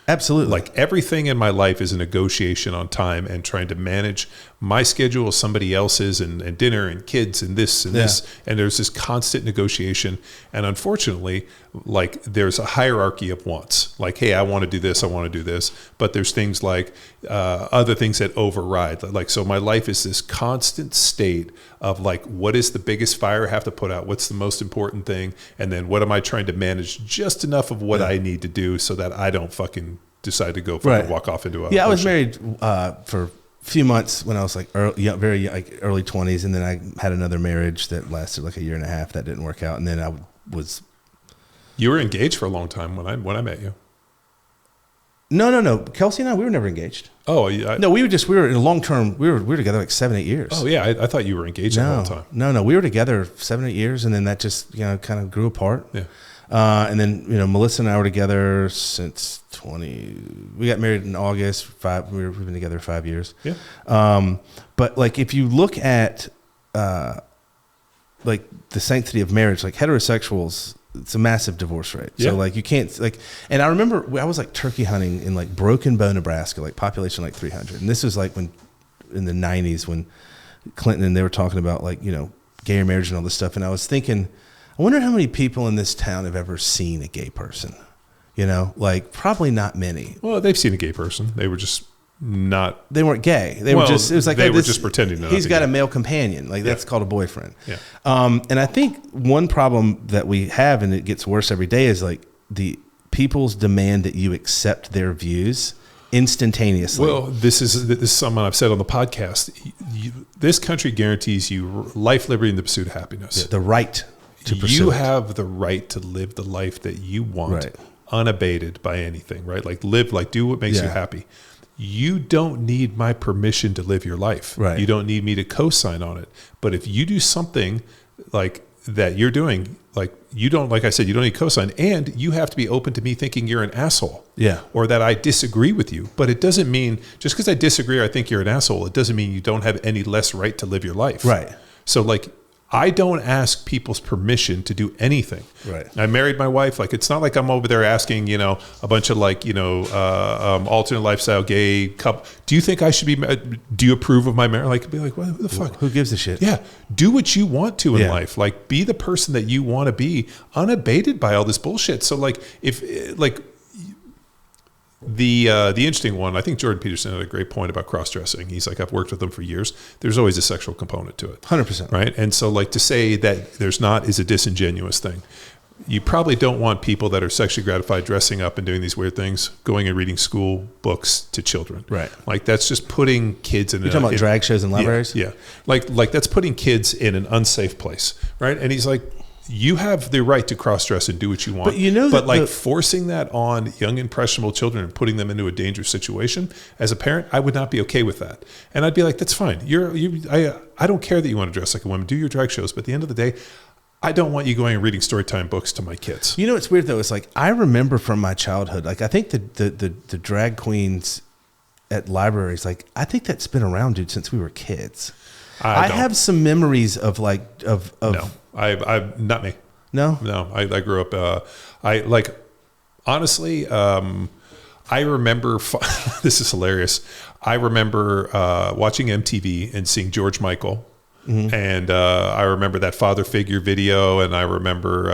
Absolutely. Like everything in my life is a negotiation on time and trying to manage my schedule, somebody else's, and dinner and kids and this and this. And there's this constant negotiation. And unfortunately, like there's a hierarchy of wants. Like, hey, I want to do this, I want to do this. But there's things like other things that override. Like, so my life is this constant state of like, what is the biggest fire I have to put out? What's the most important thing? And then what am I trying to manage just enough of what I need to do so that I don't fucking decide to go walk off into a I was married for a few months when I was like early 20s, and then I had another marriage that lasted like a year and a half that didn't work out, and then I was. You were engaged for a long time when I met you. No. Kelsey and I, we were never engaged. Oh, yeah. No, we were in a long term. We were together like 7-8 years. Oh yeah, I thought you were engaged the whole time. No, we were together 7-8 years, and then that just kind of grew apart. Yeah. And then Melissa and I were together since we got married in August. We've been together 5 years. Yeah. But like if you look at like the sanctity of marriage, like heterosexuals, it's a massive divorce rate. Yeah. So like you can't like, and I remember I was like turkey hunting in like Broken Bow, Nebraska, like population like 300, and this was like when in the 90s when Clinton and they were talking about like gay marriage and all this stuff, and I was thinking, I wonder how many people in this town have ever seen a gay person. Like probably not many. Well, they've seen a gay person. They were just not. They weren't gay. They were just. It was like they were just pretending. He's got a male companion. Like that's called a boyfriend. Yeah. And I think one problem that we have, and it gets worse every day, is like the people's demand that you accept their views instantaneously. Well, this is something I've said on the podcast. This country guarantees you life, liberty, and the pursuit of happiness. The right. You have the right to live the life that you want, unabated by anything, right? Like do what makes you happy. You don't need my permission to live your life. Right. You don't need me to co-sign on it. But if you do something like that you're doing, like you don't, like I said, you don't need co-sign, and you have to be open to me thinking you're an asshole. Yeah. Or that I disagree with you. But it doesn't mean, just because I disagree or I think you're an asshole, it doesn't mean you don't have any less right to live your life. Right. So like, I don't ask people's permission to do anything. Right. I married my wife. Like, it's not like I'm over there asking, a bunch of like, alternate lifestyle gay couple. Do you think I should be, do you approve of my marriage? Like, be like, what the fuck? Who gives a shit? Yeah. Do what you want to in life. Like, be the person that you want to be, unabated by all this bullshit. So like, the interesting one, I think Jordan Peterson had a great point about cross-dressing. He's like, I've worked with them for years. There's always a sexual component to it. 100%. Right? And so like to say that there's not is a disingenuous thing. You probably don't want people that are sexually gratified dressing up and doing these weird things, going and reading school books to children. Right. Like that's just putting kids in. You're talking about drag shows and libraries? Yeah. Like that's putting kids in an unsafe place. Right? And he's like, you have the right to cross-dress and do what you want. But forcing that on young, impressionable children and putting them into a dangerous situation, as a parent, I would not be okay with that. And I'd be like, that's fine. I don't care that you want to dress like a woman. Do your drag shows. But at the end of the day, I don't want you going and reading storytime books to my kids. It's weird, though. It's like, I remember from my childhood, like, I think the drag queens at libraries, like, I think that's been around, dude, since we were kids. I have some memories of No, I not me. No? No, I grew up, Honestly, I remember, this is hilarious. I remember watching MTV and seeing George Michael. Mm-hmm. And I remember that father figure video, and I remember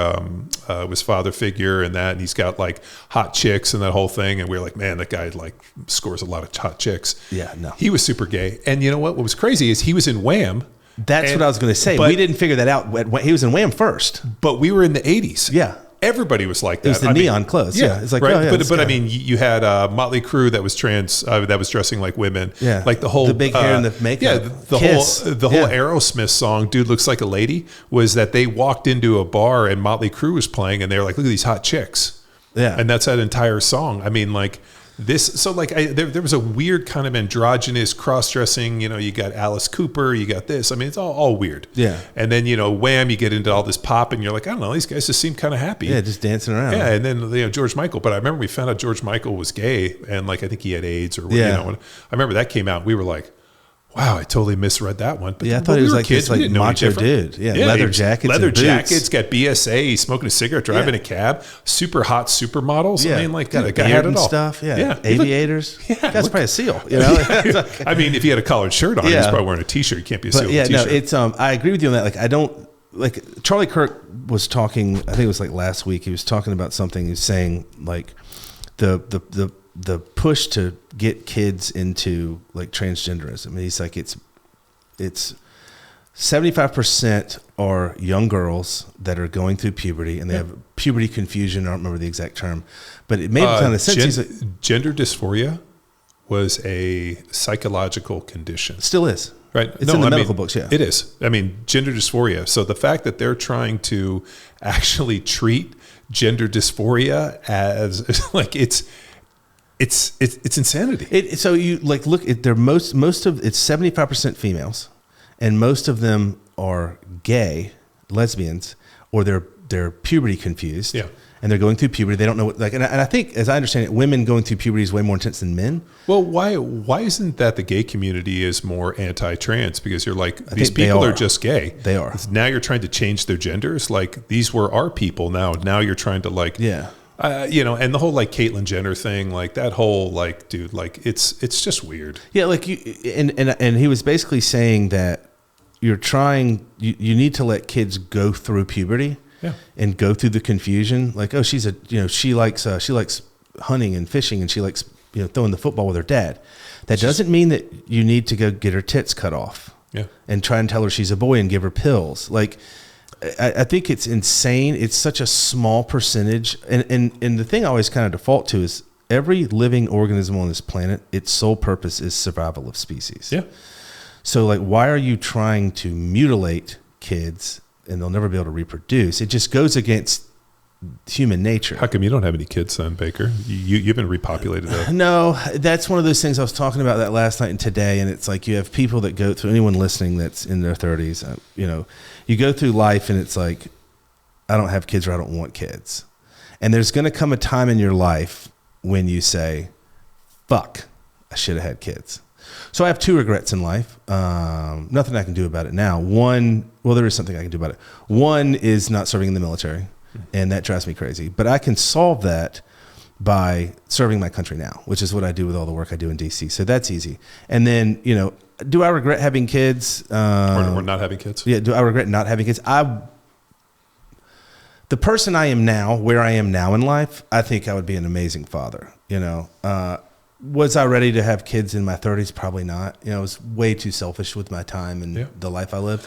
it was father figure and that, and he's got like hot chicks and that whole thing. And we were like, man, that guy like scores a lot of hot chicks. Yeah, no. He was super gay. And you know what? What was crazy is he was in Wham! That's what I was going to say. We didn't figure that out. He was in Wham! First. But we were in the 80s. Yeah. Everybody was like that. It was the neon clothes. Yeah. It's like, right. Oh, yeah, but I mean, you had Motley Crue that was trans, that was dressing like women. Yeah. Like the whole, the big hair and the makeup. Yeah. The whole Aerosmith song, Dude Looks Like a Lady, was that they walked into a bar and Motley Crue was playing and they were like, look at these hot chicks. Yeah. And that's that entire song. I mean, like this, so like there was a weird kind of androgynous cross-dressing, you know, you got Alice Cooper, you got this. I mean, it's all weird. Yeah. And then, you know, Wham, you get into all this pop and you're like, I don't know, these guys just seem kind of happy. Yeah, just dancing around. Yeah, and then, you know, George Michael. But I remember we found out George Michael was gay and like I think he had AIDS or what, you know. I remember that came out. We were like, wow, I totally misread that one. But yeah, I thought he was like kids, this like macho dude. Yeah, leather jackets, got BSA. He's smoking a cigarette, driving a cab. Super hot supermodels. Yeah, I mean, like got a guy had it all. Stuff. Yeah, aviators. Yeah, that's probably a SEAL. You know, I mean, if he had a collared shirt on, he's probably wearing a T-shirt. You can't be a SEAL. Yeah, with a T-shirt. no, it's I agree with you on that. Like, I don't like Charlie Kirk was talking. I think it was like last week. He was talking about something. He was saying like the push to get kids into like transgenderism. And he's like it's 75% are young girls that are going through puberty and they have puberty confusion. I don't remember the exact term, but it made a ton of sense. Gender dysphoria was a psychological condition. Still is. Right. It's in the medical books. Yeah, it is. I mean, gender dysphoria. So the fact that they're trying to actually treat gender dysphoria as like it's insanity. So you like look at their most of it's 75% females, and most of them are gay, lesbians, or they're puberty confused. Yeah. And they're going through puberty. They don't know what and I think, as I understand it, women going through puberty is way more intense than men. Well, why isn't that the gay community is more anti-trans? Because you're like, these people are just gay. They are. Now you're trying to change their genders. Like these were our people. Now you're trying to like, you know, and the whole like Caitlyn Jenner thing, like that whole like, dude, like it's just weird. Yeah, like you and he was basically saying that you need to let kids go through puberty. Yeah. And go through the confusion, like, oh, she likes hunting and fishing, and she likes throwing the football with her dad. That doesn't mean that you need to go get her tits cut off. Yeah. And try and tell her she's a boy and give her pills. Like, I think it's insane. It's such a small percentage, and the thing I always kind of default to is every living organism on this planet, its sole purpose is survival of species. Yeah. So, like, why are you trying to mutilate kids? And they'll never be able to reproduce. It just goes against human nature. How come you don't have any kids, son, Baker? You've been repopulated up. No, that's one of those things I was talking about that last night and today. And it's like you have people that go through, anyone listening that's in their 30s, you go through life and it's like, I don't have kids or I don't want kids. And there's going to come a time in your life when you say, fuck, I should have had kids. So I have two regrets in life. Nothing I can do about it now. There is something I can do about it. One is not serving in the military, and that drives me crazy. But I can solve that by serving my country now, which is what I do with all the work I do in DC. So that's easy. And then, do I regret having kids? Or not having kids? Yeah, do I regret not having kids? The person I am now, where I am now in life, I think I would be an amazing father, Was I ready to have kids in my 30s? Probably not. I was way too selfish with my time and the life I lived.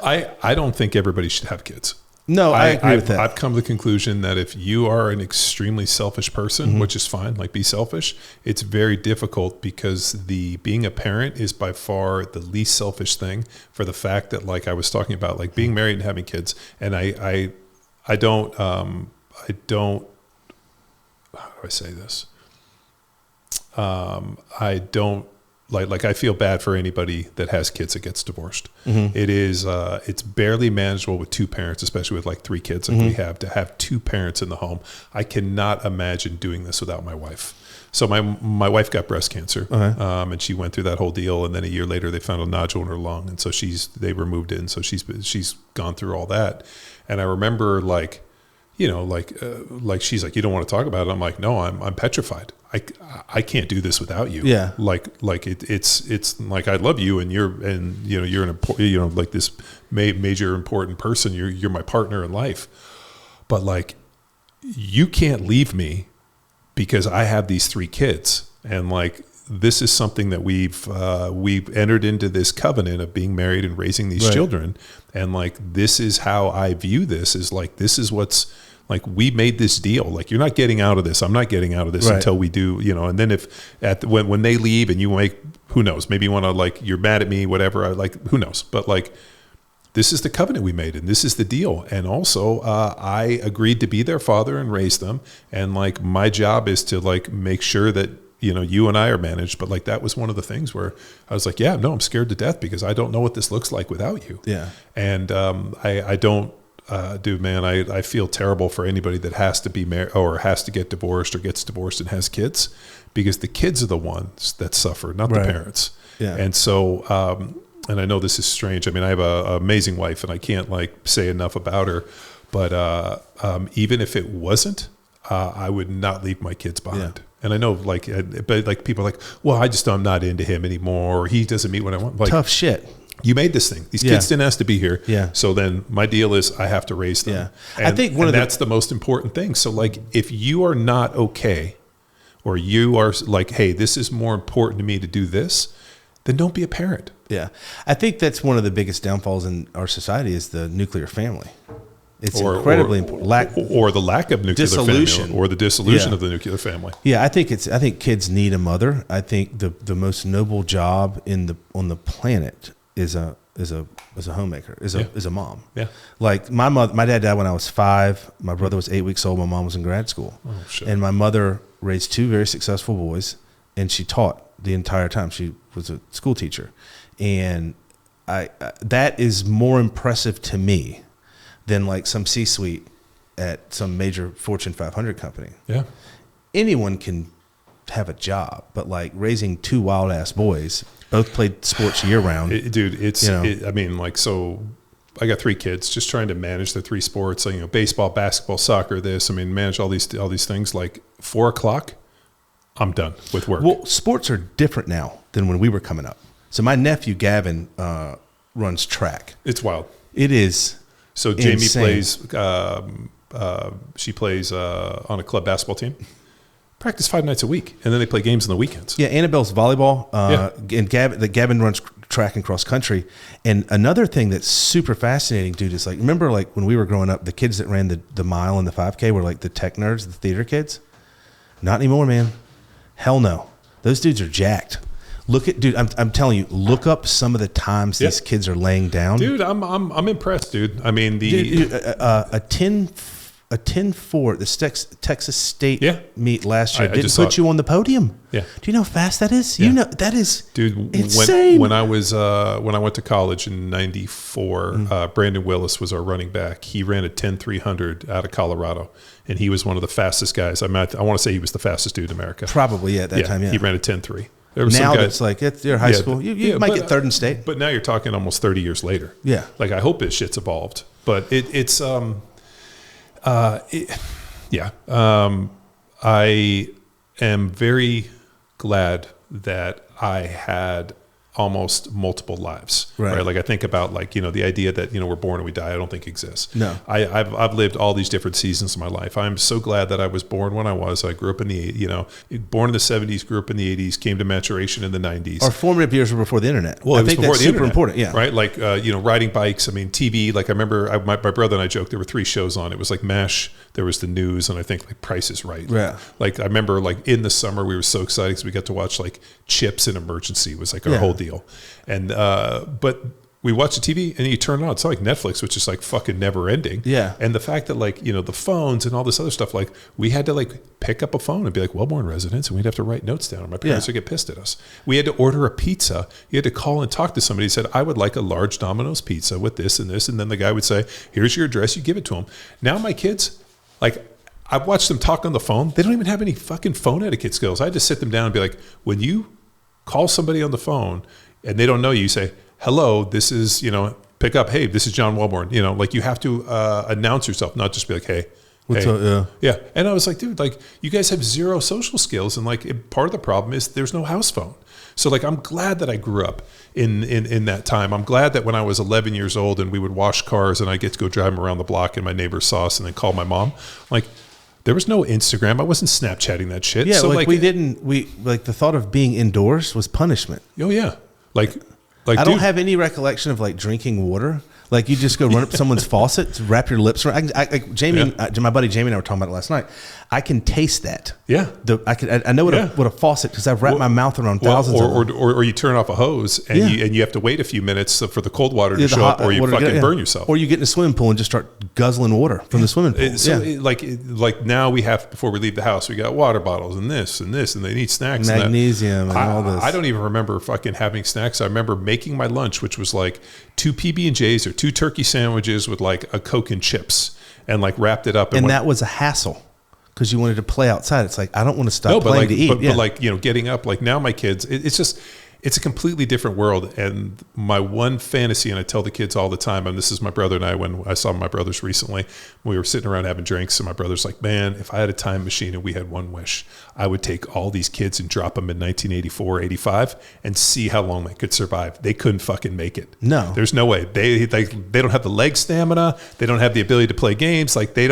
I don't think everybody should have kids. No, I agree with that. I've come to the conclusion that if you are an extremely selfish person, which is fine, like be selfish, it's very difficult because being a parent is by far the least selfish thing for the fact that, like I was talking about, like being married and having kids. And I don't, how do I say this? I don't like I feel bad for anybody that has kids that gets divorced. Mm-hmm. It is it's barely manageable with two parents, especially with like three kids like we have, to have two parents in the home. I cannot imagine doing this without my wife. So my wife got breast cancer, and she went through that whole deal, and then a year later they found a nodule in her lung, and so they removed it, and so she's gone through all that. And I remember like like she's like, you don't want to talk about it. I'm like, no, I'm petrified. I can't do this without you. Yeah. Like it's like, I love you, and you're an important, like this major important person. You're my partner in life, but like, you can't leave me because I have these 3 kids, and like, this is something that we've entered into this covenant of being married and raising these children. And like, this is how I view this, is like, this is what's like, we made this deal. Like, you're not getting out of this. I'm not getting out of this until we do, and then if when they leave and you make, who knows, maybe you want to, like, you're mad at me, whatever, like, who knows, but like, this is the covenant we made, and this is the deal. And also, I agreed to be their father and raise them. And like, my job is to like, make sure that, you and I are managed. But like, that was one of the things where I was like, yeah, no, I'm scared to death because I don't know what this looks like without you. Yeah. And I don't, dude, man, I feel terrible for anybody that has to be married or has to get divorced or gets divorced and has kids, because the kids are the ones that suffer, not the parents. Yeah. And so, and I know this is strange. I mean, I have an amazing wife, and I can't like say enough about her, but even if it wasn't, I would not leave my kids behind. Yeah. And I know, like, but like, people are like, well, I'm not into him anymore, or he doesn't meet what I want. Like, tough shit. You made this thing. These kids didn't ask to be here. Yeah. So then my deal is I have to raise them. Yeah. And, I think that's the most important thing. So like, if you are not okay, or you are like, hey, this is more important to me to do this, then don't be a parent. Yeah. I think that's one of the biggest downfalls in our society is the nuclear family. It's incredibly important. Or the lack of nuclear dissolution. family, or the dissolution of the nuclear family. Yeah, I think kids need a mother. I think the most noble job on the planet is a homemaker, is a mom. Yeah. Like my dad died when I was 5. My brother was 8 weeks old. My mom was in grad school. Oh, shit. And my mother raised 2 very successful boys, and she taught the entire time. She was a school teacher, and I that is more impressive to me than like some C-suite at some major Fortune 500 company. Yeah. Anyone can have a job, but like raising 2 wild ass boys, both played sports year round. Dude, I mean, like, so I got 3 kids, just trying to manage the 3 sports, baseball, basketball, soccer, manage all these things. Like 4 o'clock, I'm done with work. Well, sports are different now than when we were coming up. So my nephew Gavin runs track. It's wild. It is. So Jamie insane. plays. She plays on a club basketball team. Practice 5 nights a week, and then they play games on the weekends. Yeah, Annabelle's volleyball, and Gavin runs track and cross country. And another thing that's super fascinating, dude, is like, remember like when we were growing up, the kids that ran the mile and the 5K were like the tech nerds, the theater kids. Not anymore, man. Hell no. Those dudes are jacked. I'm telling you, look up some of the times these kids are laying down. Dude, I'm impressed, dude. I mean, a 10-4 at the Texas State meet last year didn't put you on the podium. Yeah. Do you know how fast that is? Yeah. You know that is, dude. insane. When I went to college in '94, Brandon Willis was our running back. He ran a 10-300 out of Colorado, and he was one of the fastest guys. I want to say he was the fastest dude in America. Probably at that time. Yeah, he ran a 10-3. Now it's like you're high school. You might get 3rd in state. But now you're talking almost 30 years later. Yeah. Like, I hope this shit's evolved. But it's I am very glad that I had almost multiple lives, right? Like, I think about, like, the idea that, we're born and we die, I don't think exists. No. I've lived all these different seasons of my life. I'm so glad that I was born when I was. I grew up in born in the 70s, grew up in the 80s, came to maturation in the 90s. Our formative years were before the internet. Well, I think that's super important. Yeah. Right. Like, riding bikes. I mean, TV, like, I remember my brother and I joked, there were 3 shows on. It was like MASH, there was the news, and I think like Price is Right. Yeah. Like, I remember, like, in the summer, we were so excited because we got to watch like Chips in Emergency was like our whole deal. And, but we watch the TV and you turn it on. It's not like Netflix, which is like fucking never ending. Yeah. And the fact that, like, the phones and all this other stuff, like, we had to like pick up a phone and be like Wellborn residents, and we'd have to write notes down. My parents would get pissed at us. We had to order a pizza. You had to call and talk to somebody who said, I would like a large Domino's pizza with this and this. And then the guy would say, here's your address. You give it to them. Now my kids, like, I've watched them talk on the phone. They don't even have any fucking phone etiquette skills. I had to sit them down and be like, when you call somebody on the phone and they don't know you, say, hello, this is, pick up, hey, this is John Wellborn. Like, you have to announce yourself, not just be like, hey, Yeah. And I was like, dude, like you guys have zero social skills. And like part of the problem is there's no house phone. So like, I'm glad that I grew up in that time. I'm glad that when I was 11 years old and we would wash cars and I get to go drive them around the block and my neighbor saw us and then call my mom, like there was no Instagram. I wasn't Snapchatting that shit. Yeah. So like the thought of being indoors was punishment. Oh yeah. Like I don't have any recollection of like drinking water. Like you just go run up to someone's faucet, wrap your lips around. Like Jamie, my buddy Jamie and I were talking about it last night. I can taste that. Yeah. I know what a faucet, because I've wrapped my mouth around thousands of them. Or you turn off a hose and you have to wait a few minutes for the cold water to show up, or you fucking burn yourself. Or you get in a swimming pool and just start guzzling water from the swimming pool. Like now we have, before we leave the house, we got water bottles and this, and they need snacks. Magnesium and all this. I don't even remember fucking having snacks. I remember making my lunch, which was like 2 PB&Js or 2 turkey sandwiches with like a Coke and chips, and like wrapped it up. And that was a hassle, because you wanted to play outside. It's like, I don't want to stop playing to eat. But like, getting up, like now my kids, it's a completely different world. And my one fantasy, and I tell the kids all the time, and this is my brother and I, when I saw my brothers recently, we were sitting around having drinks, and my brother's like, man, if I had a time machine and we had one wish, I would take all these kids and drop them in 1984, 85 and see how long they could survive. They couldn't fucking make it. No. There's no way. They don't have the leg stamina. They don't have the ability to play games. Like they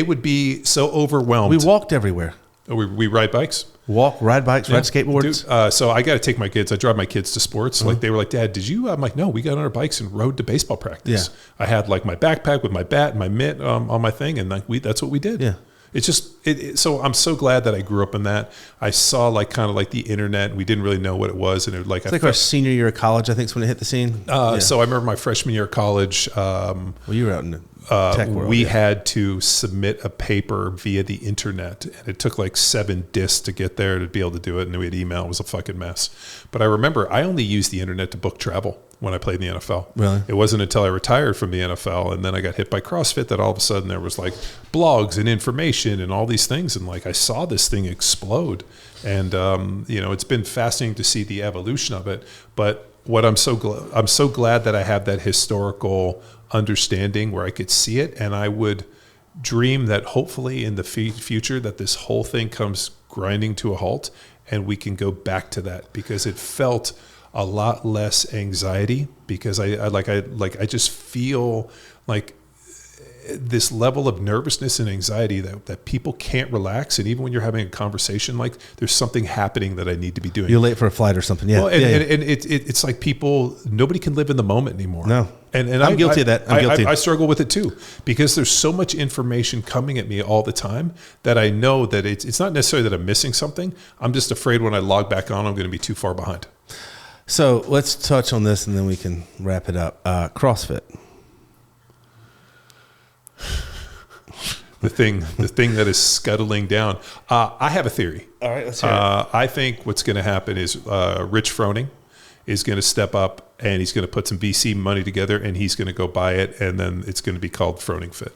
would be so overwhelmed. We walked everywhere. We ride bikes. Ride bikes, ride skateboards. Dude, so I got to take my kids. I drive my kids to sports. Like they were like, Dad, did you? I'm like, no, we got on our bikes and rode to baseball practice. Yeah. I had like my backpack with my bat and my mitt on my thing, and like that's what we did. Yeah. It's just so I'm so glad that I grew up in that. I saw like kind of like the internet, and we didn't really know what it was, and it's like our senior year of college, I think, is when it hit the scene. So I remember my freshman year of college. Well, you were out in the tech world. We had to submit a paper via the internet, and it took like 7 discs to get there to be able to do it. And we had email. It was a fucking mess. But I remember I only used the internet to book travel when I played in the NFL. Really? It wasn't until I retired from the NFL and then I got hit by CrossFit that all of a sudden there was like blogs and information and all these things. And like I saw this thing explode. And, it's been fascinating to see the evolution of it. But what I'm so glad that I have that historical understanding where I could see it, and I would dream that hopefully in the future that this whole thing comes grinding to a halt and we can go back to that, because it felt a lot less anxiety, because I just feel like this level of nervousness and anxiety that people can't relax. And even when you're having a conversation, like there's something happening that I need to be doing. You're late for a flight or something. Yeah. Well, and it's like nobody can live in the moment anymore. No. And I'm guilty of that. I struggle with it too, because there's so much information coming at me all the time that I know that it's not necessarily that I'm missing something. I'm just afraid when I log back on, I'm going to be too far behind. So let's touch on this and then we can wrap it up. CrossFit. The thing that is scuttling down. I have a theory. All right, let's hear it. I think what's going to happen is Rich Froning is going to step up and he's going to put some VC money together and he's going to go buy it, and then it's going to be called Froning Fit.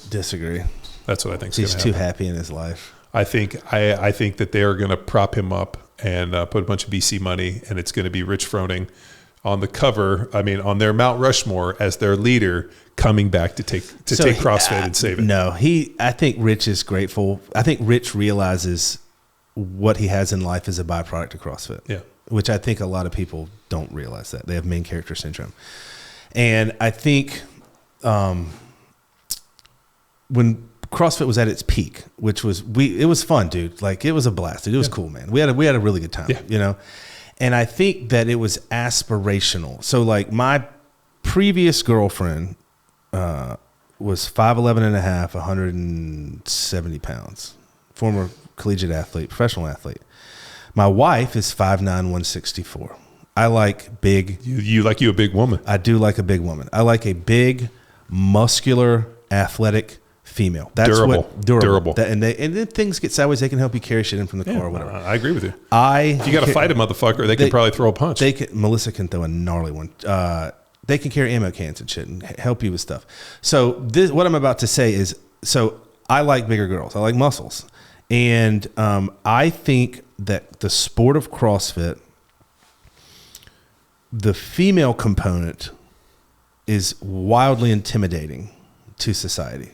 Disagree. That's what I think is going to happen. He's too happy in his life. I think that they are going to prop him up and put a bunch of VC money, and it's going to be Rich Froning on the cover, on their Mount Rushmore as their leader, coming back to take CrossFit and save it. No, I think Rich is grateful. I think Rich realizes what he has in life is a byproduct of CrossFit. Yeah. Which I think a lot of people don't realize that. They have main character syndrome. And I think when CrossFit was at its peak, which was, it was fun, dude. Like, it was a blast, dude. It was cool, man. We had a really good time, And I think that it was aspirational. So like my previous girlfriend was 5'11" and a half, 170 pounds, former collegiate athlete, professional athlete. My wife is 5'9", 164. I like big. You like a big woman. I do like a big woman. I like a big, muscular, athletic female. That's durable. And then things get sideways. They can help you carry shit in from the car or whatever. I agree with you. If you got to fight a motherfucker, they can probably throw a punch. Melissa can throw a gnarly one. They can carry ammo cans and shit and help you with stuff. So what I'm about to say is, I like bigger girls. I like muscles. And I think that the sport of CrossFit, the female component is wildly intimidating to society.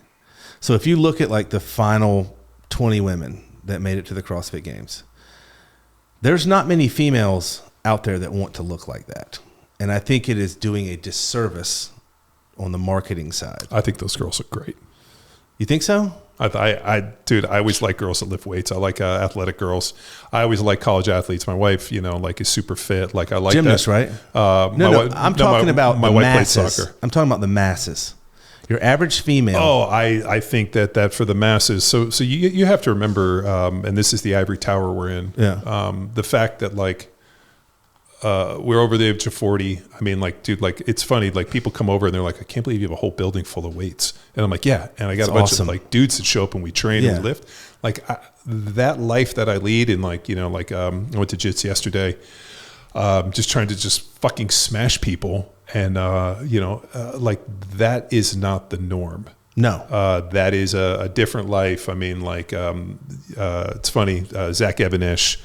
So if you look at like the final 20 women that made it to the CrossFit Games, there's not many females out there that want to look like that. And I think it is doing a disservice on the marketing side. I think those girls are great. You think so? Dude, I always like girls that lift weights. I like athletic girls. I always like college athletes. My wife, like, is super fit. Like, I like gymnast, that. Right? I'm talking about my the wife masses. played soccer. I'm talking about the masses. Your average female. Oh, I think that for the masses. So you have to remember, and this is the ivory tower we're in. Yeah. The fact that like we're over the age of 40. I mean, like, dude, like, it's funny. Like, people come over and they're like, I can't believe you have a whole building full of weights. And I'm like, yeah. And I got a bunch of like dudes that show up and we train and we lift. Like, that life that I lead, and like, I went to Jits yesterday, just trying to just fucking smash people. And, like, that is not the norm. No. That is a different life. I mean, like, it's funny, Zach Evanesh,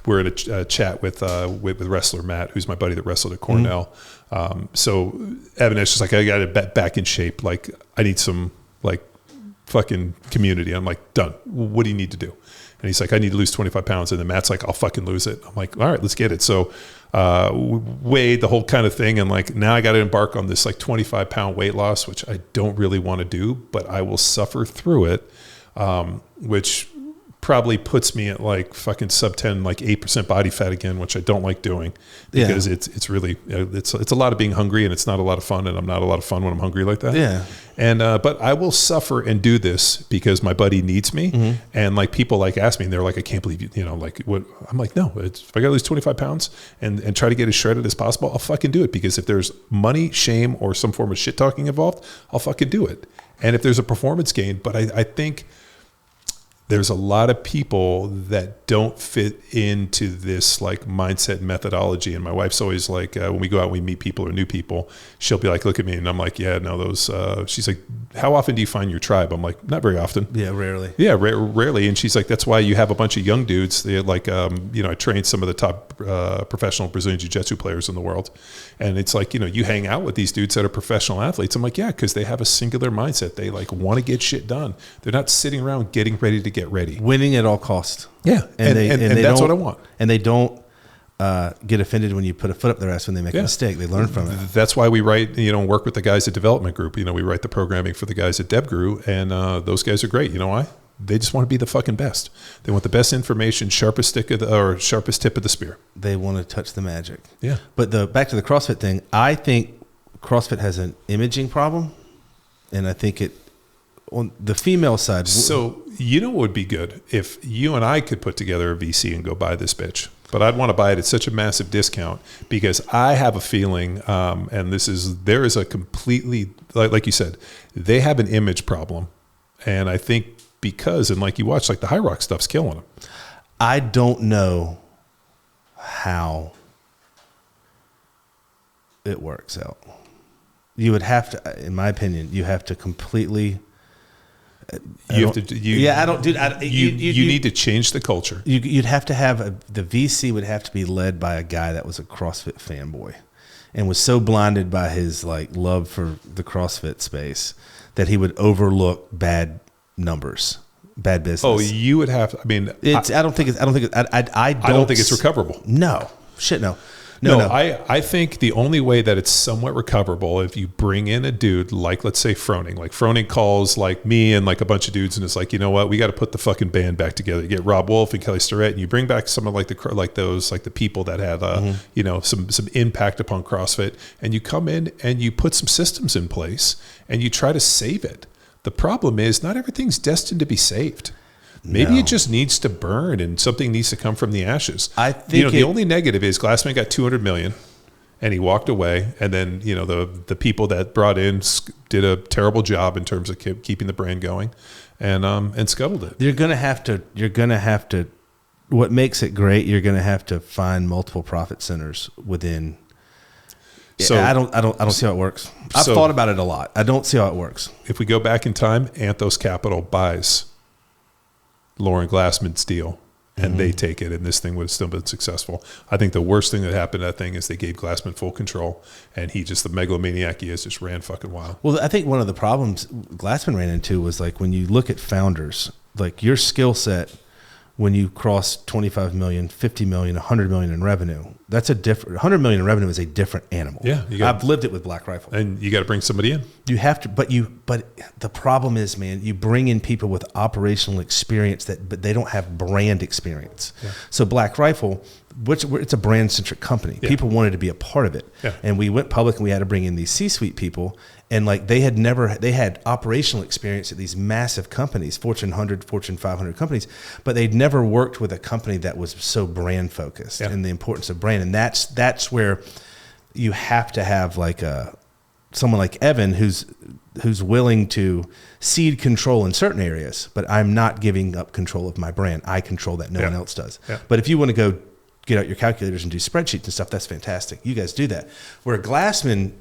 we're in a chat with wrestler Matt, who's my buddy that wrestled at Cornell. So Evanesh is like, I got to get back in shape. Like, I need some like fucking community. I'm like, done. What do you need to do? And he's like, I need to lose 25 pounds. And then Matt's like, I'll fucking lose it. I'm like, all right, let's get it. So weighed the whole kind of thing. And like, now I got to embark on this like 25 pound weight loss, which I don't really want to do, but I will suffer through it. Which probably puts me at like fucking sub 10, like 8% body fat again, which I don't like doing because it's really, it's a lot of being hungry, and it's not a lot of fun. And I'm not a lot of fun when I'm hungry like that. Yeah. And, but I will suffer and do this because my buddy needs me. And like, people like ask me and they're like, I can't believe you know, like what, I'm like, no, if I got to lose 25 pounds and try to get as shredded as possible, I'll fucking do it. Because if there's money, shame, or some form of shit talking involved, I'll fucking do it. And if there's a performance gain, but I think there's a lot of people that don't fit into this like mindset and methodology. And my wife's always like, when we go out and we meet people or new people, she'll be like, look at me. And I'm like, yeah, no, those, she's like, how often do you find your tribe? I'm like, not very often. Yeah, rarely. Yeah, rarely. And she's like, that's why you have a bunch of young dudes. They like, I trained some of the top professional Brazilian Jiu-Jitsu players in the world. And it's like, you hang out with these dudes that are professional athletes. I'm like, yeah, because they have a singular mindset. They like want to get shit done. They're not sitting around getting ready to get ready. Winning at all costs. Yeah. And that's what I want. And they don't get offended when you put a foot up their ass when they make a mistake. They learn from it. That's why we write, work with the guys at Development Group. We write the programming for the guys at DevGuru, and those guys are great. You know why? They just want to be the fucking best. They want the best information, sharpest tip of the spear. They want to touch the magic. Yeah. But back to the CrossFit thing, I think CrossFit has an imaging problem, and I think it on the female side. So what would be good if you and I could put together a VC and go buy this bitch. But I'd want to buy it at such a massive discount because I have a feeling, and there is a completely, like you said, they have an image problem. And I think because, and like you watch, like the High Rock stuff's killing them. I don't know how it works out. You would have to, in my opinion, you have to completely... You need to change the culture. You'd have to have the VC would have to be led by a guy that was a CrossFit fanboy and was so blinded by his like love for the CrossFit space that he would overlook bad numbers, bad business. Oh, you would have to, I mean, I don't think it's recoverable. No. Shit, no. No, I think the only way that it's somewhat recoverable if you bring in a dude like, let's say, Froning. Like Froning calls like me and like a bunch of dudes, and it's like, you know what, we got to put the fucking band back together. You get Rob Wolf and Kelly Starrett, and you bring back some of like the people that had some impact upon CrossFit, and you come in and you put some systems in place and you try to save it. The problem is not everything's destined to be saved. Maybe it just needs to burn and something needs to come from the ashes. I think the only negative is Glassman got $200 million and he walked away. And then, the people that brought in did a terrible job in terms of keeping the brand going and scuttled it. You're going to have to, what makes it great, you're going to have to find multiple profit centers within. So I don't see how it works. I've thought about it a lot. I don't see how it works. If we go back in time, Anthos Capital buys Lauren Glassman's deal and they take it, and this thing would have still been successful. I think the worst thing that happened to that thing is they gave Glassman full control, and he just, the megalomaniac he is, just ran fucking wild. Well, I think one of the problems Glassman ran into was like when you look at founders, like your skill set, when you cross 25 million, 50 million, 100 million in revenue, that's a different, 100 million in revenue is a different animal. Yeah. I've lived it with Black Rifle. And you got to bring somebody in. You have to, but the problem is, man, you bring in people with operational experience but they don't have brand experience. Yeah. So Black Rifle, it's a brand centric company. Yeah. People wanted to be a part of it. Yeah. And we went public and we had to bring in these C-suite people. And like they had operational experience at these massive companies, Fortune 100, Fortune 500 companies, but they'd never worked with a company that was so brand focused and the importance of brand. And that's where you have to have like someone like Evan who's willing to cede control in certain areas, but I'm not giving up control of my brand. I control that. No one else does. Yeah. But if you want to go get out your calculators and do spreadsheets and stuff, that's fantastic. You guys do that. Where Glassman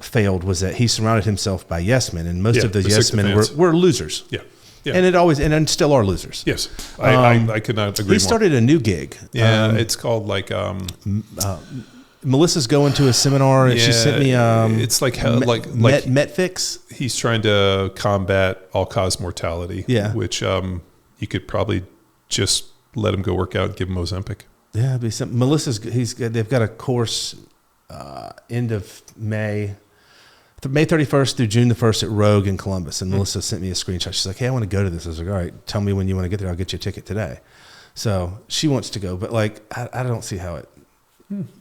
failed was that he surrounded himself by yes men, and most of those yes men were losers. Yeah. Yeah. And still are losers. Yes. I could not agree more. He started a new gig. Yeah. It's called like Melissa's going to a seminar and she sent me it's like Metfix. He's trying to combat all cause mortality. Yeah. Which you could probably just let him go work out and give him Ozempic. Yeah, they've got a course end of May 31st through June the 1st at Rogue in Columbus. And Melissa sent me a screenshot. She's like, hey, I want to go to this. I was like, all right, tell me when you want to get there. I'll get you a ticket today. So she wants to go, but like, I don't see how it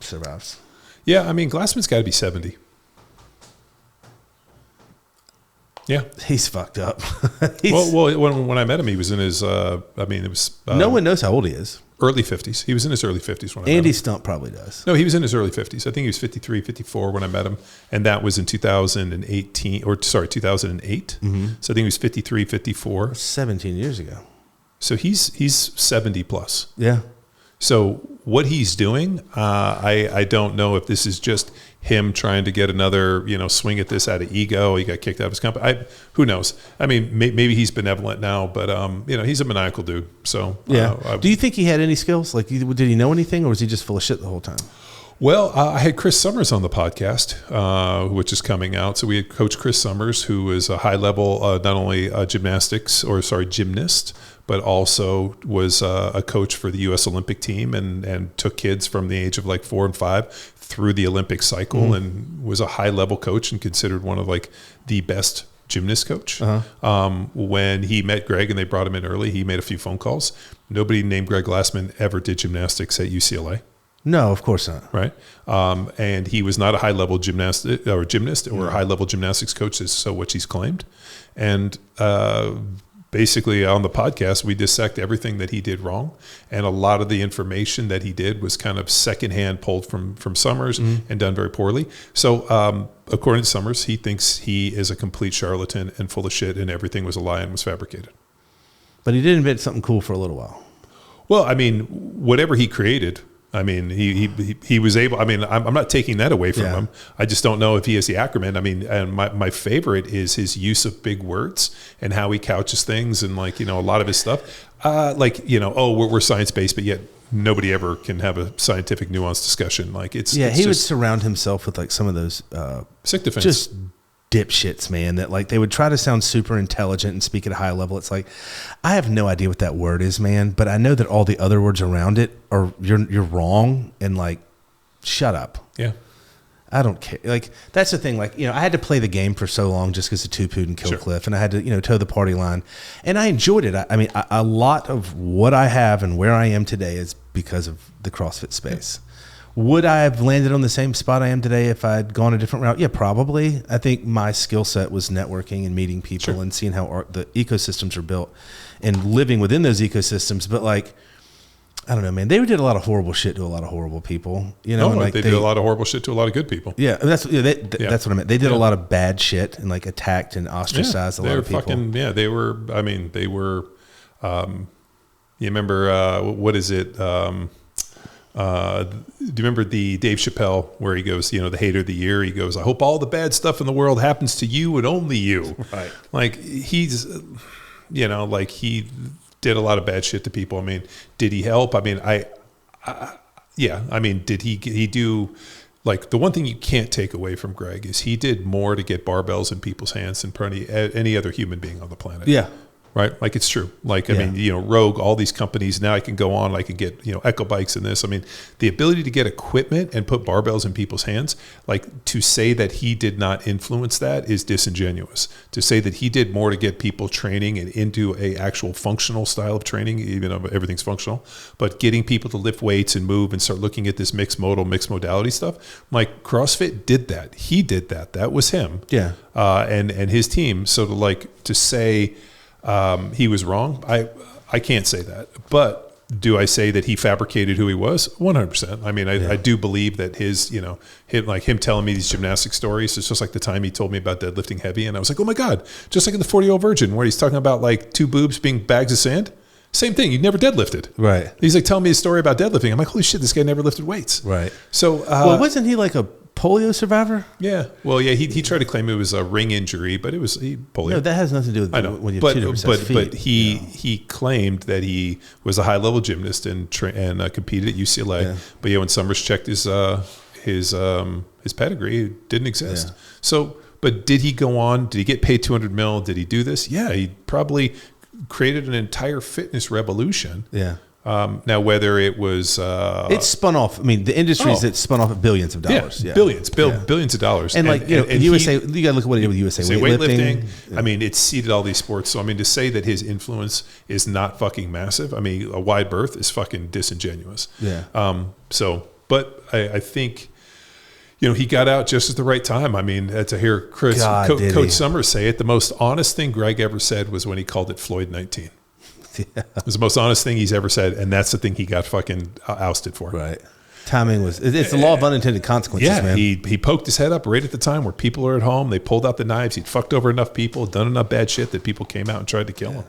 survives. Yeah. I mean, Glassman's got to be 70. Yeah. He's fucked up. Well, when I met him, he was in his, it was. No one knows how old he is. Early 50s. He was in his early 50s when I met him. Andy Stump probably does. No, he was in his early 50s. I think he was 53, 54 when I met him. And that was in 2008. Mm-hmm. So I think he was 53, 54. 17 years ago. So he's 70 plus. Yeah. So what he's doing, I don't know if this is just him trying to get another, swing at this out of ego. He got kicked out of his company. Who knows? I mean, maybe he's benevolent now, but he's a maniacal dude. So yeah. Do you think he had any skills? Like, did he know anything, or was he just full of shit the whole time? Well, I had Chris Summers on the podcast, which is coming out. So we had Coach Chris Summers, who is a high-level, not only gymnast, but also was a coach for the U.S. Olympic team and took kids from the age of like 4 and 5 through the Olympic cycle and was a high-level coach and considered one of like the best gymnast coach. When he met Greg and they brought him in early, he made a few phone calls. Nobody named Greg Glassman ever did gymnastics at UCLA. No, of course not. Right. And he was not a high-level gymnast or a high-level gymnastics coach, so what he's claimed. And basically on the podcast, we dissect everything that he did wrong. And a lot of the information that he did was kind of secondhand pulled from Summers and done very poorly. So according to Summers, he thinks he is a complete charlatan and full of shit and everything was a lie and was fabricated. But he did invent something cool for a little while. Well, I mean, whatever he created, I mean, he was able. I mean, I'm not taking that away from him. I just don't know if he has the acumen. I mean, and my favorite is his use of big words and how he couches things, and like a lot of his stuff. We're science based, but yet nobody ever can have a scientific nuanced discussion. Like he would surround himself with like some of those sick defense. Just dipshits, man, that like they would try to sound super intelligent and speak at a high level. It's like, I have no idea what that word is, man, but I know that all the other words around it are you're wrong, and like, shut up. Yeah. I don't care. Like, that's the thing. Like, I had to play the game for so long just because of Tupood and Killcliff, and I had to, toe the party line, and I enjoyed it. I mean, a lot of what I have and where I am today is because of the CrossFit space. Yeah. Would I have landed on the same spot I am today if I'd gone a different route? Yeah, probably. I think my skill set was networking and meeting people and seeing how the ecosystems are built and living within those ecosystems. But like, I don't know, man. They did a lot of horrible shit to a lot of horrible people. They did a lot of horrible shit to a lot of good people. Yeah, that's what I meant. They did a lot of bad shit and like attacked and ostracized a lot of people. They were. I mean, they were. You remember what is it? Do you remember the Dave Chappelle where he goes, the hater of the year? He goes, I hope all the bad stuff in the world happens to you and only you. Right. Like he's, he did a lot of bad shit to people. I mean, did he help? I mean, yeah. I mean, did he do, like, the one thing you can't take away from Greg is he did more to get barbells in people's hands than probably any other human being on the planet. Yeah. Right? Like, it's true. Like, I mean, you know, Rogue, all these companies, now I can go on, I can get, you know, Echo Bikes and this. I mean, the ability to get equipment and put barbells in people's hands, like, to say that he did not influence that is disingenuous. To say that he did more to get people training and into a actual functional style of training, even though everything's functional, but getting people to lift weights and move and start looking at this mixed modality stuff, like, CrossFit did that. He did that. That was him. Yeah. And his team. So to say, he was wrong, I can't say that. But do I say that he fabricated who he was? 100%. I mean, I do believe that his, you know, him telling me these gymnastic stories, it's just like the time he told me about deadlifting heavy. And I was like, oh my God, just like in the 40-Year-Old Virgin where he's talking about like 2 boobs being bags of sand. Same thing. You'd never deadlifted. Right. He's like telling me a story about deadlifting. I'm like, holy shit, this guy never lifted weights. Right. So, well, wasn't he like a polio survivor? Yeah. Well, yeah, he tried to claim it was a ring injury, but it was polio. No, that has nothing to do with when you have 2 different sets of feet. But he claimed that he was a high-level gymnast and competed at UCLA. Yeah. But yeah, when Summers checked his pedigree, it didn't exist. Yeah. So, but did he go on? Did he get paid $200 million? Did he do this? Yeah, he probably created an entire fitness revolution. Yeah. Now, whether it was... it spun off. I mean, the industries that spun off at billions of dollars. Yeah, billions of dollars. And like, USA, you got to look at what he did with USA weightlifting. Yeah. I mean, it seeded all these sports. So, I mean, to say that his influence is not fucking massive, I mean, a wide berth is fucking disingenuous. Yeah. But I think... You know, he got out just at the right time. I mean, to hear Coach Summers say it, the most honest thing Greg ever said was when he called it Floyd 19. Yeah. It was the most honest thing he's ever said, and that's the thing he got fucking ousted for. Right. Timing was... It's the law of unintended consequences, man. He poked his head up right at the time where people are at home. They pulled out the knives. He'd fucked over enough people, done enough bad shit that people came out and tried to kill him.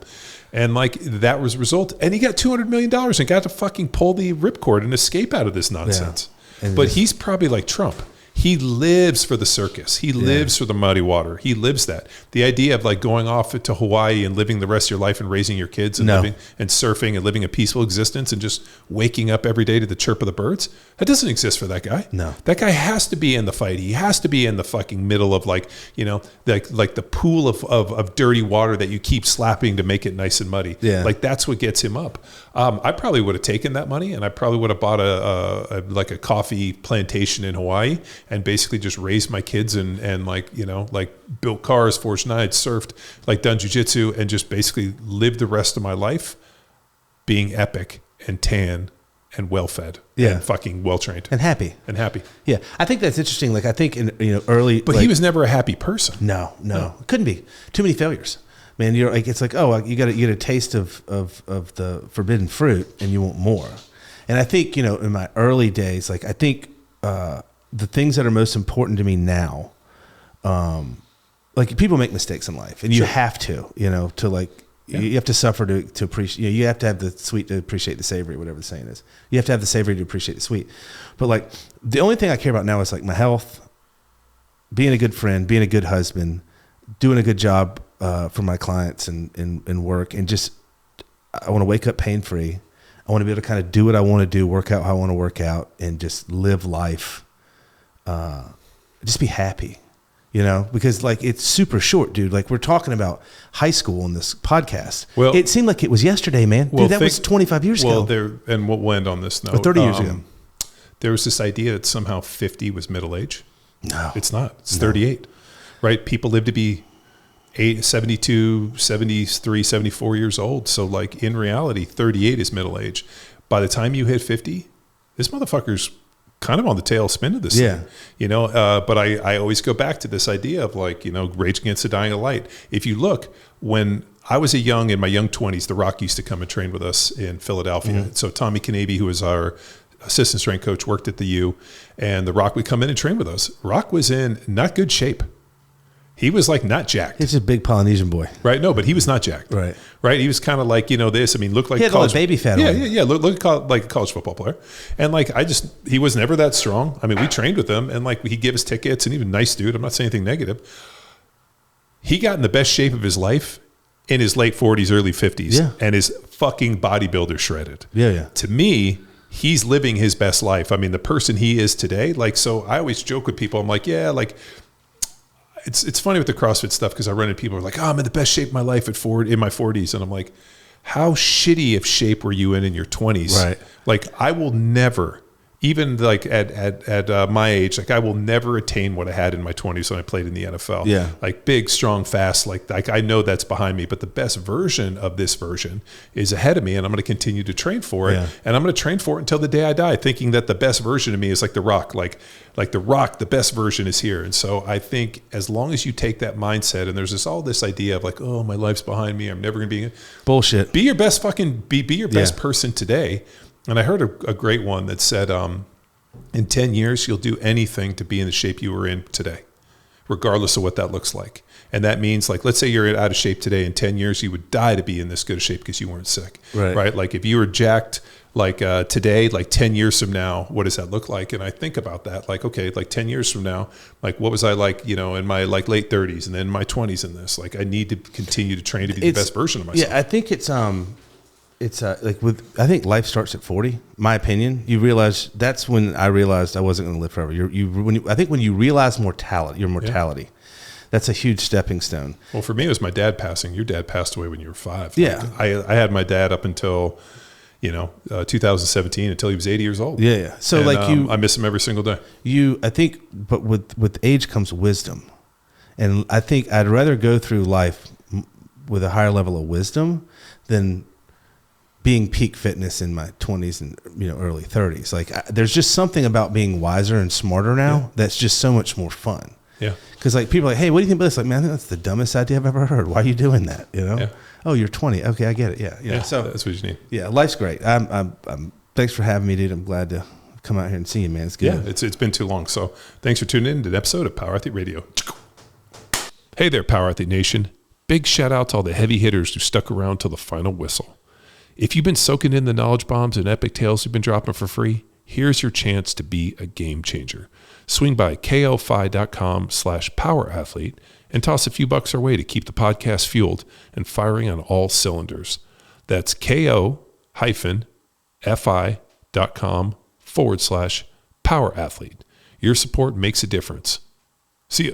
And, like, that was the result. And he got $200 million and got to fucking pull the ripcord and escape out of this nonsense. Yeah. But he's probably like Trump. He lives for the circus. He lives for the muddy water. He lives that. The idea of like going off to Hawaii and living the rest of your life and raising your kids and living and surfing and living a peaceful existence and just waking up every day to the chirp of the birds, that doesn't exist for that guy. No. That guy has to be in the fight. He has to be in the fucking middle of like, you know, like the pool of dirty water that you keep slapping to make it nice and muddy. Yeah. Like that's what gets him up. I probably would have taken that money and I probably would have bought a coffee plantation in Hawaii and basically just raised my kids and like, you know, like built cars, forged knives, surfed, like done jujitsu and just basically lived the rest of my life being epic and tan and well-fed and fucking well-trained. And happy. Yeah. I think that's interesting. Like I think in, you know, early... But he was never a happy person. No. Couldn't be. Too many failures. Man, you're like, it's like, oh, you get a taste of the forbidden fruit and you want more. And I think, you know, in my early days, like I think the things that are most important to me now, like people make mistakes in life and you have to, you know, to like, you have to suffer to appreciate, you know, you have to have the sweet to appreciate the savory, whatever the saying is. You have to have the savory to appreciate the sweet. But like the only thing I care about now is like my health, being a good friend, being a good husband, doing a good job for my clients and work. And just, I want to wake up pain-free. I want to be able to kind of do what I want to do, work out how I want to work out and just live life. Just be happy, you know, because like it's super short, dude. Like we're talking about high school in this podcast. Well, it seemed like it was yesterday, man. Dude, that was 25 years ago. Well, and we'll end on this note. Or 30 years ago. There was this idea that somehow 50 was middle age. No. It's not. It's 38, right? People live to be 72, 73, 74 years old. So like in reality, 38 is middle age. By the time you hit 50, this motherfucker's kind of on the tailspin of this thing, you know, but I always go back to this idea of like, you know, Rage Against the Dying Light. If you look, when I was in my young 20s, The Rock used to come and train with us in Philadelphia. Mm-hmm. So Tommy Kanabe, who was our assistant strength coach, worked at the U, and The Rock would come in and train with us. Rock was in not good shape. He was like not jacked. He's a big Polynesian boy. Right. No, but he was not jacked. Right. Right. He was kind of like, you know, this. I mean, looked like he had college, all the baby fat yeah, on him. Yeah. Look like a college football player. And like, he was never that strong. I mean, we trained with him and like he'd give us tickets and he was a nice dude. I'm not saying anything negative. He got in the best shape of his life in his late 40s, early 50s, Yeah. and is fucking bodybuilder shredded. Yeah. To me, he's living his best life. I mean, the person he is today, like, so I always joke with people. I'm like, yeah, like, it's funny with the CrossFit stuff because I run into people who are like, oh, I'm in the best shape of my life in my 40s. And I'm like, how shitty of shape were you in your 20s? Right. Like, I will never, even like at my age, like I will never attain what I had in my 20s when I played in the NFL. Yeah. Like big, strong, fast. Like I know that's behind me, but the best version of this version is ahead of me, and I'm going to continue to train for it. Yeah. And I'm going to train for it until the day I die, thinking that the best version of me is like The Rock. Like The Rock, the best version is here. And so I think as long as you take that mindset, and there's all this idea of like, oh, my life's behind me, I'm never going to be bullshit. Be your best be your best person today. And I heard a great one that said, in 10 years, you'll do anything to be in the shape you were in today, regardless of what that looks like. And that means, like, let's say you're out of shape today. In 10 years, you would die to be in this good shape because you weren't sick. Right? Like, if you were jacked, like today, like 10 years from now, what does that look like? And I think about that, like, okay, like 10 years from now, like, what was I like, in my like late 30s and then my 20s in this? Like, I need to continue to train to be the best version of myself. Yeah, I think it's I think life starts at 40. My opinion. You realize that's when I realized I wasn't going to live forever. I think when you realize your mortality, that's a huge stepping stone. Well, for me, it was my dad passing. Your dad passed away when you were 5. Yeah, like, I had my dad up until 2017 until he was 80 years old. Yeah. So and, I miss him every single day. I think, but with age comes wisdom, and I think I'd rather go through life with a higher level of wisdom than being peak fitness in my 20s and early 30s. Like there's just something about being wiser and smarter now that's just so much more fun. Yeah. Because like people are like, hey, what do you think about this? Like, man, I think that's the dumbest idea I've ever heard. Why are you doing that? Yeah. Oh, you're 20. Okay, I get it. Yeah. So that's what you need. Yeah, life's great. I'm thanks for having me, dude. I'm glad to come out here and see you, man. It's good. Yeah, it's been too long. So thanks for tuning in to an episode of Power Athlete Radio. Hey there, Power Athlete Nation. Big shout out to all the heavy hitters who stuck around till the final whistle. If you've been soaking in the knowledge bombs and epic tales we've been dropping for free, here's your chance to be a game changer. Swing by klfi.com/powerathlete and toss a few bucks our way to keep the podcast fueled and firing on all cylinders. That's ko-fi.com/powerathlete. Your support makes a difference. See ya.